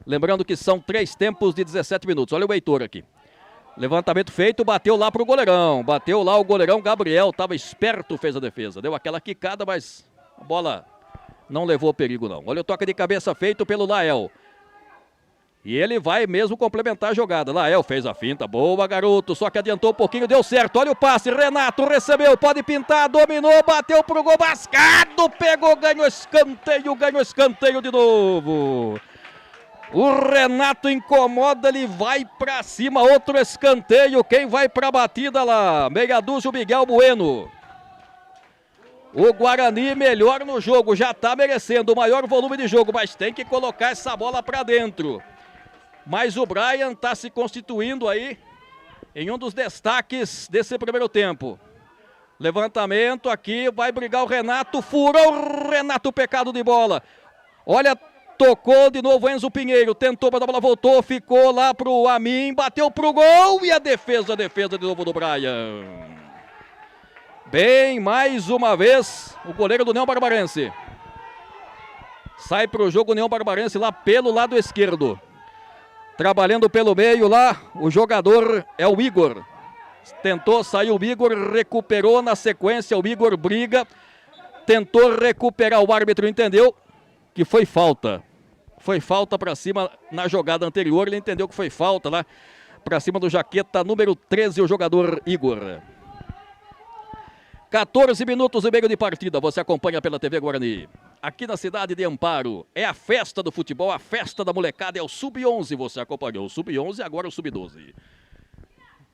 Lembrando que são 3 tempos de 17 minutos. Olha o Heitor aqui. Levantamento feito, bateu lá pro goleirão. Bateu lá o goleirão Gabriel, estava esperto, fez a defesa. Deu aquela quicada, mas a bola não levou perigo não. Olha o toque de cabeça feito pelo Lael. E ele vai mesmo complementar a jogada. Lael fez a finta, boa garoto, só que adiantou um pouquinho, deu certo. Olha o passe, Renato recebeu, pode pintar, dominou, bateu pro gol, Bascado, pegou, ganhou escanteio de novo. O Renato incomoda, ele vai pra cima, outro escanteio, quem vai pra batida lá? Meia dúzia, o Miguel Bueno. O Guarani melhor no jogo, já tá merecendo o maior volume de jogo, mas tem que colocar essa bola pra dentro. Mas o Brian está se constituindo aí em um dos destaques desse primeiro tempo. Levantamento aqui, vai brigar o Renato, furou o Renato, pecado de bola. Olha, tocou de novo Enzo Pinheiro, tentou, mas a bola voltou, ficou lá pro Amin, bateu pro gol e a defesa de novo do Brian. Bem, mais uma vez, o goleiro do União Barbarense. Sai pro jogo União Barbarense lá pelo lado esquerdo. Trabalhando pelo meio lá, o jogador é o Igor. Tentou sair o Igor, recuperou na sequência, o Igor briga. Tentou recuperar, o árbitro entendeu que foi falta. Foi falta para cima na jogada anterior, ele entendeu que foi falta lá para cima do jaqueta número 13, o jogador Igor. 14 minutos e meio de partida, você acompanha pela TV Guarani. Aqui na cidade de Amparo, é a festa do futebol, a festa da molecada, é o Sub-11, você acompanhou. O Sub-11 e agora o Sub-12.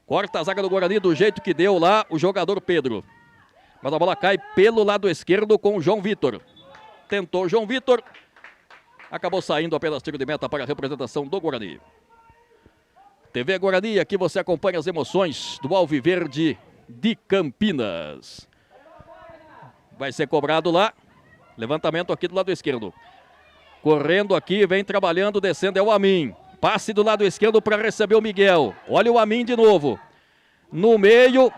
Corta a zaga do Guarani do jeito que deu lá o jogador Pedro. Mas a bola cai pelo lado esquerdo com o João Vitor. Tentou João Vitor, acabou saindo apenas tiro de meta para a representação do Guarani. TV Guarani, aqui você acompanha as emoções do Alviverde de Campinas. Vai ser cobrado lá. Levantamento aqui do lado esquerdo. Correndo aqui, vem trabalhando, descendo, é o Amin. Passe do lado esquerdo para receber o Miguel. Olha o Amin de novo. No meio,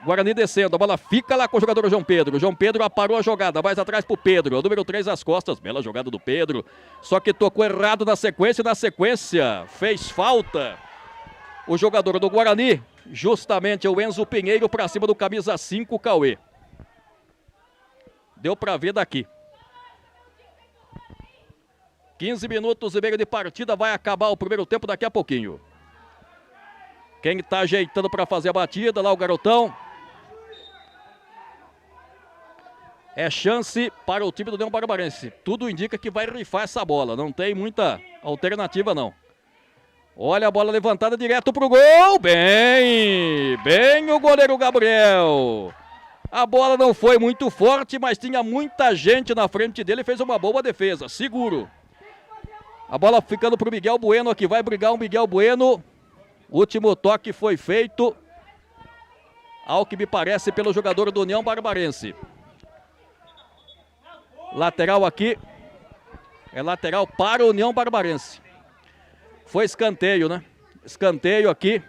Guarani descendo. A bola fica lá com o jogador João Pedro. O João Pedro aparou a jogada, mais atrás pro Pedro. É o número 3 às costas. Bela jogada do Pedro. Só que tocou errado na sequência. Na sequência, fez falta. O jogador do Guarani, justamente o Enzo Pinheiro para cima do camisa 5, Cauê. Deu para ver daqui. 15 minutos e meio de partida, vai acabar o primeiro tempo daqui a pouquinho. Quem está ajeitando para fazer a batida, lá o garotão. É chance para o time do União Barbarense. Tudo indica que vai rifar essa bola, não tem muita alternativa não. Olha a bola levantada direto pro gol, bem o goleiro Gabriel. A bola não foi muito forte, mas tinha muita gente na frente dele e fez uma boa defesa, seguro. A bola ficando para o Miguel Bueno aqui, vai brigar o Miguel Bueno. Último toque foi feito, ao que me parece, pelo jogador do União Barbarense. Lateral aqui, é lateral para o União Barbarense. Foi escanteio, né? Escanteio aqui.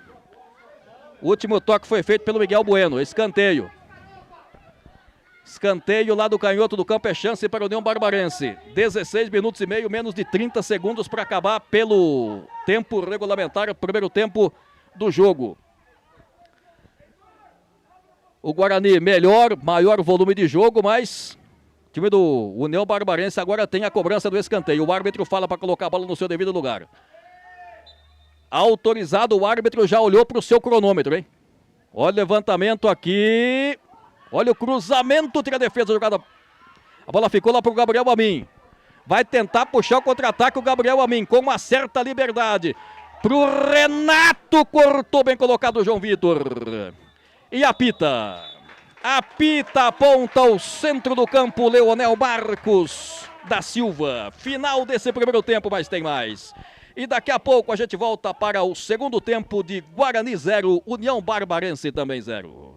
O último toque foi feito pelo Miguel Bueno, escanteio. Escanteio lá do canhoto do campo, é chance para o União Barbarense. 16 minutos e meio, menos de 30 segundos para acabar pelo tempo regulamentar, primeiro tempo do jogo. O Guarani melhor, maior volume de jogo, mas o time do União Barbarense agora tem a cobrança do escanteio. O árbitro fala para colocar a bola no seu devido lugar. Autorizado, o árbitro já olhou para o seu cronômetro, hein? Olha o levantamento aqui. Olha o cruzamento, tira a defesa, jogada. A bola ficou lá para o Gabriel Amin. Vai tentar puxar o contra-ataque o Gabriel Amin com uma certa liberdade. Para o Renato, cortou bem colocado o João Vitor. E apita. Apita, aponta ao centro do campo, Leonel Marcos da Silva. Final desse primeiro tempo, mas tem mais. E daqui a pouco a gente volta para o segundo tempo de Guarani 0, União Barbarense também 0.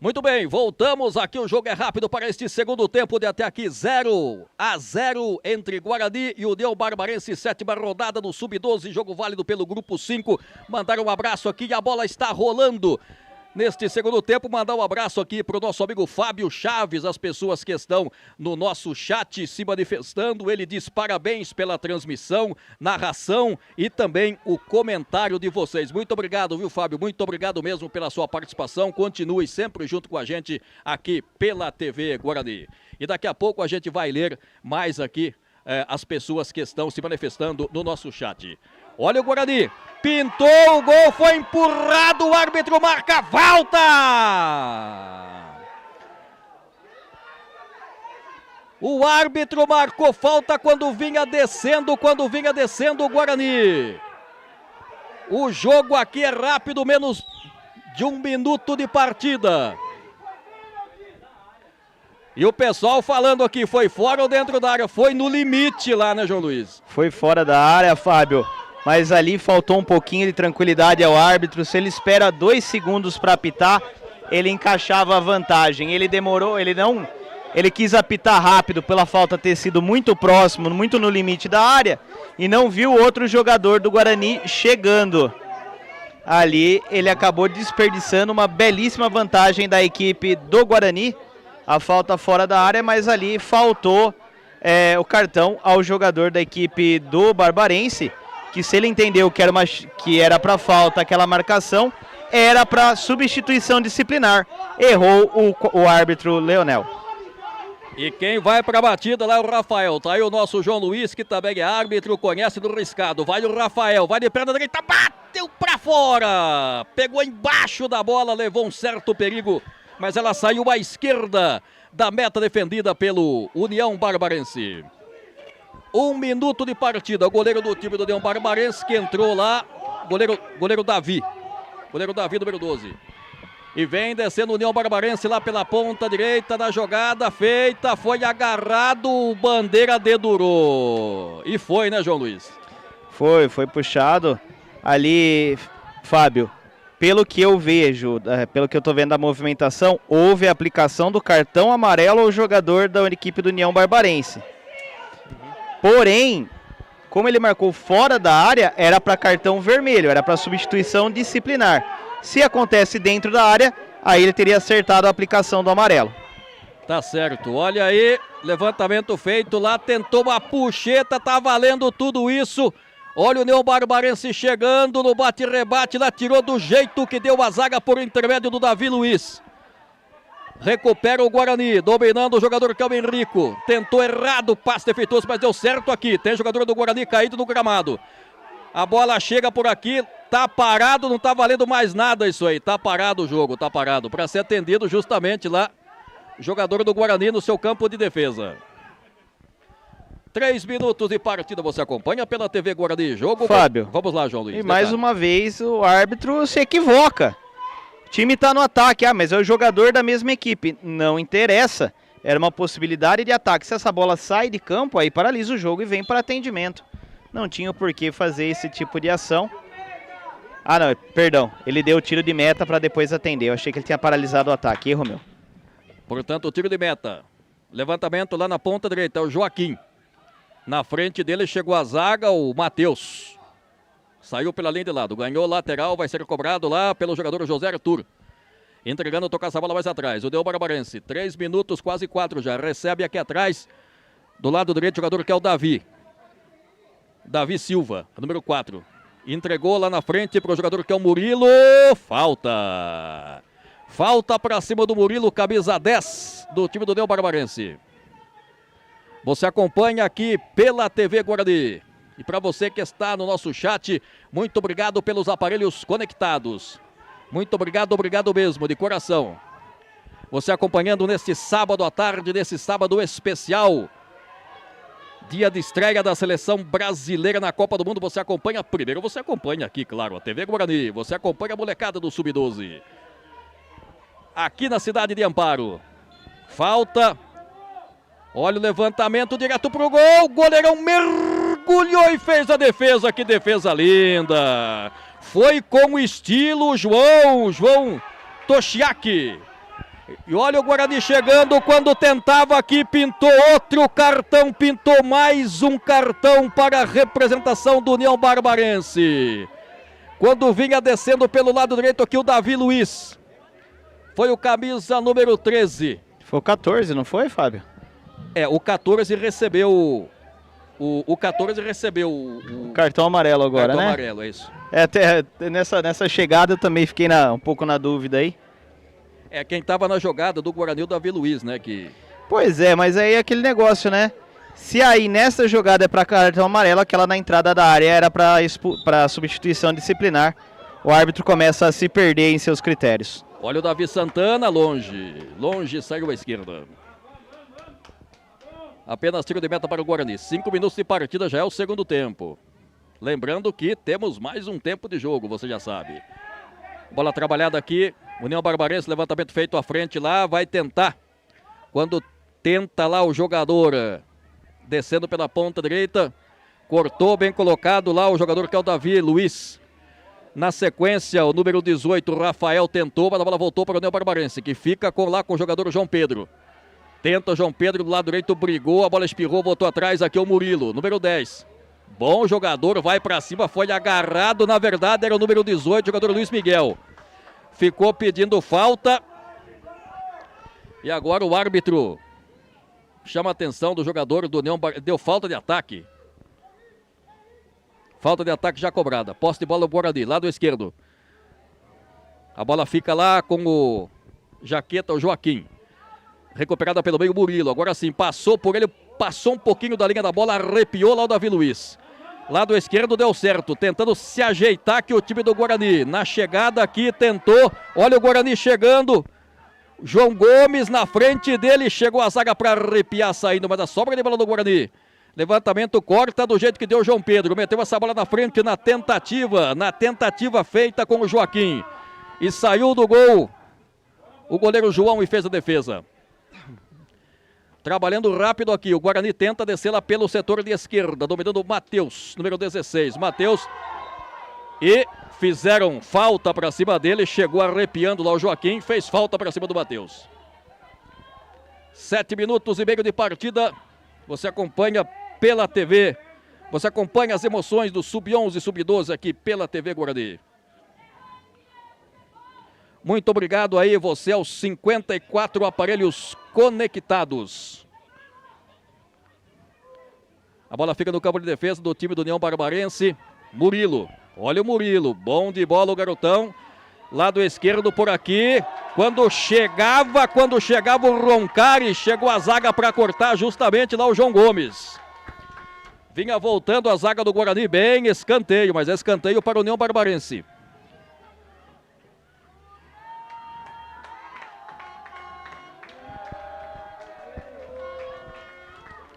Muito bem, voltamos aqui, o jogo é rápido para este segundo tempo de até aqui 0-0 entre Guarani e União Barbarense, 7ª rodada do Sub-12, jogo válido pelo Grupo 5. Mandar um abraço aqui e a bola está rolando. Neste segundo tempo, mandar um abraço aqui para o nosso amigo Fábio Chaves, as pessoas que estão no nosso chat se manifestando. Ele diz parabéns pela transmissão, narração e também o comentário de vocês. Muito obrigado, viu, Fábio? Muito obrigado mesmo pela sua participação. Continue sempre junto com a gente aqui pela TV Guarani. E daqui a pouco a gente vai ler mais aqui as pessoas que estão se manifestando no nosso chat. Olha o Guarani, pintou o gol, foi empurrado, o árbitro marca a falta! O árbitro marcou falta quando vinha descendo o Guarani. O jogo aqui é rápido, menos de 1 minuto de partida. E o pessoal falando aqui, foi fora ou dentro da área? Foi no limite lá, né, João Luiz? Foi fora da área, Fábio. Mas ali faltou um pouquinho de tranquilidade ao árbitro. Se ele espera 2 segundos para apitar, ele encaixava a vantagem. Ele demorou, ele quis apitar rápido pela falta ter sido muito próximo, muito no limite da área, e não viu outro jogador do Guarani chegando. Ali ele acabou desperdiçando uma belíssima vantagem da equipe do Guarani. A falta fora da área, mas ali faltou o cartão ao jogador da equipe do Barbarense, que se ele entendeu que era para falta aquela marcação, era para substituição disciplinar. Errou o árbitro Leonel. E quem vai para a batida lá é o Rafael. Tá aí o nosso João Luiz, que também é árbitro, conhece do riscado. Vai o Rafael, vai de perna direita, bateu para fora. Pegou embaixo da bola, levou um certo perigo, mas ela saiu à esquerda da meta defendida pelo União Barbarense. 1 minuto de partida. O goleiro do time do União Barbarense que entrou lá, goleiro Davi. Goleiro Davi, número 12. E vem descendo o União Barbarense lá pela ponta direita da jogada feita. Foi agarrado, o bandeira dedurou. E foi, né, João Luiz? Foi puxado. Ali, Fábio, pelo que eu vejo, pelo que eu tô vendo da movimentação, houve a aplicação do cartão amarelo ao jogador da equipe do União Barbarense. Porém, como ele marcou fora da área, era para cartão vermelho, era para substituição disciplinar. Se acontece dentro da área, aí ele teria acertado a aplicação do amarelo. Tá certo, olha aí, levantamento feito lá, tentou uma puxeta, tá valendo tudo isso. Olha o União Barbarense chegando no bate-rebate, lá tirou do jeito que deu a zaga por intermédio do Davi Luiz. Recupera o Guarani, dominando o jogador Kelvin Henrico. Tentou errado o passe defeituoso, mas deu certo aqui. Tem jogador do Guarani caído no gramado. A bola chega por aqui, tá parado, não tá valendo mais nada isso aí. Tá parado o jogo, tá parado. Para ser atendido justamente lá, jogador do Guarani no seu campo de defesa. 3 minutos de partida, você acompanha pela TV Guarani. Jogo, Fábio. Vamos lá, João Luiz. E mais uma vez o árbitro se equivoca. O time tá no ataque, mas é o jogador da mesma equipe. Não interessa. Era uma possibilidade de ataque. Se essa bola sai de campo, aí paralisa o jogo e vem para atendimento. Não tinha o porquê fazer esse tipo de ação. Ah, não, perdão. Ele deu o tiro de meta para depois atender. Eu achei que ele tinha paralisado o ataque. Erro meu. Portanto, o tiro de meta. Levantamento lá na ponta direita, é o Joaquim. Na frente dele chegou a zaga, o Matheus. Saiu pela linha de lado, ganhou lateral, vai ser cobrado lá pelo jogador José Arthur. Entregando, tocar essa bola mais atrás. O União Barbarense, 3 minutos, quase 4 já. Recebe aqui atrás, do lado direito, o jogador que é o Davi. Davi Silva, número 4. Entregou lá na frente para o jogador que é o Murilo. Falta. Falta para cima do Murilo, camisa 10 do time do União Barbarense. Você acompanha aqui pela TV Guarani. E para você que está no nosso chat, muito obrigado pelos aparelhos conectados. Muito obrigado, obrigado mesmo, de coração. Você acompanhando neste sábado à tarde, nesse sábado especial. Dia de estreia da seleção brasileira na Copa do Mundo. Você acompanha, primeiro você acompanha aqui, claro, a TV Guarani. Você acompanha a molecada do Sub-12. Aqui na cidade de Amparo. Falta. Olha o levantamento direto pro gol. O goleirão mergulhou e fez a defesa. Que defesa linda. Foi com estilo João Toshiaki. E olha o Guarani chegando, quando tentava aqui, pintou outro cartão, pintou mais um cartão para a representação do União Barbarense. Quando vinha descendo pelo lado direito aqui o Davi Luiz. Foi o camisa número 13. Foi o 14, não foi, Fábio? O 14 recebeu o 14 recebeu o cartão amarelo agora, cartão né? Amarelo, é isso. Até nessa chegada eu também fiquei um pouco na dúvida aí. Quem estava na jogada do Guarani, o Davi Luiz, né? Pois é, mas aí é aquele negócio, né? Se aí nessa jogada é para cartão amarelo, aquela na entrada da área era para substituição disciplinar, o árbitro começa a se perder em seus critérios. Olha o Davi Santana, longe saiu à esquerda. Apenas tiro de meta para o Guarani. 5 minutos de partida, já é o segundo tempo. Lembrando que temos mais um tempo de jogo, você já sabe. Bola trabalhada aqui. União Barbarense, levantamento feito à frente lá. Vai tentar. Quando tenta lá o jogador descendo pela ponta direita. Cortou, bem colocado lá o jogador que é o Davi Luiz. Na sequência, o número 18, Rafael, tentou, mas a bola voltou para o União Barbarense, que fica com o jogador João Pedro. Tenta o João Pedro do lado direito, brigou, a bola espirrou, voltou atrás, aqui é o Murilo, número 10. Bom jogador, vai para cima, foi agarrado, na verdade era o número 18, jogador Luiz Miguel. Ficou pedindo falta. E agora o árbitro chama a atenção do jogador do União Barbarense, deu falta de ataque. Falta de ataque já cobrada. Posse de bola do Guarani, lado esquerdo. A bola fica lá com o Jaqueta, o Joaquim. Recuperada pelo meio, Murilo. Agora sim, passou por ele, passou um pouquinho da linha da bola, arrepiou lá o Davi Luiz. Lado esquerdo deu certo, tentando se ajeitar aqui o time do Guarani. Na chegada aqui, tentou. Olha o Guarani chegando. João Gomes na frente dele, chegou a zaga para arrepiar saindo, mas a sobra de bola do Guarani. Levantamento, corta do jeito que deu o João Pedro. Meteu essa bola na frente na tentativa feita com o Joaquim. E saiu do gol o goleiro João e fez a defesa. Trabalhando rápido aqui, o Guarani tenta descer lá pelo setor de esquerda, dominando o Matheus, número 16. Matheus, e fizeram falta para cima dele, chegou arrepiando lá o Joaquim, fez falta para cima do Matheus. 7 minutos e meio de partida, você acompanha pela TV, você acompanha as emoções do Sub-11 e Sub-12 aqui pela TV Guarani. Muito obrigado aí, você aos 54 aparelhos conectados. A bola fica no campo de defesa do time do União Barbarense. Murilo, olha o Murilo, bom de bola o garotão. Lado esquerdo por aqui. Quando chegava o Roncari, chegou a zaga para cortar justamente lá o João Gomes. Vinha voltando a zaga do Guarani, bem escanteio, mas é escanteio para o União Barbarense.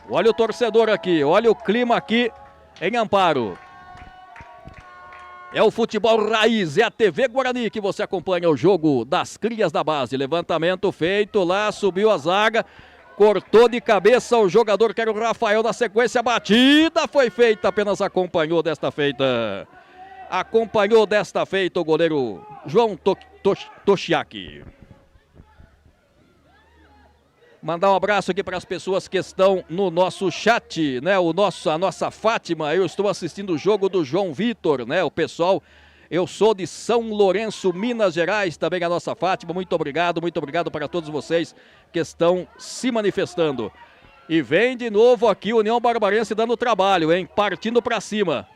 Olha o torcedor aqui, olha o clima aqui em Amparo. É o futebol raiz, é a TV Guarani que você acompanha o jogo das crias da base. Levantamento feito lá, subiu a zaga, cortou de cabeça o jogador que era o Rafael. Na sequência, a batida foi feita, apenas acompanhou desta feita. Acompanhou desta feita o goleiro João Toshiaki. Mandar um abraço aqui para as pessoas que estão no nosso chat, né? A nossa Fátima, eu estou assistindo o jogo do João Vitor, né? O pessoal, eu sou de São Lourenço, Minas Gerais, também a nossa Fátima. Muito obrigado para todos vocês que estão se manifestando. E vem de novo aqui o União Barbarense dando trabalho, hein? Partindo para cima.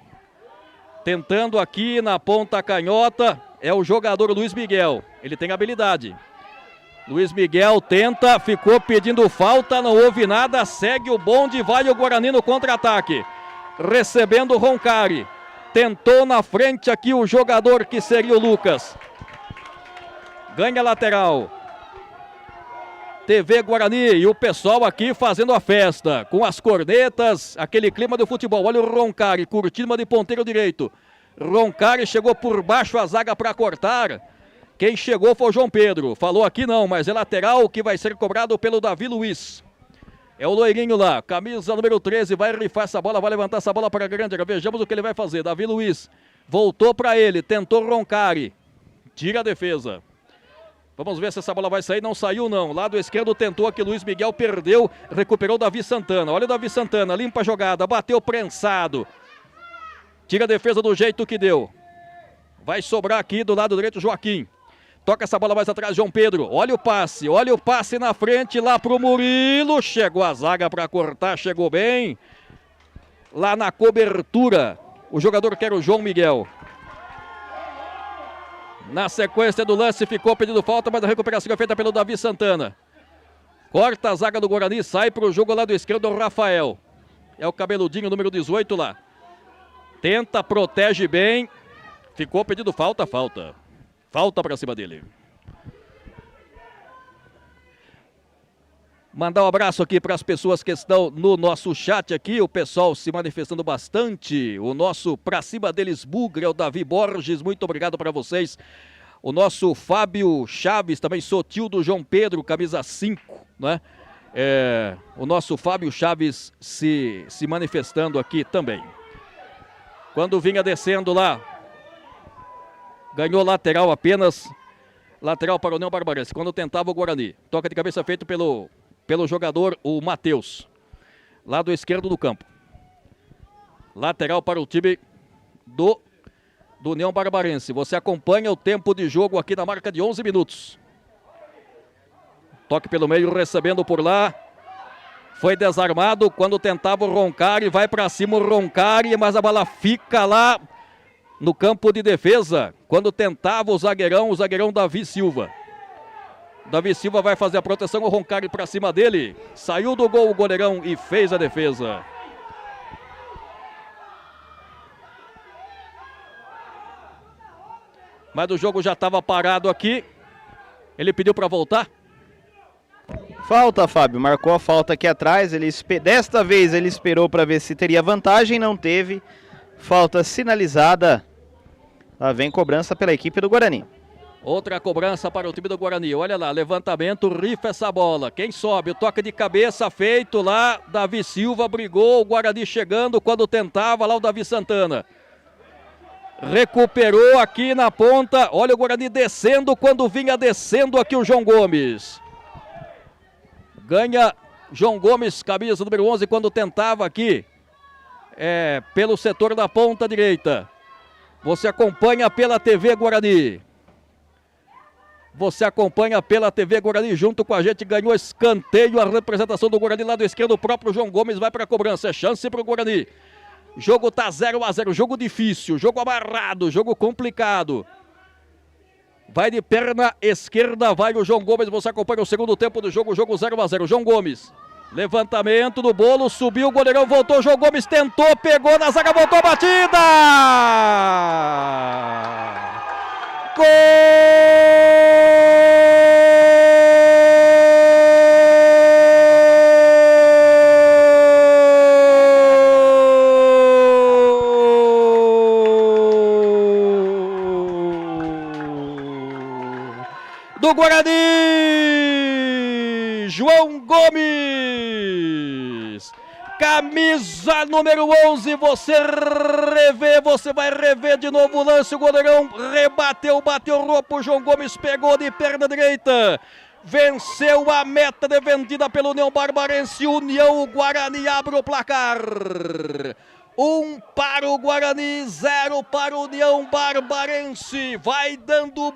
Tentando aqui na ponta canhota, é o jogador Luiz Miguel. Ele tem habilidade. Luiz Miguel tenta, ficou pedindo falta, não houve nada, segue o bonde, vai o Guarani no contra-ataque. Recebendo o Roncari. Tentou na frente aqui o jogador que seria o Lucas. Ganha lateral. TV Guarani e o pessoal aqui fazendo a festa. Com as cornetas, aquele clima do futebol. Olha o Roncari, curtindo de ponteiro direito. Roncari chegou por baixo a zaga para cortar. Quem chegou foi o João Pedro. Falou aqui não, mas é lateral que vai ser cobrado pelo Davi Luiz. É o loirinho lá, camisa número 13, vai rifar essa bola, vai levantar essa bola para a grande área. Vejamos o que ele vai fazer. Davi Luiz voltou para ele, tentou Roncari. Tira a defesa. Vamos ver se essa bola vai sair. Não saiu não. Lado esquerdo tentou aqui, Luiz Miguel perdeu, recuperou o Davi Santana. Olha o Davi Santana, limpa a jogada, bateu prensado. Tira a defesa do jeito que deu. Vai sobrar aqui do lado direito Joaquim. Toca essa bola mais atrás, João Pedro. Olha o passe na frente lá pro Murilo. Chegou a zaga para cortar, chegou bem. Lá na cobertura, o jogador que era o João Miguel. Na sequência do lance, ficou pedindo falta, mas a recuperação é feita pelo Davi Santana. Corta a zaga do Guarani, sai pro jogo lá do esquerdo, o Rafael. É o cabeludinho, número 18 lá. Tenta, protege bem. Ficou pedindo falta. Falta para cima dele. Mandar um abraço aqui para as pessoas que estão no nosso chat aqui, o pessoal se manifestando bastante. O nosso Pra Cima Deles Bugre, é o Davi Borges, muito obrigado para vocês. O nosso Fábio Chaves, também sou tio do João Pedro, camisa 5, né? O nosso Fábio Chaves se manifestando aqui também. Quando vinha descendo lá, ganhou lateral apenas, lateral para o União Barbarense, quando tentava o Guarani. Toca de cabeça feito pelo jogador, o Matheus, lado esquerdo do campo. Lateral para o time do União Barbarense. Você acompanha o tempo de jogo aqui na marca de 11 minutos. Toque pelo meio, recebendo por lá. Foi desarmado quando tentava o Roncari, vai para cima o Roncari, mas a bola fica lá no campo de defesa. Quando tentava o zagueirão Davi Silva. Davi Silva vai fazer a proteção, o Roncari para cima dele. Saiu do gol o goleirão e fez a defesa. Mas o jogo já estava parado aqui. Ele pediu para voltar. Falta, Fábio. Marcou a falta aqui atrás. Desta vez ele esperou para ver se teria vantagem. Não teve. Falta sinalizada. Lá vem cobrança pela equipe do Guarani. Outra cobrança para o time do Guarani. Olha lá, levantamento, rifa essa bola. Quem sobe? O toque de cabeça feito lá. Davi Silva brigou. O Guarani chegando quando tentava lá o Davi Santana. Recuperou aqui na ponta. Olha o Guarani descendo quando vinha descendo aqui o João Gomes. Ganha João Gomes, camisa número 11, quando tentava aqui. Pelo setor da ponta direita. Você acompanha pela TV Guarani. Você acompanha pela TV Guarani junto com a gente. Ganhou escanteio a representação do Guarani. Lado esquerdo, o próprio João Gomes vai para a cobrança. É chance para o Guarani. Jogo tá 0-0. Jogo difícil. Jogo amarrado. Jogo complicado. Vai de perna esquerda. Vai o João Gomes. Você acompanha o segundo tempo do jogo. Jogo 0-0. João Gomes. Levantamento do bolo. Subiu o goleirão. Voltou. João Gomes tentou. Pegou na zaga. Voltou a batida. Gol! Do Guarani, João Gomes, camisa número 11, você vai rever de novo o lance, o goleirão rebateu, bateu roupa, o João Gomes pegou de perna direita, venceu a meta defendida pelo União Barbarense, o Guarani abre o placar. 1 para o Guarani, 0 para o União Barbarense. Vai dando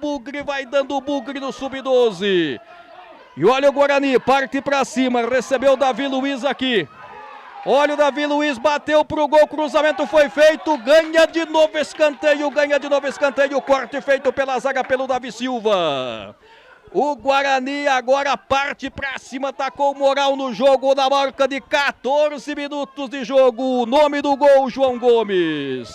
bugre no Sub-12. E olha o Guarani, parte para cima, recebeu o Davi Luiz aqui. Olha o Davi Luiz, bateu pro gol, cruzamento foi feito, ganha de novo escanteio, corte feito pela zaga pelo Davi Silva. O Guarani agora parte pra cima, tá com moral no jogo, na marca de 14 minutos de jogo. O nome do gol, João Gomes.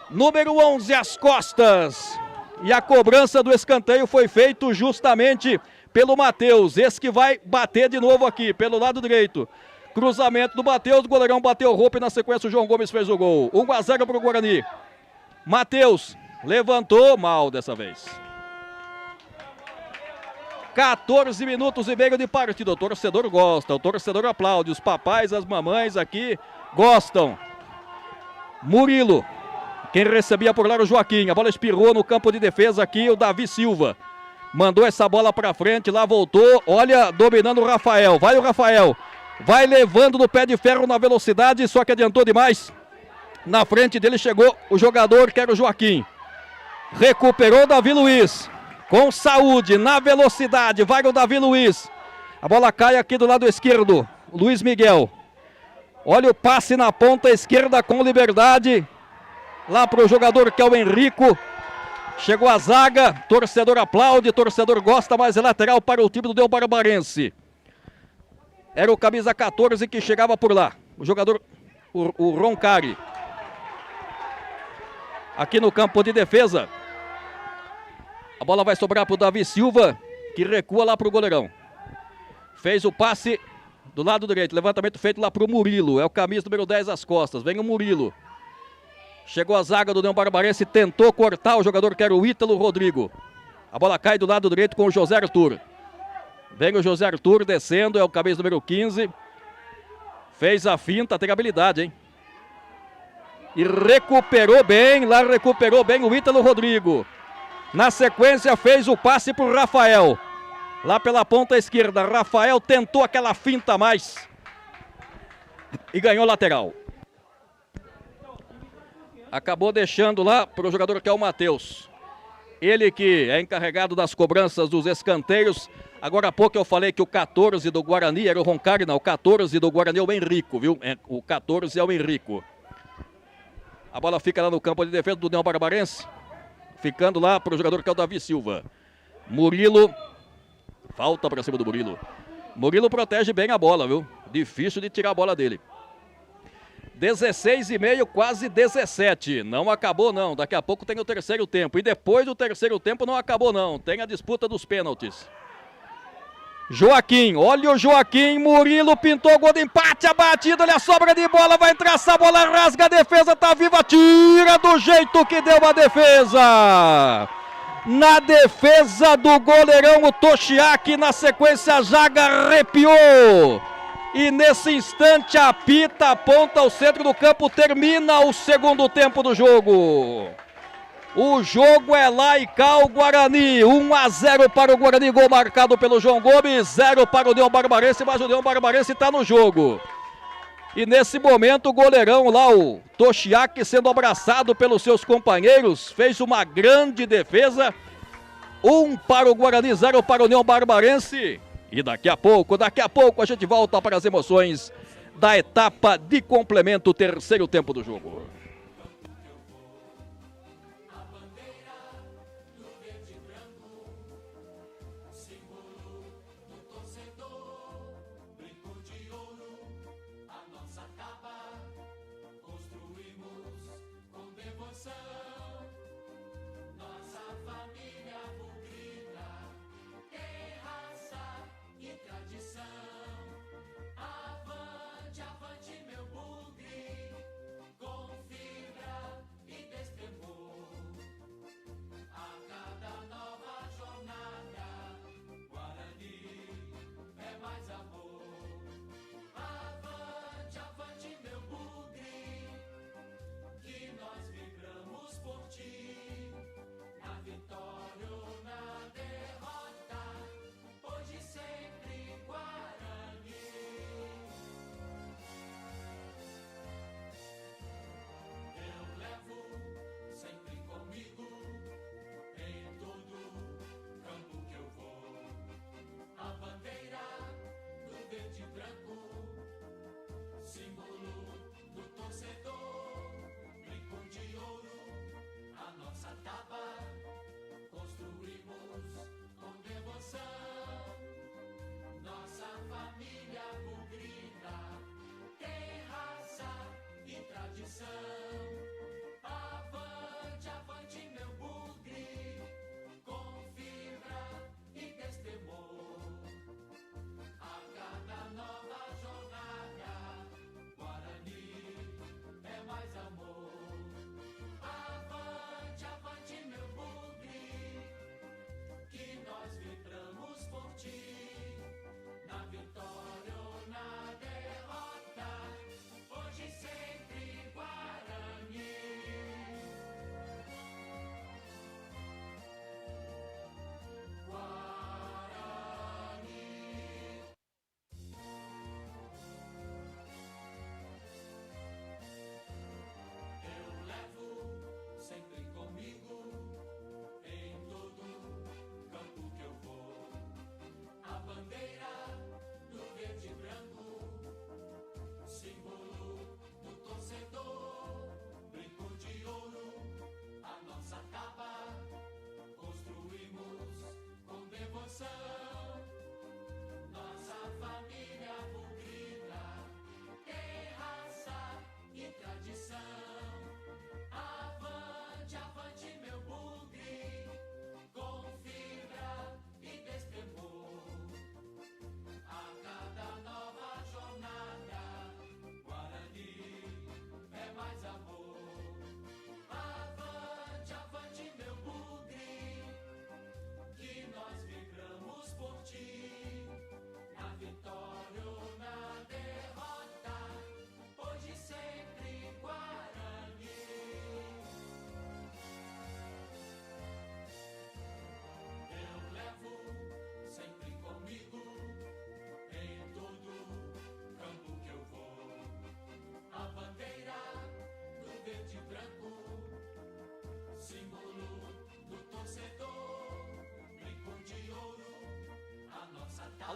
Número 11, às costas. E a cobrança do escanteio foi feito justamente pelo Matheus. Esse que vai bater de novo aqui, pelo lado direito. Cruzamento do Matheus, o goleirão bateu roupa e na sequência o João Gomes fez o gol. 1-0 pro Guarani. Matheus levantou mal dessa vez. 14 minutos e meio de partida, o torcedor gosta, o torcedor aplaude, os papais, as mamães aqui gostam. Murilo, quem recebia por lá o Joaquim, a bola espirrou no campo de defesa aqui, o Davi Silva. Mandou essa bola pra frente, lá voltou, olha, dominando o Rafael, vai o Rafael, vai levando no pé de ferro na velocidade, só que adiantou demais. Na frente dele chegou o jogador que era o Joaquim. Recuperou o Davi Luiz. Com saúde, na velocidade, vai o Davi Luiz. A bola cai aqui do lado esquerdo, Luiz Miguel. Olha o passe na ponta esquerda com liberdade. Lá para o jogador que é o Henrico. Chegou a zaga, torcedor aplaude, torcedor gosta, mas é lateral para o time do União Barbarense. Era o camisa 14 que chegava por lá. O jogador, o Roncari. Aqui no campo de defesa. A bola vai sobrar para o Davi Silva, que recua lá para o goleirão. Fez o passe do lado direito. Levantamento feito lá pro Murilo. É o camisa número 10 às costas. Vem o Murilo. Chegou a zaga do União Barbarense. Tentou cortar o jogador que era o Ítalo Rodrigo. A bola cai do lado direito com o José Arthur. Vem o José Arthur descendo. É o camisa número 15. Fez a finta. Tem habilidade, hein? E recuperou bem. Lá recuperou bem o Ítalo Rodrigo. Na sequência fez o passe pro Rafael. Lá pela ponta esquerda, Rafael tentou aquela finta a mais e ganhou lateral. Acabou deixando lá para o jogador que é o Matheus. Ele que é encarregado das cobranças dos escanteios. Agora há pouco eu falei que o 14 do Guarani era o Roncari, não. O 14 do Guarani é o Henrico, viu? O 14 é o Henrico. A bola fica lá no campo de defesa do União Barbarense. Ficando lá para o jogador que é o Davi Silva. Murilo. Falta para cima do Murilo. Murilo protege bem a bola, viu? Difícil de tirar a bola dele. 16,5, quase 17. Não acabou não. Daqui a pouco tem o terceiro tempo. E depois do terceiro tempo não acabou não. Tem a disputa dos pênaltis. Joaquim, olha o Joaquim. Murilo pintou gol de empate. A batida, olha a sobra de bola. Vai entrar essa bola, rasga a defesa. Tá viva, tira do jeito que deu a defesa. Na defesa do goleirão, o Toshiaki, na sequência a zaga arrepiou. E nesse instante apita, aponta ao centro do campo, termina o segundo tempo do jogo. O jogo é lá e cá o Guarani, 1-0 para o Guarani, gol marcado pelo João Gomes, 0 para o União Barbarense, mas o União Barbarense está no jogo. E nesse momento o goleirão lá, o Toshiaki, sendo abraçado pelos seus companheiros, fez uma grande defesa. 1 para o Guarani, 0 para o União Barbarense. E daqui a pouco a gente volta para as emoções da etapa de complemento, terceiro tempo do jogo. Avante, avante, meu bugre, com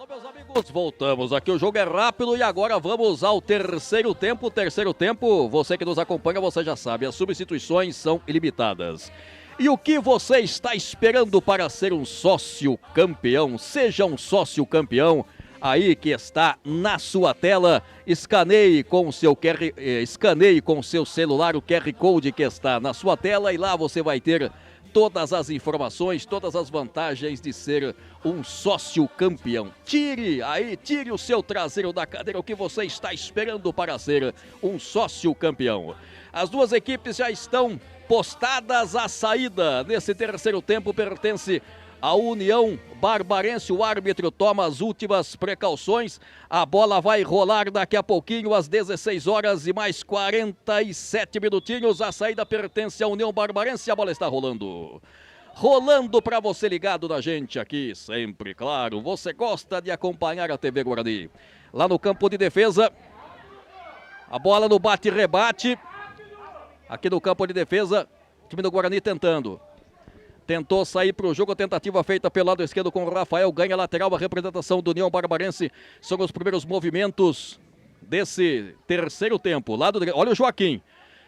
Meus amigos, voltamos aqui, o jogo é rápido e agora vamos ao terceiro tempo. Terceiro tempo, você que nos acompanha, você já sabe, as substituições são ilimitadas. E o que você está esperando para ser um sócio campeão? Seja um sócio campeão, aí que está na sua tela, escaneie com o seu celular o QR Code que está na sua tela e lá você vai ter todas as informações, todas as vantagens de ser um sócio campeão. Tire o seu traseiro da cadeira, o que você está esperando para ser um sócio campeão. As duas equipes já estão postadas à saída. Nesse terceiro tempo pertence à União Barbarense. O árbitro toma as últimas precauções. A bola vai rolar daqui a pouquinho, às 16 horas e mais 47 minutinhos. A saída pertence à União Barbarense. A bola está rolando. Rolando para você ligado na gente aqui, sempre, claro. Você gosta de acompanhar a TV Guarani. Lá no campo de defesa, a bola no bate-rebate. Aqui no campo de defesa, o time do Guarani tentando. Tentou sair para o jogo, a tentativa feita pelo lado esquerdo com o Rafael, ganha lateral, a representação do União Barbarense. São os primeiros movimentos desse terceiro tempo. Olha o Joaquim,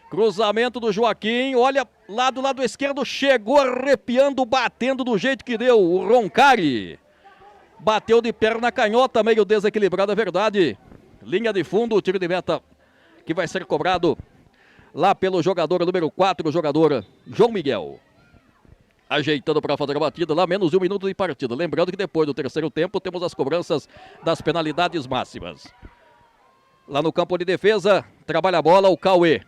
cruzamento do Joaquim, olha lá do lado esquerdo, chegou arrepiando, batendo do jeito que deu. O Roncari bateu de perna canhota, meio desequilibrado, é verdade. Linha de fundo, o tiro de meta que vai ser cobrado lá pelo jogador número 4, o jogador João Miguel. Ajeitando para fazer a batida, lá menos de 1 minuto de partida. Lembrando que depois do terceiro tempo temos as cobranças das penalidades máximas. Lá no campo de defesa, trabalha a bola o Cauê.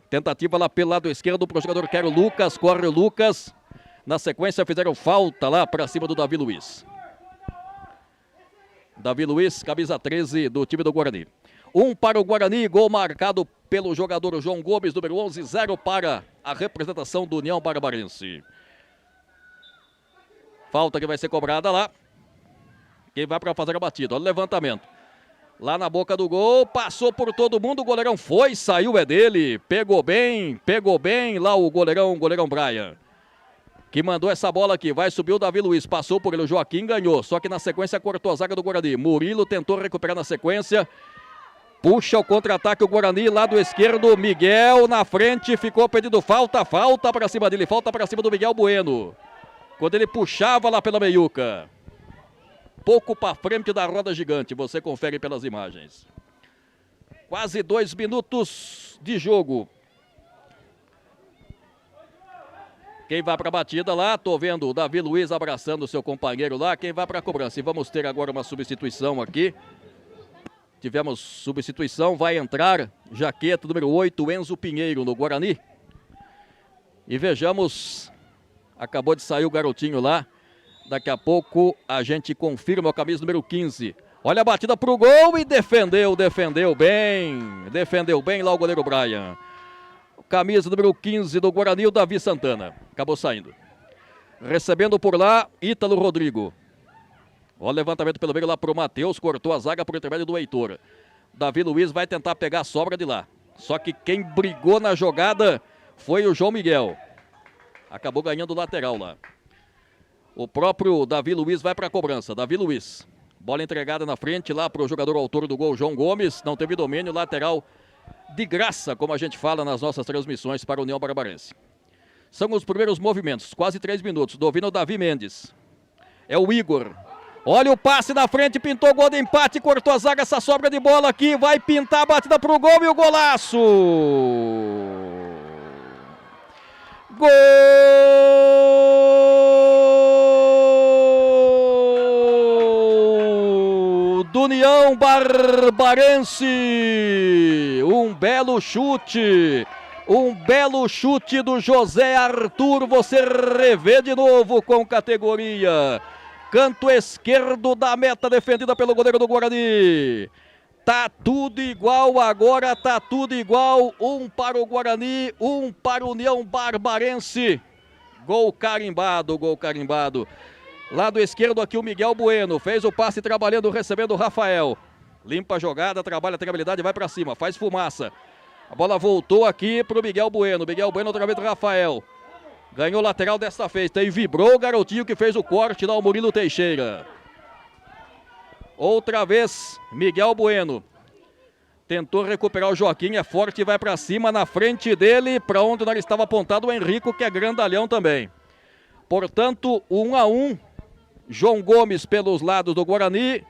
Tentativa lá pelo lado esquerdo para o jogador Quero Lucas, corre o Lucas. Na sequência fizeram falta lá para cima do Davi Luiz. Davi Luiz, camisa 13 do time do Guarani. 1 para o Guarani, gol marcado pelo jogador João Gomes, número 11, 0 para a representação do União Barbarense. Falta que vai ser cobrada lá. Quem vai para fazer a batida? Olha o levantamento. Lá na boca do gol, passou por todo mundo, o goleirão foi, saiu, é dele. Pegou bem lá o goleirão Brian. Que mandou essa bola aqui, vai subir o Davi Luiz, passou por ele, o Joaquim ganhou. Só que na sequência cortou a zaga do Guarani. Murilo tentou recuperar na sequência. Puxa o contra-ataque o Guarani, lado esquerdo, Miguel na frente, ficou pedindo falta para cima dele, falta para cima do Miguel Bueno. Quando ele puxava lá pela meiuca. Pouco para frente da roda gigante, você confere pelas imagens. Quase 2 minutos de jogo. Quem vai para a batida lá, tô vendo o Davi Luiz abraçando o seu companheiro lá. Quem vai para a cobrança? E vamos ter agora uma substituição aqui. Tivemos substituição, vai entrar jaqueta número 8, Enzo Pinheiro no Guarani. E vejamos, acabou de sair o garotinho lá. Daqui a pouco a gente confirma a camisa número 15. Olha a batida pro gol e defendeu bem lá o goleiro Brian. Camisa número 15 do Guarani, o Davi Santana. Acabou saindo. Recebendo por lá, Ítalo Rodrigo. Olha o levantamento pelo meio lá pro Matheus, cortou a zaga por intermédio do Heitor. Davi Luiz vai tentar pegar a sobra de lá. Só que quem brigou na jogada foi o João Miguel. Acabou ganhando o lateral lá. O próprio Davi Luiz vai para a cobrança. Davi Luiz. Bola entregada na frente lá para o jogador autor do gol, João Gomes. Não teve domínio, lateral de graça, como a gente fala nas nossas transmissões para a União Barbarense. São os primeiros movimentos, quase 3 minutos. Domina o Davi Mendes. É o Igor. Olha o passe na frente, pintou o gol de empate, cortou a zaga, essa sobra de bola aqui, vai pintar a batida pro gol e o golaço! Gol do União Barbarense! Um belo chute do José Arthur, você revê de novo com categoria. Canto esquerdo da meta defendida pelo goleiro do Guarani. Tá tudo igual agora, tá tudo igual. 1 para o Guarani, 1 para o União Barbarense. Gol carimbado. Lado esquerdo aqui o Miguel Bueno. Fez o passe trabalhando, recebendo o Rafael. Limpa a jogada, trabalha a treinabilidade, vai para cima, faz fumaça. A bola voltou aqui pro Miguel Bueno. Miguel Bueno outra vez do Rafael. Ganhou lateral desta feita e vibrou o garotinho que fez o corte lá, o Murilo Teixeira. Outra vez, Miguel Bueno. Tentou recuperar o Joaquim, é forte e vai para cima. Na frente dele, para onde não estava apontado o Henrico, que é grandalhão também. Portanto, 1-1. João Gomes pelos lados do Guarani.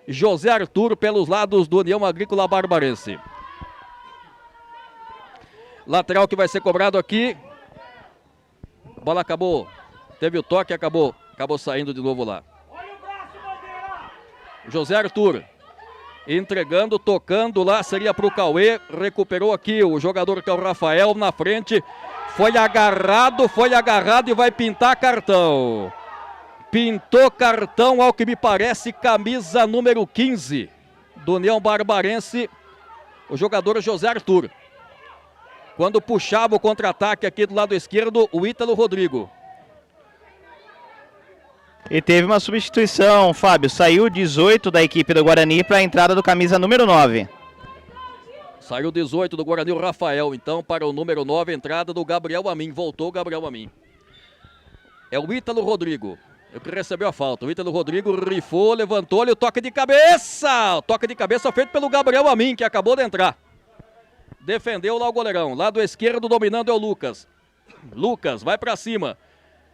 José Arthur pelos lados do União Agrícola Barbarense. Lateral que vai ser cobrado aqui. A bola acabou. Teve o toque e acabou saindo de novo lá. José Arthur. Entregando, tocando lá, seria para o Cauê. Recuperou aqui o jogador que é o Rafael na frente. Foi agarrado e vai pintar cartão. Pintou cartão, ao que me parece, camisa número 15 do União Barbarense, o jogador José Arthur. Quando puxava o contra-ataque aqui do lado esquerdo, o Ítalo Rodrigo. E teve uma substituição, Fábio. Saiu o 18 da equipe do Guarani para a entrada do camisa número 9. Saiu o 18 do Guarani, o Rafael. Então, para o número 9, entrada do Gabriel Amin. Voltou o Gabriel Amin. É o Ítalo Rodrigo. O que recebeu a falta. O Ítalo Rodrigo rifou, levantou-lhe o toque de cabeça. O toque de cabeça feito pelo Gabriel Amin, que acabou de entrar. Defendeu lá o goleirão. Lado esquerdo dominando é o Lucas. Lucas vai para cima.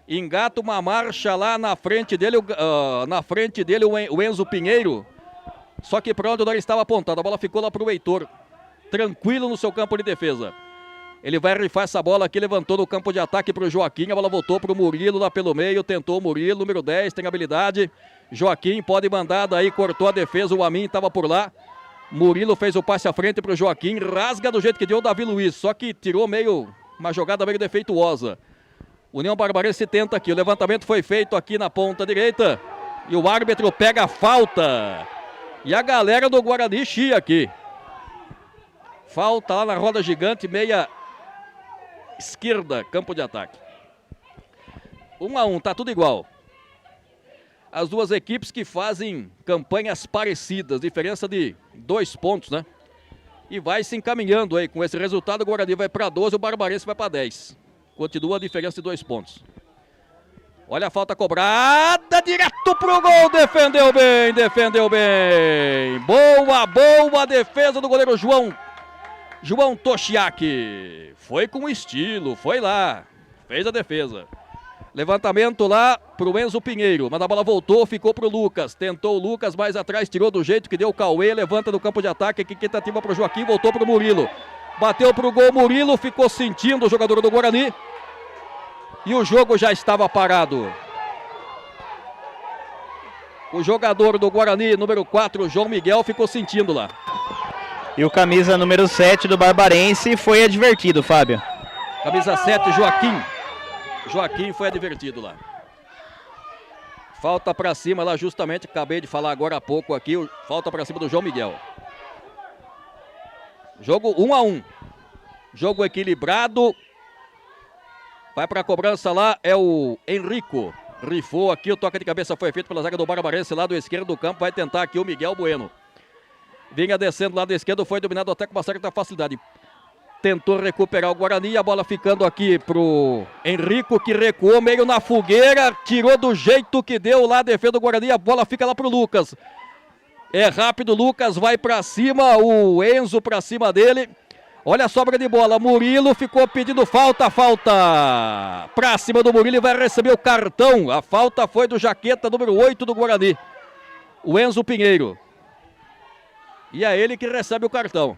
Engata uma marcha lá na frente dele, o Enzo Pinheiro. Só que para onde ele estava apontado, a bola ficou lá para o Heitor. Tranquilo no seu campo de defesa. Ele vai rifar essa bola aqui, levantou no campo de ataque para o Joaquim. A bola voltou para o Murilo lá pelo meio, tentou o Murilo, número 10, tem habilidade. Joaquim pode mandar daí, cortou a defesa, o Amin estava por lá. Murilo fez o passe à frente para o Joaquim, rasga do jeito que deu o Davi Luiz, só que tirou uma jogada meio defeituosa. União Barbarense tenta aqui, o levantamento foi feito aqui na ponta direita e o árbitro pega a falta. E a galera do Guarani chia aqui. Falta lá na roda gigante, meia esquerda, campo de ataque. 1-1, tá tudo igual. As duas equipes que fazem campanhas parecidas, diferença de 2 pontos, né? E vai se encaminhando aí, com esse resultado o Guarani vai para 12, o Barbarense vai para 10. Continua a diferença de 2 pontos. Olha a falta cobrada, direto pro gol, defendeu bem. Boa defesa do goleiro João Toshiaki. Foi com estilo, foi lá, fez a defesa. Levantamento lá pro Enzo Pinheiro, mas a bola voltou, ficou pro Lucas. Tentou o Lucas mais atrás, tirou do jeito que deu o Cauê, levanta no campo de ataque, aqui tentativa pro Joaquim, voltou pro Murilo. Bateu pro gol, Murilo ficou sentindo o jogador do Guarani. E o jogo já estava parado. O jogador do Guarani, número 4, João Miguel, ficou sentindo lá. E o camisa número 7 do Barbarense foi advertido, Fábio. Camisa 7, Joaquim. Joaquim foi advertido lá. Falta pra cima lá, justamente, acabei de falar agora há pouco aqui, falta pra cima do João Miguel. Jogo 1-1. Jogo equilibrado. Vai pra cobrança lá, é o Henrico. Rifou aqui, o toque de cabeça foi feito pela zaga do Barbarense, lá do esquerdo do campo, vai tentar aqui o Miguel Bueno. Vinha descendo lá do esquerdo, foi dominado até com uma certa facilidade. Tentou recuperar o Guarani, a bola ficando aqui pro Henrico, que recuou meio na fogueira, tirou do jeito que deu lá a defesa do Guarani, a bola fica lá pro Lucas. É rápido, Lucas vai pra cima, o Enzo pra cima dele. Olha a sobra de bola, Murilo ficou pedindo falta. Pra cima do Murilo e vai receber o cartão. A falta foi do jaqueta número 8 do Guarani, o Enzo Pinheiro. E é ele que recebe o cartão.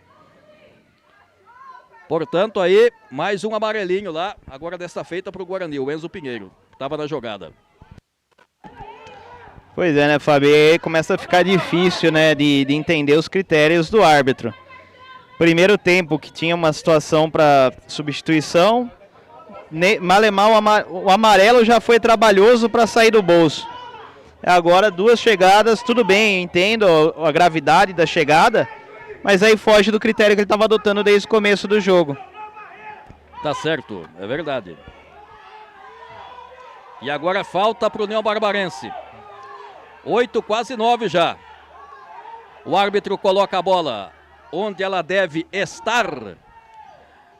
Portanto, aí, mais um amarelinho lá, agora dessa feita para o Guarani, o Enzo Pinheiro, estava na jogada. Pois é, né, Fábio? E aí começa a ficar difícil, né, de entender os critérios do árbitro. Primeiro tempo que tinha uma situação para substituição, malemar o amarelo já foi trabalhoso para sair do bolso. Agora 2 chegadas, tudo bem, entendo a gravidade da chegada, mas aí foge do critério que ele estava adotando desde o começo do jogo. Tá certo, é verdade. E agora falta para o União Barbarense. 8, quase 9 já. O árbitro coloca a bola onde ela deve estar.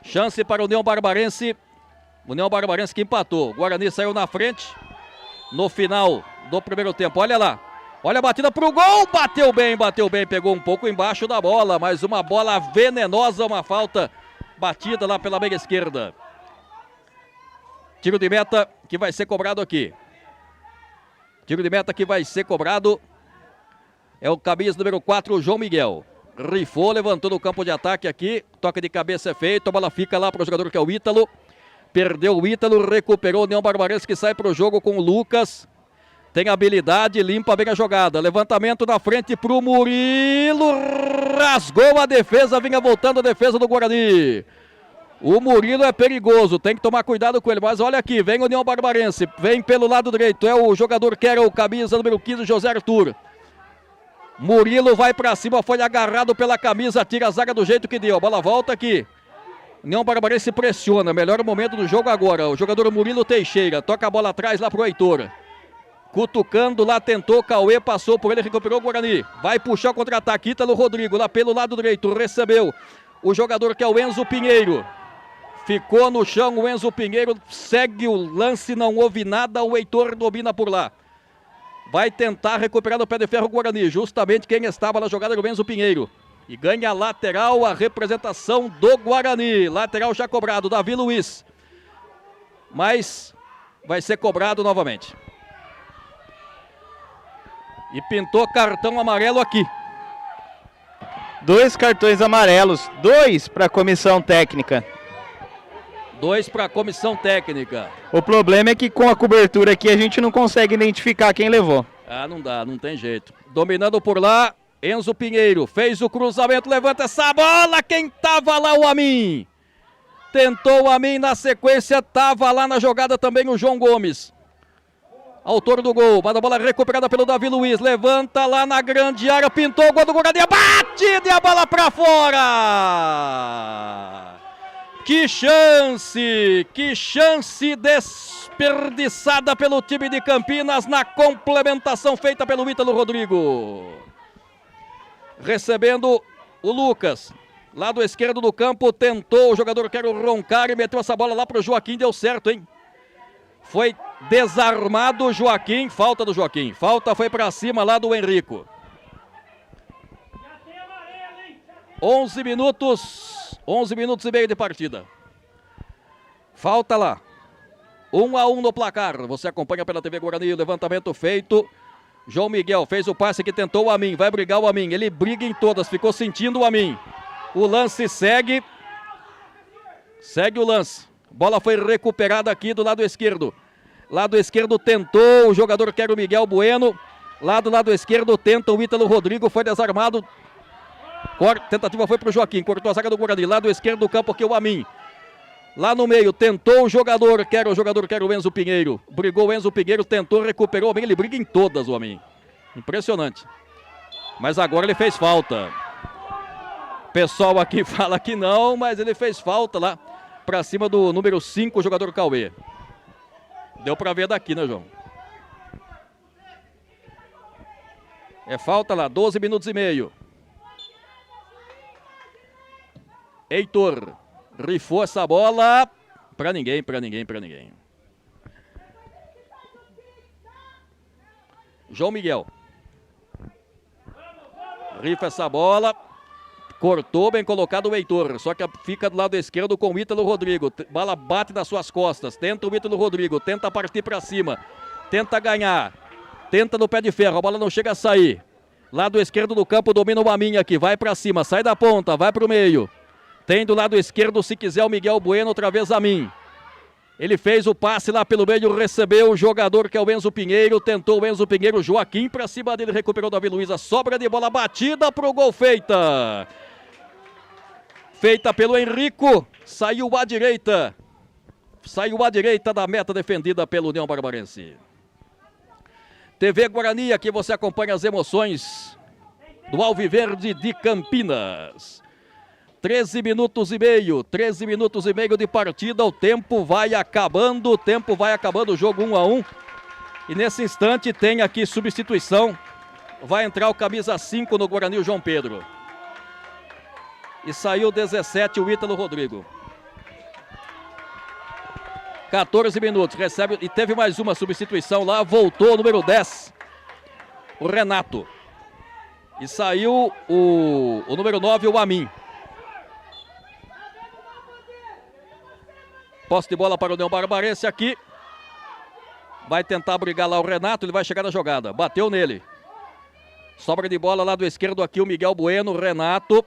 Chance para o União Barbarense. O União Barbarense que empatou. O Guarani saiu na frente no final do primeiro tempo. Olha lá. Olha a batida pro gol, bateu bem, pegou um pouco embaixo da bola, mas uma bola venenosa, uma falta batida lá pela meia esquerda. Tiro de meta que vai ser cobrado aqui. Tiro de meta que vai ser cobrado. É o camisa número 4, o João Miguel. Rifou, levantou no campo de ataque aqui. Toque de cabeça é feito, a bola fica lá para o jogador que é o Ítalo. Perdeu o Ítalo, recuperou o União Barbarense que sai para o jogo com o Lucas. Tem habilidade, limpa bem a jogada. Levantamento na frente pro Murilo. Rasgou a defesa, vinha voltando a defesa do Guarani. O Murilo é perigoso, tem que tomar cuidado com ele. Mas olha aqui, vem o União Barbarense. Vem pelo lado direito, é o jogador que era o camisa número 15, José Arthur. Murilo vai pra cima, foi agarrado pela camisa, tira a zaga do jeito que deu. A bola volta aqui. União Barbarense pressiona, melhor momento do jogo agora. O jogador Murilo Teixeira, toca a bola atrás lá pro Heitor. Cutucando lá, tentou, Cauê, passou por ele, recuperou o Guarani. Vai puxar o contra-ataque, Ítalo Rodrigo, lá pelo lado direito, recebeu o jogador que é o Enzo Pinheiro. Ficou no chão o Enzo Pinheiro, segue o lance, não houve nada, o Heitor domina por lá. Vai tentar recuperar no pé de ferro o Guarani, justamente quem estava na jogada era o Enzo Pinheiro. E ganha lateral a representação do Guarani. Lateral já cobrado, Davi Luiz. Mas vai ser cobrado novamente. E pintou cartão amarelo aqui. 2 cartões amarelos, 2 para a comissão técnica. 2 para a comissão técnica. O problema é que com a cobertura aqui a gente não consegue identificar quem levou. Ah, não dá, não tem jeito. Dominando por lá, Enzo Pinheiro. Fez o cruzamento, levanta essa bola. Quem tava lá? O Amin. Tentou o Amin na sequência, tava lá na jogada também o João Gomes. Autor do gol, mas a bola recuperada pelo Davi Luiz, levanta lá na grande área, pintou o gol do Guarani, batida e a bola pra fora! Que chance desperdiçada pelo time de Campinas na complementação feita pelo Ítalo Rodrigo. Recebendo o Lucas, lado esquerdo do campo, tentou o jogador que era o Roncari, meteu essa bola lá pro Joaquim, deu certo, hein? Foi desarmado o Joaquim, falta do Joaquim. Falta foi para cima lá do Henrico. 11 minutos e meio de partida. Falta lá. 1-1 no placar. Você acompanha pela TV Guarani, o levantamento feito. João Miguel fez o passe que tentou o Amin. Vai brigar o Amin. Ele briga em todas, ficou sentindo o Amin. O lance segue. Segue o lance. Bola foi recuperada aqui do lado esquerdo. Lado esquerdo tentou o jogador que era o Miguel Bueno. Lado esquerdo tenta o Ítalo Rodrigo. Foi desarmado. Tentativa foi para o Joaquim. Cortou a zaga do Guarani. Lado esquerdo do campo aqui o Amin. Lá no meio tentou o jogador que era o Enzo Pinheiro. Brigou o Enzo Pinheiro. Tentou, recuperou o Amin. Ele briga em todas o Amin. Impressionante. Mas agora ele fez falta. O pessoal aqui fala que não, mas ele fez falta lá. Pra cima do número 5, o jogador Cauê. Deu pra ver daqui, né, João? É falta lá, 12 minutos e meio. Heitor. Rifou essa bola. Pra ninguém. João Miguel. Rifa essa bola. Cortou, bem colocado o Heitor, só que fica do lado esquerdo com o Ítalo Rodrigo. Bola bate nas suas costas, tenta o Ítalo Rodrigo, tenta partir para cima, tenta ganhar, tenta no pé de ferro, a bola não chega a sair. Lado esquerdo do campo domina o Amin aqui, vai para cima, sai da ponta, vai para o meio. Tem do lado esquerdo, se quiser, o Miguel Bueno, outra vez Amin. Ele fez o passe lá pelo meio, recebeu o jogador que é o Enzo Pinheiro, tentou o Enzo Pinheiro, Joaquim para cima dele, recuperou o Davi Luiz, a sobra de bola batida pro gol feita. Feita pelo Henrico, saiu à direita da meta defendida pelo União Barbarense. TV Guarani, aqui você acompanha as emoções do Alviverde de Campinas. 13 minutos e meio de partida, o tempo vai acabando, o jogo 1-1. E nesse instante tem aqui substituição, vai entrar o camisa 5 no Guarani, o João Pedro. E saiu 17 o Ítalo Rodrigo. 14 minutos, recebe e teve mais uma substituição lá, voltou o número 10. o Renato. E saiu o número 9, o Amin. Posse de bola para o União Barbarense aqui. Vai tentar brigar lá o Renato, ele vai chegar na jogada. Bateu nele. Sobra de bola lá do esquerdo aqui o Miguel Bueno, o Renato.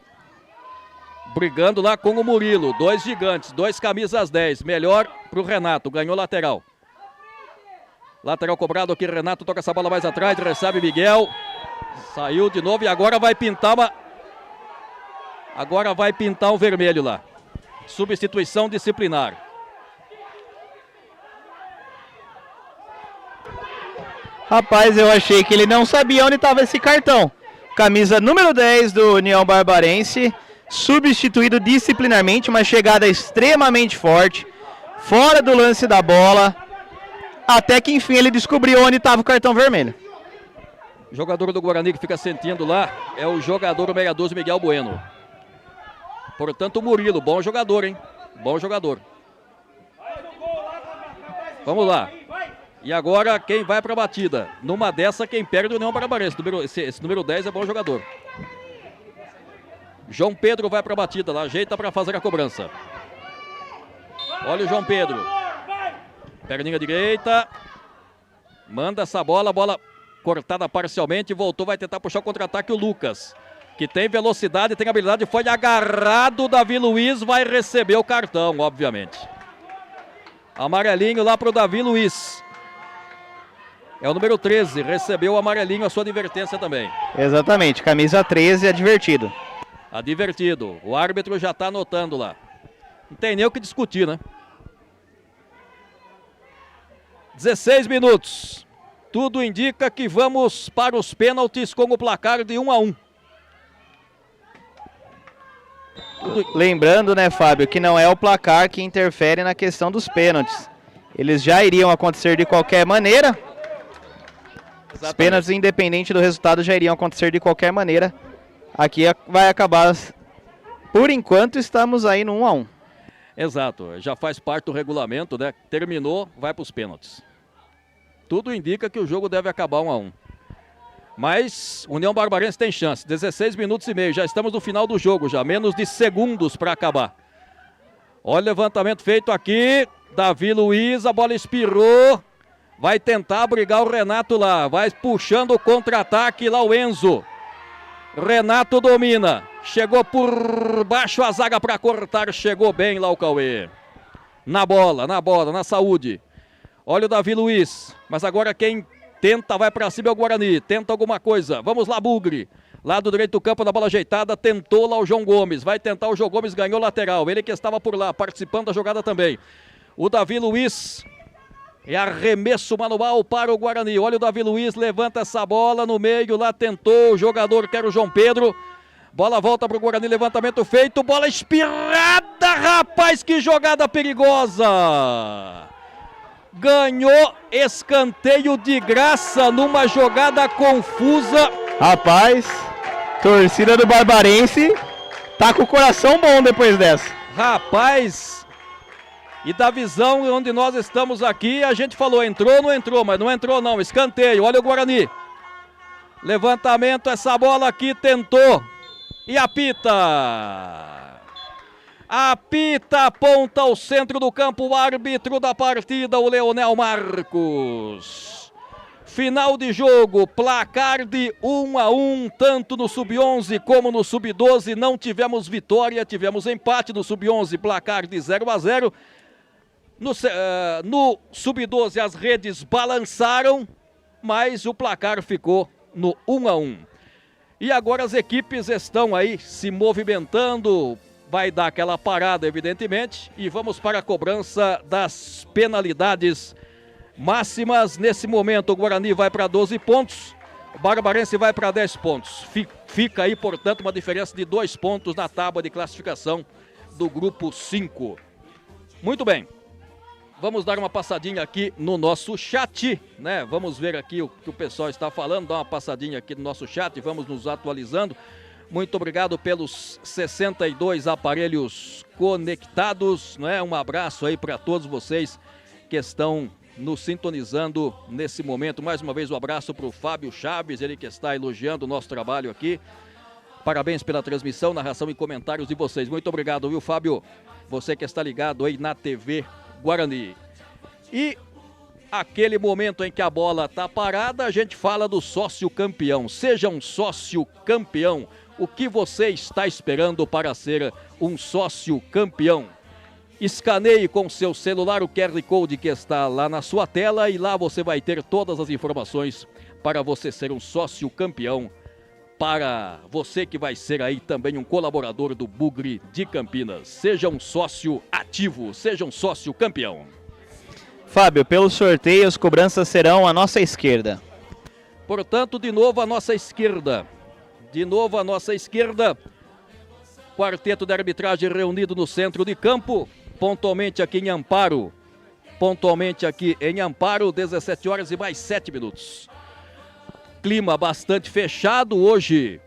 Brigando lá com o Murilo. 2 gigantes, 2 camisas 10. Melhor pro Renato, ganhou lateral. Lateral cobrado aqui, Renato toca essa bola mais atrás, recebe Miguel. Saiu de novo e agora vai pintar uma... Agora vai pintar um vermelho lá. Substituição disciplinar. Rapaz, eu achei que ele não sabia onde estava esse cartão. Camisa número 10 do União Barbarense, substituído disciplinarmente, uma chegada extremamente forte, fora do lance da bola, até que enfim ele descobriu onde estava o cartão vermelho. O jogador do Guarani que fica sentindo lá é o jogador, o meia dúzia, Miguel Bueno. Portanto, o Murilo, bom jogador, hein? Bom jogador. Vamos lá. E agora quem vai para a batida? Numa dessa, quem perde o União Barbarense. Esse número 10 é bom jogador. João Pedro vai para a batida, lá ajeita para fazer a cobrança. Olha o João Pedro. Perninha direita. Manda essa bola, bola cortada parcialmente, voltou, vai tentar puxar o contra-ataque o Lucas, que tem velocidade, tem habilidade, foi agarrado, o Davi Luiz vai receber o cartão, obviamente. Amarelinho lá para o Davi Luiz. É o número 13, recebeu o amarelinho, a sua advertência também. Exatamente, camisa 13, advertido. Advertido, o árbitro já está anotando lá. Não tem nem o que discutir, né? 16 minutos. Tudo indica que vamos para os pênaltis com o placar de 1-1. Lembrando, né, Fábio, que não é o placar que interfere na questão dos pênaltis. Eles já iriam acontecer de qualquer maneira. Exatamente. Os pênaltis, independente do resultado, já iriam acontecer de qualquer maneira. Aqui vai acabar, por enquanto, estamos aí no 1-1. Exato, já faz parte do regulamento, né? Terminou, vai para os pênaltis. Tudo indica que o jogo deve acabar 1-1. Mas União Barbarense tem chance. 16 minutos e meio. Já estamos no final do jogo. Já menos de segundos para acabar. Olha o levantamento feito aqui. Davi Luiz. A bola espirrou. Vai tentar brigar o Renato lá. Vai puxando o contra-ataque lá o Enzo. Renato domina. Chegou por baixo a zaga para cortar. Chegou bem lá o Cauê. Na bola, na saúde. Olha o Davi Luiz, mas agora quem tenta vai para cima é o Guarani, tenta alguma coisa. Vamos lá, Bugre, lado direito do campo, na bola ajeitada, tentou lá o João Gomes, vai tentar o João Gomes, ganhou lateral, ele que estava por lá, participando da jogada também. O Davi Luiz, é arremesso manual para o Guarani, olha o Davi Luiz, levanta essa bola no meio, lá tentou o jogador que era o João Pedro. Bola volta para o Guarani, levantamento feito, bola espirrada, rapaz, que jogada perigosa! Ganhou escanteio de graça numa jogada confusa. Rapaz, torcida do Barbarense tá com o coração bom depois dessa. Rapaz, e da visão onde nós estamos aqui, a gente falou, entrou, não entrou, mas não entrou não, escanteio, olha o Guarani. Levantamento, essa bola aqui tentou e apita. Apita, aponta ao centro do campo, o árbitro da partida, o Leonel Marcos. Final de jogo, placar de 1-1, tanto no Sub-11 como no Sub-12. Não tivemos vitória, tivemos empate no Sub-11, placar de 0-0. No Sub-12 as redes balançaram, mas o placar ficou no 1-1. E agora as equipes estão aí se movimentando. Vai dar aquela parada, evidentemente, e vamos para a cobrança das penalidades máximas. Nesse momento, o Guarani vai para 12 pontos, o Barbarense vai para 10 pontos. Fica aí, portanto, uma diferença de 2 pontos na tábua de classificação do grupo 5. Muito bem, vamos dar uma passadinha aqui no nosso chat, né? Vamos ver aqui o que o pessoal está falando, dar uma passadinha aqui no nosso chat, vamos nos atualizando. Muito obrigado pelos 62 aparelhos conectados, né? Um abraço aí para todos vocês que estão nos sintonizando nesse momento. Mais uma vez um abraço para o Fábio Chaves, ele que está elogiando o nosso trabalho aqui. Parabéns pela transmissão, narração e comentários de vocês. Muito obrigado, viu, Fábio? Você que está ligado aí na TV Guarani. E aquele momento em que a bola está parada, a gente fala do sócio campeão. Seja um sócio campeão. O que você está esperando para ser um sócio campeão? Escaneie com seu celular o QR Code que está lá na sua tela e lá você vai ter todas as informações para você ser um sócio campeão. Para você que vai ser aí também um colaborador do Bugre de Campinas. Seja um sócio ativo, seja um sócio campeão. Fábio, pelo sorteio as cobranças serão à nossa esquerda. Portanto, de novo à nossa esquerda. De novo à nossa esquerda. Quarteto de arbitragem reunido no centro de campo. Pontualmente aqui em Amparo. Pontualmente aqui em Amparo, 17 horas e mais 7 minutos. Clima bastante fechado hoje,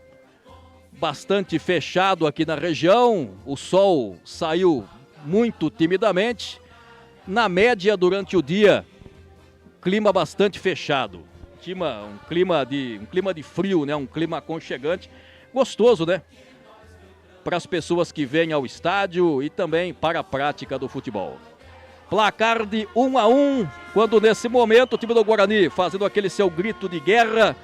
bastante fechado aqui na região, o sol saiu muito timidamente, na média durante o dia, clima bastante fechado, um clima de frio, né? Um clima aconchegante, gostoso, né? Para as pessoas que vêm ao estádio e também para a prática do futebol. Placar de 1-1, quando nesse momento o time do Guarani fazendo aquele seu grito de guerra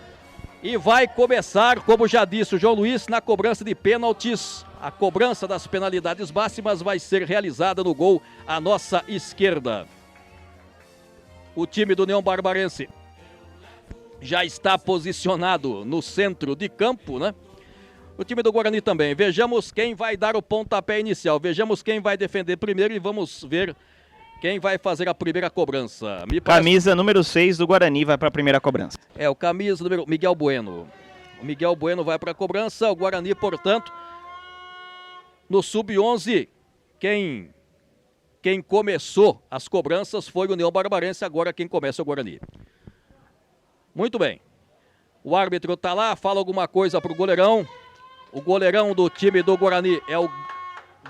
e vai começar, como já disse o João Luiz, na cobrança de pênaltis. A cobrança das penalidades máximas vai ser realizada no gol à nossa esquerda. O time do União Barbarense já está posicionado no centro de campo, né? O time do Guarani também. Vejamos quem vai dar o pontapé inicial, vejamos quem vai defender primeiro e vamos ver quem vai fazer a primeira cobrança. Camisa número 6 do Guarani vai para a primeira cobrança. É, o camisa número Miguel Bueno. O Miguel Bueno vai para a cobrança. O Guarani, portanto, no Sub-11, quem começou as cobranças foi o União Barbarense. Agora quem começa é o Guarani. Muito bem. O árbitro está lá, fala alguma coisa para o goleirão. O goleirão do time do Guarani é o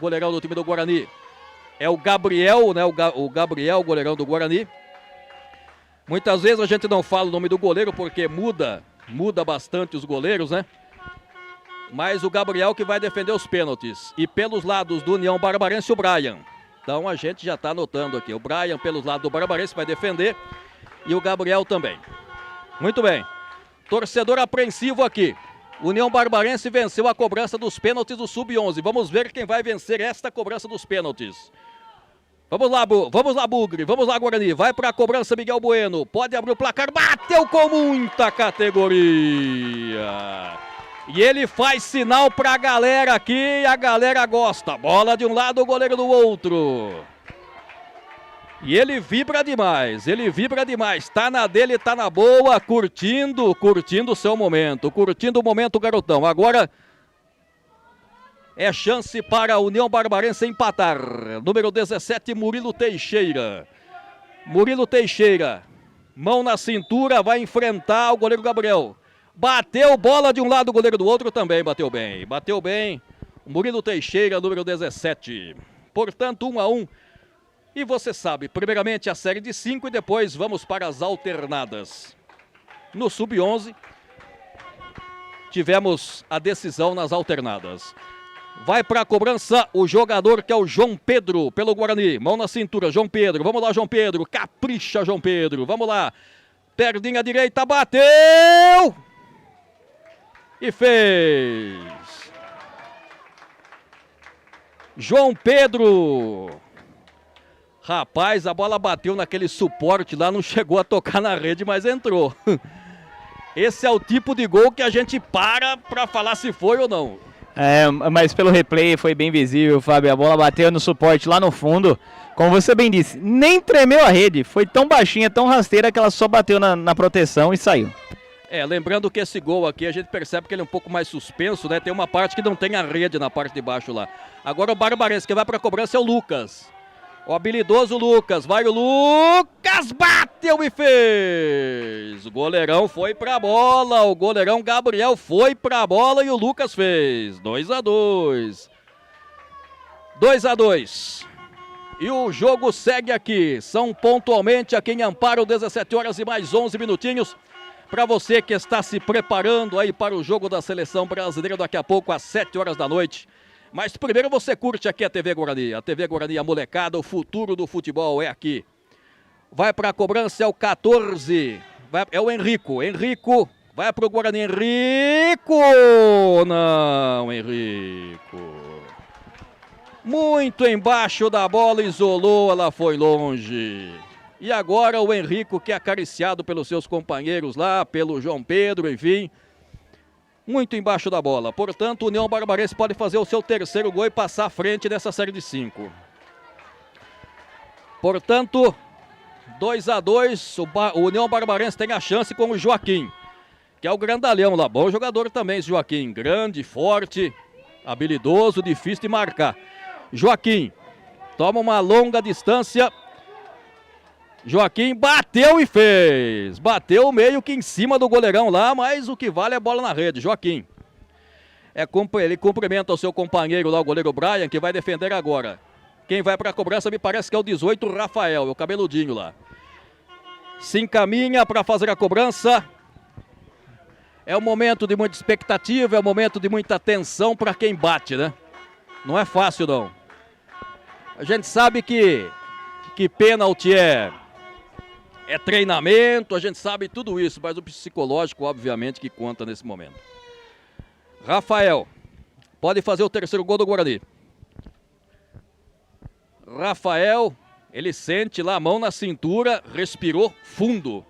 goleirão do time do Guarani. É o Gabriel, né? O Gabriel, goleirão do Guarani. Muitas vezes a gente não fala o nome do goleiro porque muda bastante os goleiros, né? Mas o Gabriel que vai defender os pênaltis. E pelos lados do União Barbarense, o Brian. Então a gente já está anotando aqui. O Brian pelos lados do Barbarense vai defender. E o Gabriel também. Muito bem. Torcedor apreensivo aqui. União Barbarense venceu a cobrança dos pênaltis do Sub-11. Vamos ver quem vai vencer esta cobrança dos pênaltis. Vamos lá, Bugre. Vamos lá, Guarani. Vai para a cobrança, Miguel Bueno. Pode abrir o placar. Bateu com muita categoria. E ele faz sinal para a galera aqui. A galera gosta. Bola de um lado, o goleiro do outro. E ele vibra demais. Tá na dele, tá na boa. Curtindo o seu momento. Curtindo o momento, garotão. Agora é chance para a União Barbarense empatar. Número 17, Murilo Teixeira. Murilo Teixeira. Mão na cintura, vai enfrentar o goleiro Gabriel. Bateu bola de um lado, o goleiro do outro também bateu bem. Bateu bem. Murilo Teixeira, número 17. Portanto, 1-1. E você sabe, primeiramente a série de 5 e depois vamos para as alternadas. No Sub-11, tivemos a decisão nas alternadas. Vai para a cobrança o jogador que é o João Pedro, pelo Guarani. Mão na cintura, João Pedro. Vamos lá, João Pedro. Capricha, João Pedro. Vamos lá. Perdinha direita, bateu! E fez. João Pedro. Rapaz, a bola bateu naquele suporte lá, não chegou a tocar na rede, mas entrou. Esse é o tipo de gol que a gente para falar se foi ou não. É, mas pelo replay foi bem visível, Fábio. A bola bateu no suporte lá no fundo. Como você bem disse, nem tremeu a rede. Foi tão baixinha, tão rasteira que ela só bateu na proteção e saiu. É, lembrando que esse gol aqui a gente percebe que ele é um pouco mais suspenso, né? Tem uma parte que não tem a rede na parte de baixo lá. Agora o Barbarense que vai para a cobrança é o Lucas. O habilidoso Lucas. Vai o Lucas, bateu e fez. O goleirão foi pra bola. O goleirão Gabriel foi pra bola e o Lucas fez. 2-2. 2-2. E o jogo segue aqui. São pontualmente aqui em Amparo, 17 horas e mais 11 minutinhos. Para você que está se preparando aí para o jogo da Seleção Brasileira daqui a pouco às 7 horas da noite. Mas primeiro você curte aqui a TV Guarani. A TV Guarani, a molecada, o futuro do futebol é aqui. Vai para a cobrança, é o 14. É o Henrico. Henrico vai para o Guarani. Henrico! Não, Henrico. Muito embaixo da bola, isolou, ela foi longe. E agora o Henrico, que é acariciado pelos seus companheiros lá, pelo João Pedro, enfim. Muito embaixo da bola. Portanto, o União Barbarense pode fazer o seu terceiro gol e passar à frente dessa série de 5. Portanto, 2-2, o União Barbarense tem a chance com o Joaquim, que é o grandalhão lá. Bom jogador também, esse Joaquim. Grande, forte, habilidoso, difícil de marcar. Joaquim toma uma longa distância. Joaquim bateu e fez. Bateu meio que em cima do goleirão lá, mas o que vale é bola na rede. Joaquim. Ele cumprimenta o seu companheiro lá, o goleiro Brian, que vai defender agora. Quem vai para a cobrança me parece que é o 18, Rafael, o cabeludinho lá. Se encaminha para fazer a cobrança. É um momento de muita expectativa, é um momento de muita tensão para quem bate, né? Não é fácil, não. A gente sabe que pênalti é treinamento, a gente sabe tudo isso, mas o psicológico, obviamente, que conta nesse momento. Rafael pode fazer o terceiro gol do Guarani. Rafael, ele sente lá a mão na cintura, respirou fundo.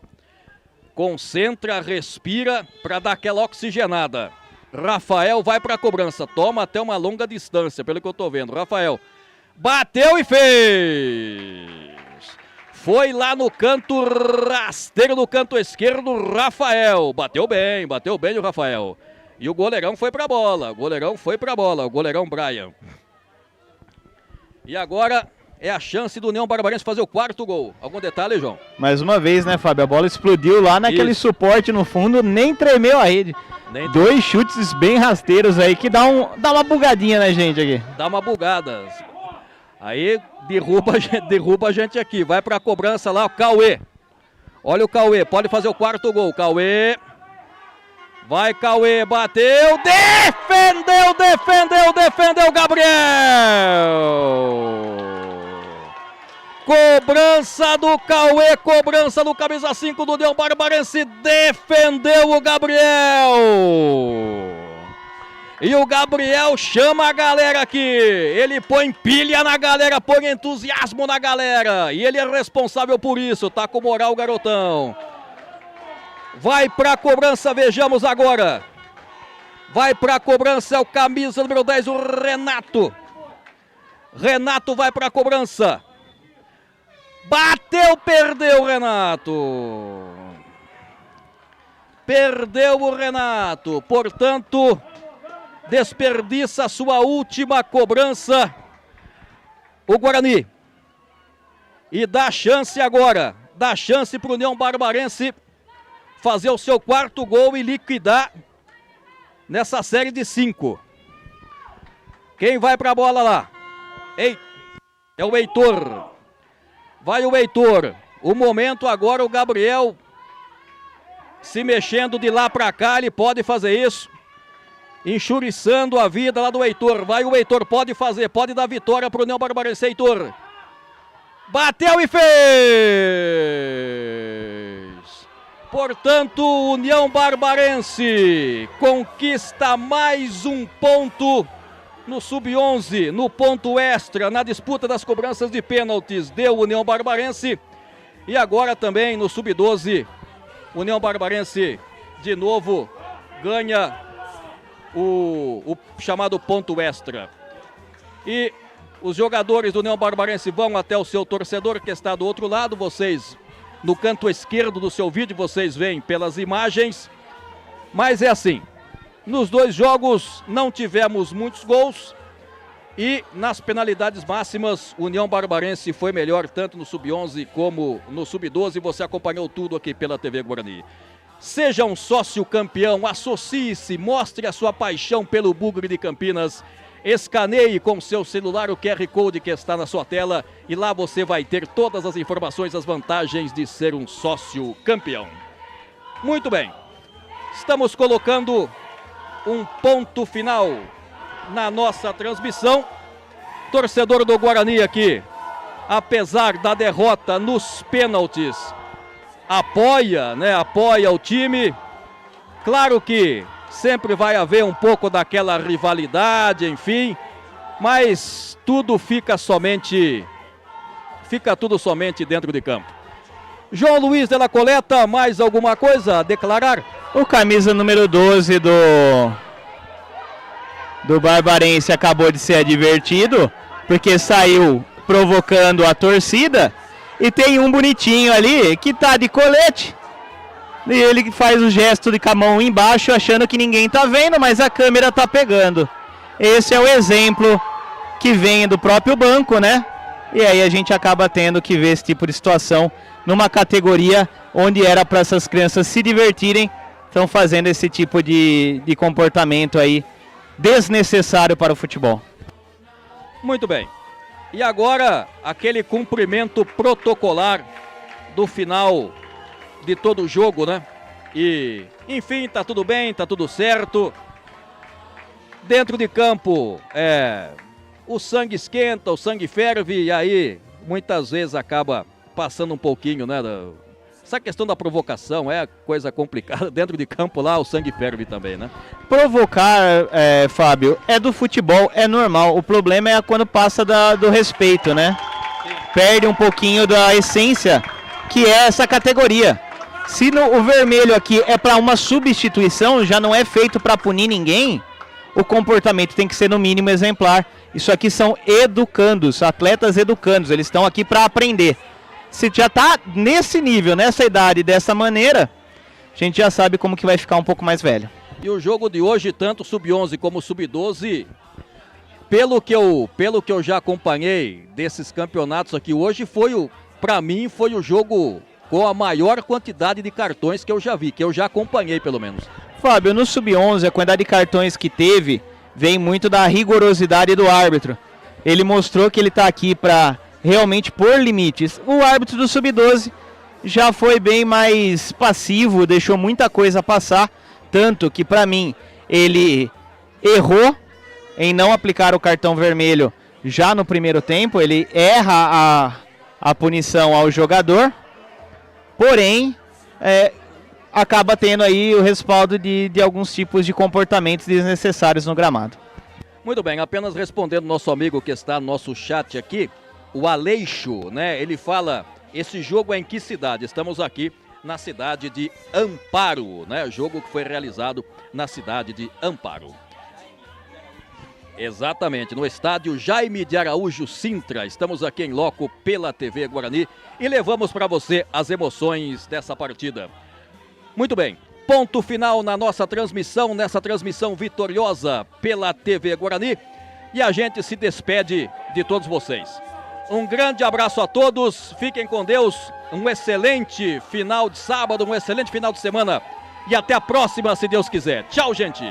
Concentra, respira para dar aquela oxigenada. Rafael vai para a cobrança, toma até uma longa distância, pelo que eu estou vendo. Rafael bateu e fez. Foi lá no canto rasteiro, no canto esquerdo, Rafael. Bateu bem o Rafael. E o goleirão foi para a bola, o goleirão Brian. E agora é a chance do União Barbarense fazer o quarto gol. Algum detalhe, João? Mais uma vez, né, Fábio? A bola explodiu lá naquele suporte no fundo, nem tremeu a rede. Dois chutes bem rasteiros aí que dá uma bugadinha na gente aqui. Dá uma bugada. Aí derruba a gente aqui. Vai pra cobrança lá, o Cauê. Olha o Cauê, pode fazer o quarto gol. Cauê. Vai, Cauê, bateu. Defendeu, Gabriel. Cobrança do Cauê, cobrança do camisa 5 do União Barbarense. Defendeu o Gabriel. E o Gabriel chama a galera aqui. Ele põe pilha na galera, põe entusiasmo na galera. E ele é responsável por isso. Tá com moral o garotão. Vai pra cobrança, vejamos agora. Vai pra cobrança, é o camisa número 10, o Renato. Renato vai pra cobrança. Bateu, perdeu o Renato. Perdeu o Renato. Portanto, desperdiça a sua última cobrança o Guarani. E dá chance agora. Dá chance para o União Barbarense fazer o seu quarto gol e liquidar nessa série de 5. Quem vai para a bola lá? É o Heitor. Vai o Heitor. O momento agora, o Gabriel se mexendo de lá para cá, ele pode fazer isso. Enxuriçando a vida lá do Heitor. Vai o Heitor, pode fazer, pode dar vitória para o União Barbarense. Heitor. Bateu e fez. Portanto, União Barbarense conquista mais um ponto no Sub-11, no ponto extra, na disputa das cobranças de pênaltis. Deu União Barbarense. E agora também no Sub-12, União Barbarense de novo ganha o chamado ponto extra. E os jogadores do União Barbarense vão até o seu torcedor que está do outro lado. Vocês, no canto esquerdo do seu vídeo, vocês veem pelas imagens. Mas é assim, nos dois jogos não tivemos muitos gols. E nas penalidades máximas, União Barbarense foi melhor tanto no Sub-11 como no Sub-12. Você acompanhou tudo aqui pela TV Guarani. Seja um sócio campeão, associe-se, mostre a sua paixão pelo Bugre de Campinas. Escaneie com seu celular o QR Code que está na sua tela e lá você vai ter todas as informações, as vantagens de ser um sócio campeão. Muito bem, estamos colocando um ponto final na nossa transmissão. Torcedor do Guarani aqui, apesar da derrota nos pênaltis, apoia o time. Claro que sempre vai haver um pouco daquela rivalidade, enfim, mas tudo fica tudo somente dentro de campo. João Luiz de la Coleta, mais alguma coisa a declarar? O camisa número 12 do Barbarense acabou de ser advertido, porque saiu provocando a torcida, e tem um bonitinho ali que tá de colete, e ele faz o gesto de com a mão embaixo, achando que ninguém tá vendo, mas a câmera tá pegando. Esse é o exemplo que vem do próprio banco, né? E aí a gente acaba tendo que ver esse tipo de situação numa categoria onde era para essas crianças se divertirem, estão fazendo esse tipo de comportamento aí desnecessário para o futebol. Muito bem. E agora, aquele cumprimento protocolar do final de todo o jogo, né? E, enfim, tá tudo bem, tá tudo certo. Dentro de campo, o sangue esquenta, o sangue ferve, e aí, muitas vezes acaba passando um pouquinho, né? Essa questão da provocação é coisa complicada. Dentro de campo lá, o sangue ferve também, né? Provocar, Fábio, é do futebol, é normal. O problema é quando passa do respeito, né? Sim. Perde um pouquinho da essência, que é essa categoria. Se o vermelho aqui é para uma substituição, já não é feito para punir ninguém, o comportamento tem que ser no mínimo exemplar. Isso aqui são educandos, atletas educandos, eles estão aqui para aprender. Se já está nesse nível, nessa idade, dessa maneira, a gente já sabe como que vai ficar um pouco mais velho. E o jogo de hoje, tanto sub-11 como sub-12, pelo que eu já acompanhei desses campeonatos aqui hoje, para mim foi o jogo com a maior quantidade de cartões que eu já vi, que eu já acompanhei pelo menos. Fábio, no sub-11 a quantidade de cartões que teve vem muito da rigorosidade do árbitro. Ele mostrou que ele está aqui para realmente pôr limites. O árbitro do sub-12 já foi bem mais passivo, deixou muita coisa passar, tanto que para mim ele errou em não aplicar o cartão vermelho já no primeiro tempo, ele erra a punição ao jogador, porém acaba tendo aí o respaldo de alguns tipos de comportamentos desnecessários no gramado. Muito bem, apenas respondendo nosso amigo que está no nosso chat aqui, o Aleixo, né? Ele fala, esse jogo é em que cidade? Estamos aqui na cidade de Amparo, né? Jogo que foi realizado na cidade de Amparo. Exatamente, no estádio Jaime de Araújo Sintra. Estamos aqui em loco pela TV Guarani e levamos para você as emoções dessa partida. Muito bem, ponto final na nossa transmissão, nessa transmissão vitoriosa pela TV Guarani. E a gente se despede de todos vocês. Um grande abraço a todos, fiquem com Deus, um excelente final de sábado, um excelente final de semana e até a próxima, se Deus quiser. Tchau, gente!